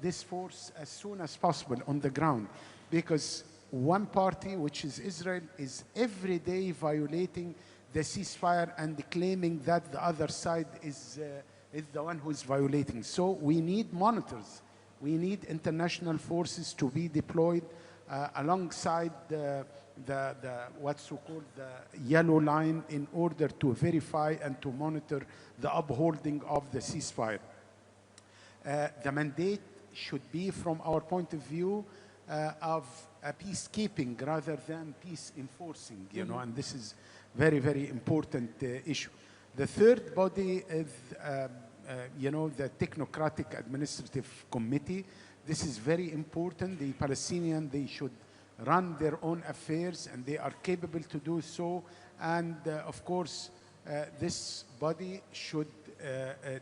this force as soon as possible on the ground, because one party, which is Israel, is every day violating the ceasefire and claiming that the other side is the one who is violating. So we need monitors. We need international forces to be deployed alongside what's so-called the yellow line, in order to verify and to monitor the upholding of the ceasefire. The mandate should be, from our point of view, of a peacekeeping rather than peace enforcing, you know, and this is very, very important issue. The third body is, the Technocratic Administrative Committee. This is very important. The Palestinians, they should run their own affairs, and they are capable to do so. And of course, this body should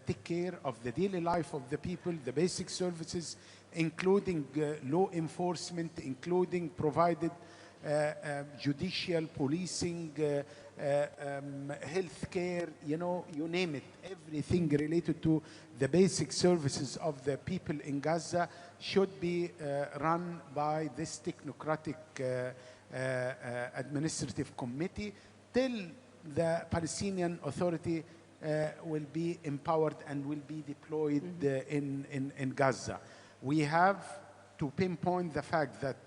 take care of the daily life of the people, the basic services, including law enforcement, including provided judicial, policing, healthcare, you name it. Everything related to the basic services of the people in Gaza should be run by this technocratic administrative committee, till the Palestinian Authority will be empowered and will be deployed in Gaza. We have to pinpoint the fact that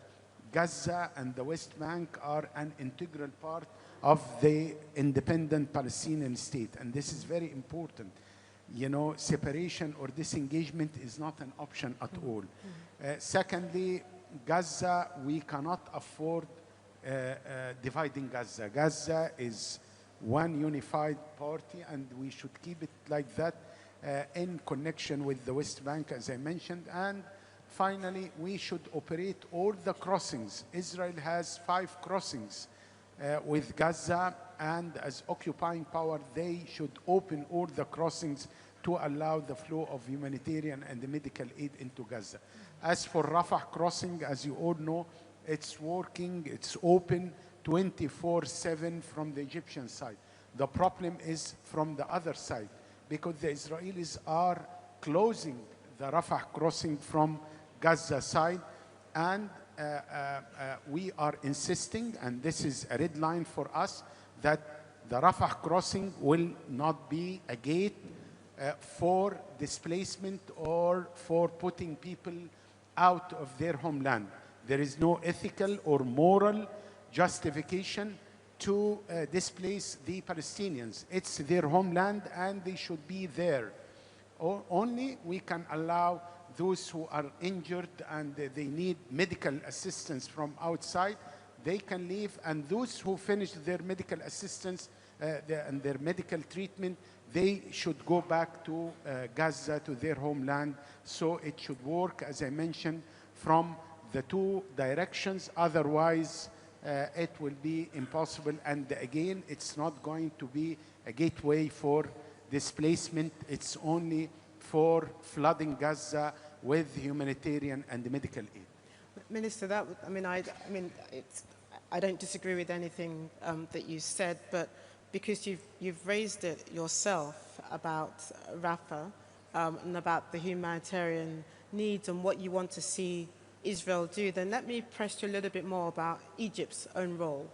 Gaza and the West Bank are an integral part of the independent Palestinian state, and this is very important. Separation or disengagement is not an option at all. Secondly, Gaza, we cannot afford dividing Gaza. Gaza is one unified party, and we should keep it like that in connection with the West Bank, as I mentioned. And finally, we should operate all the crossings. Israel has 5 crossings with Gaza, and as occupying power, they should open all the crossings to allow the flow of humanitarian and the medical aid into Gaza. As for Rafah crossing, as you all know, it's working, it's open 24/7 from the Egyptian side. The problem is from the other side, because the Israelis are closing the Rafah crossing from Gaza side, and we are insisting, and this is a red line for us, that The Rafah crossing will not be a gate for displacement or for putting people out of their homeland. There is no ethical or moral justification to displace the Palestinians. It's their homeland and they should be there. Only we can allow those who are injured and they need medical assistance from outside, they can leave, and those who finish their medical assistance and their medical treatment, they should go back to Gaza, to their homeland. So it should work, as I mentioned, from the two directions. Otherwise, it will be impossible. And again, it's not going to be a gateway for displacement. It's only for flooding Gaza with humanitarian and medical aid. Minister, I don't disagree with anything that you said, but because you've raised it yourself about Rafah and about the humanitarian needs and what you want to see Israel do, then let me press you a little bit more about Egypt's own role.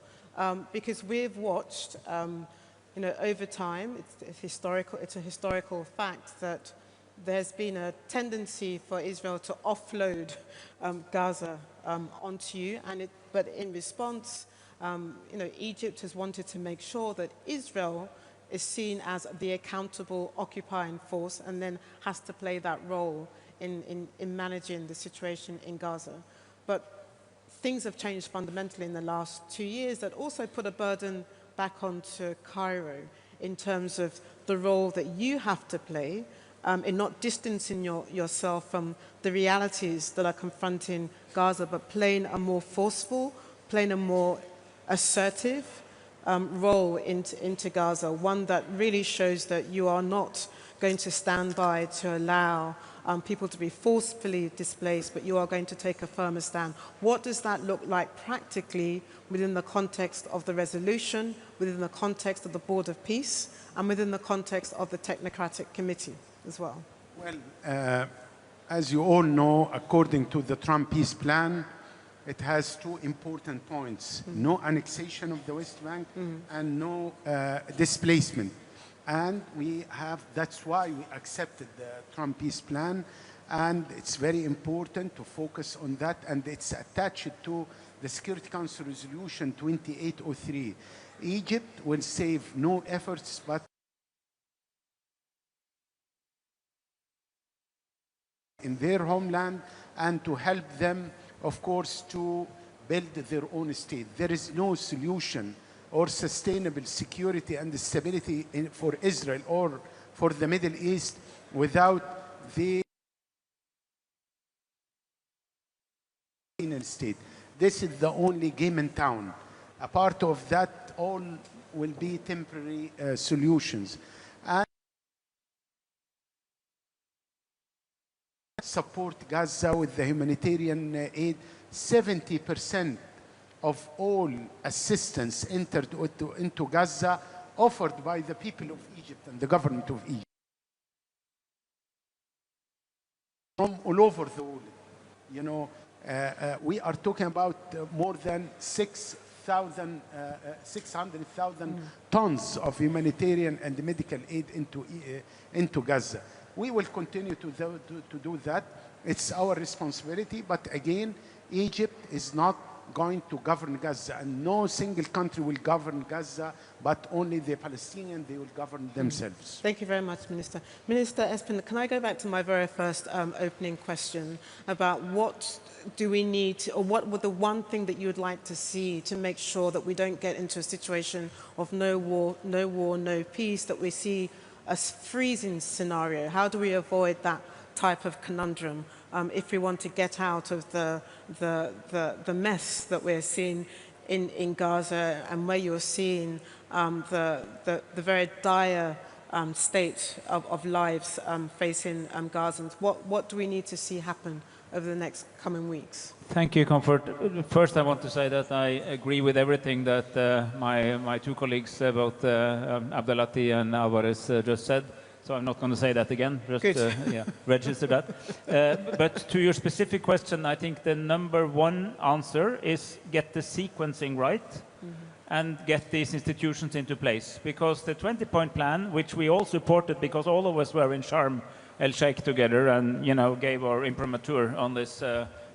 Because we've watched, over time, it's a historical fact that there's been a tendency for Israel to offload Gaza onto you, but in response, Egypt has wanted to make sure that Israel is seen as the accountable occupying force and then has to play that role in managing the situation in Gaza. But things have changed fundamentally in the last 2 years that also put a burden back onto Cairo in terms of the role that you have to play in not distancing yourself from the realities that are confronting Gaza, but playing a more forceful, playing a more assertive role into Gaza, one that really shows that you are not going to stand by to allow people to be forcefully displaced, but you are going to take a firmer stand. What does that look like practically within the context of the resolution, within the context of the Board of Peace, and within the context of the Technocratic Committee as well? Well, as you all know, according to the Trump peace plan, it has two important points: no annexation of the West Bank and no displacement. And that's why we accepted the Trump peace plan, and it's very important to focus on that, and it's attached to the Security Council Resolution 2803. Egypt will save no efforts but in their homeland and to help them, of course, to build their own state. There is no solution or sustainable security and stability for Israel or for the Middle East without the state. This is the only game in town. A part of that, all will be temporary solutions. And support Gaza with the humanitarian aid. 70% of all assistance entered into Gaza offered by the people of Egypt and the government of Egypt from all over the world. We are talking about more than 600,000 tons of humanitarian and medical aid into Gaza. We will continue to do that. It's our responsibility, but again, Egypt is not going to govern Gaza, and no single country will govern Gaza, but only the Palestinians, they will govern themselves. Thank you very much, Minister. Minister Espen, can I go back to my very first opening question about what do we need, or what would the one thing that you would like to see to make sure that we don't get into a situation of no war, no peace, that we see a freezing scenario? How do we avoid that type of conundrum if we want to get out of the mess that we're seeing in Gaza, and where you're seeing the very dire state of lives facing Gazans? What do we need to see happen over the next coming weeks? Thank you, Comfort. First, I want to say that I agree with everything that my two colleagues, both Abdelati and Alvarez, just said. So I'm not going to say that again, just register that. But to your specific question, I think the number one answer is get the sequencing right. and get these institutions into place. Because the 20-point plan, which we all supported because all of us were in Sharm el-Sheikh together and, you know, gave our imprimatur on this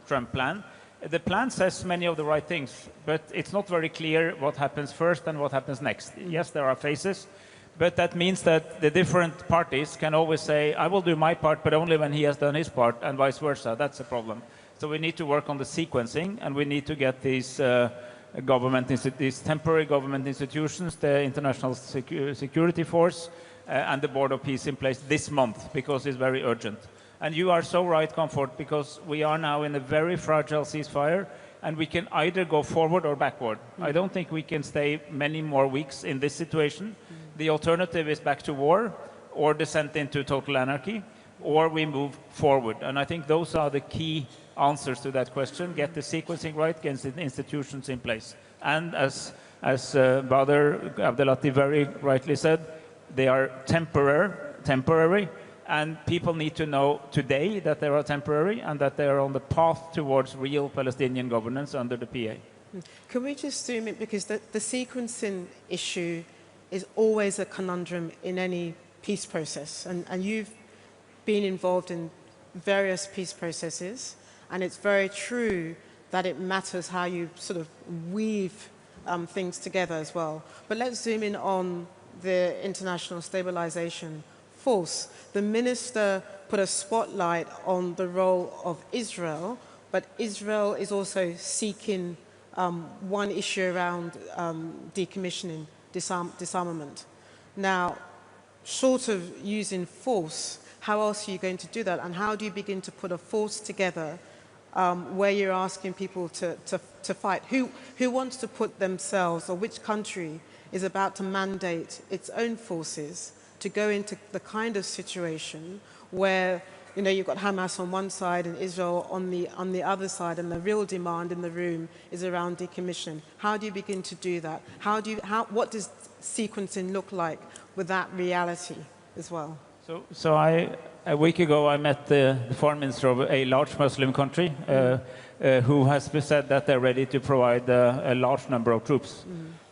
Trump plan, the plan says many of the right things, but it's not very clear what happens first and what happens next. Yes, there are phases, but that means that the different parties can always say, I will do my part, but only when he has done his part, and vice versa. That's a problem. So we need to work on the sequencing, and we need to get these these temporary government institutions, the International Security Force, and the Board of Peace in place this month, because it's very urgent. And you are so right, Comfort, because we are now in a very fragile ceasefire, and we can either go forward or backward. I don't think we can stay many more weeks in this situation. The alternative is back to war, or descent into total anarchy, or we move forward. And I think those are the key answers to that question. Get the sequencing right, get the institutions in place. And as Badr Abdelati very rightly said, they are temporary, and people need to know today that they are temporary and that they are on the path towards real Palestinian governance under the PA. Can we just zoom in, because the sequencing issue is always a conundrum in any peace process, and you've been involved in various peace processes, and it's very true that it matters how you sort of weave things together as well. But let's zoom in on the International Stabilization Force. The minister put a spotlight on the role of Israel, but Israel is also seeking one issue around decommissioning, disarmament. Now, short of using force, how else are you going to do that? And how do you begin to put a force together where you're asking people to fight? Who wants to put themselves, or which country is about to mandate its own forces to go into the kind of situation where, you know, you've got Hamas on one side and Israel on the other side, and the real demand in the room is around decommissioning? How do you begin to do that? What does sequencing look like with that reality as well? So a week ago, I met the foreign minister of a large Muslim country who has said that they're ready to provide a large number of troops.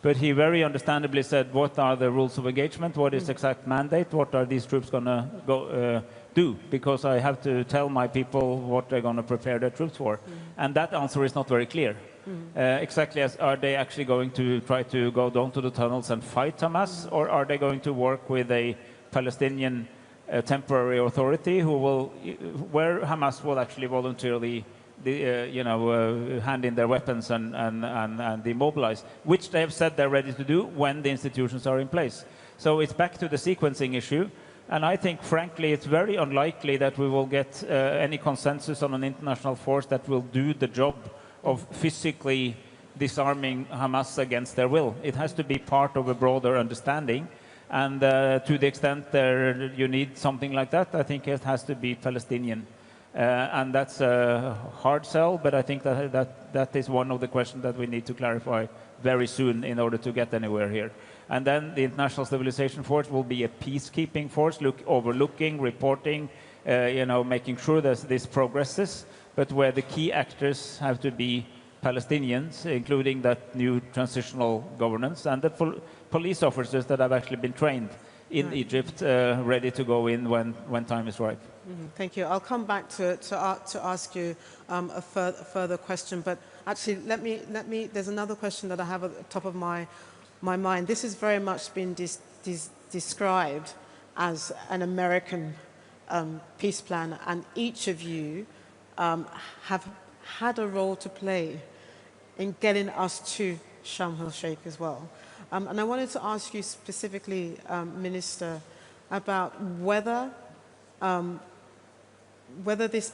But he very understandably said, what are the rules of engagement? What is the exact mandate? What are these troops going to go do? Because I have to tell my people what they're going to prepare their troops for. And that answer is not very clear. Exactly as, are they actually going to try to go down to the tunnels and fight Hamas? Or are they going to work with a Palestinian temporary authority where Hamas will actually voluntarily hand in their weapons and demobilize, which they have said they're ready to do when the institutions are in place. So it's back to the sequencing issue. And I think, frankly, it's very unlikely that we will get any consensus on an international force that will do the job of physically disarming Hamas against their will. It has to be part of a broader understanding. And to the extent you need something like that, I think it has to be Palestinian. And that's a hard sell, but I think that is one of the questions that we need to clarify very soon in order to get anywhere here. And then the International Stabilization Force will be a peacekeeping force, overlooking, reporting, making sure that this progresses, but where the key actors have to be Palestinians, including that new transitional governance, and the police officers that have actually been trained in Egypt, ready to go in when time is right. Thank you. I'll come back to ask you a further question, but actually let me. There's another question that I have at the top of my mind. This has very much been described as an American peace plan, and each of you have had a role to play in getting us to Sharm el-Sheikh as well. And I wanted to ask you specifically, Minister, about whether this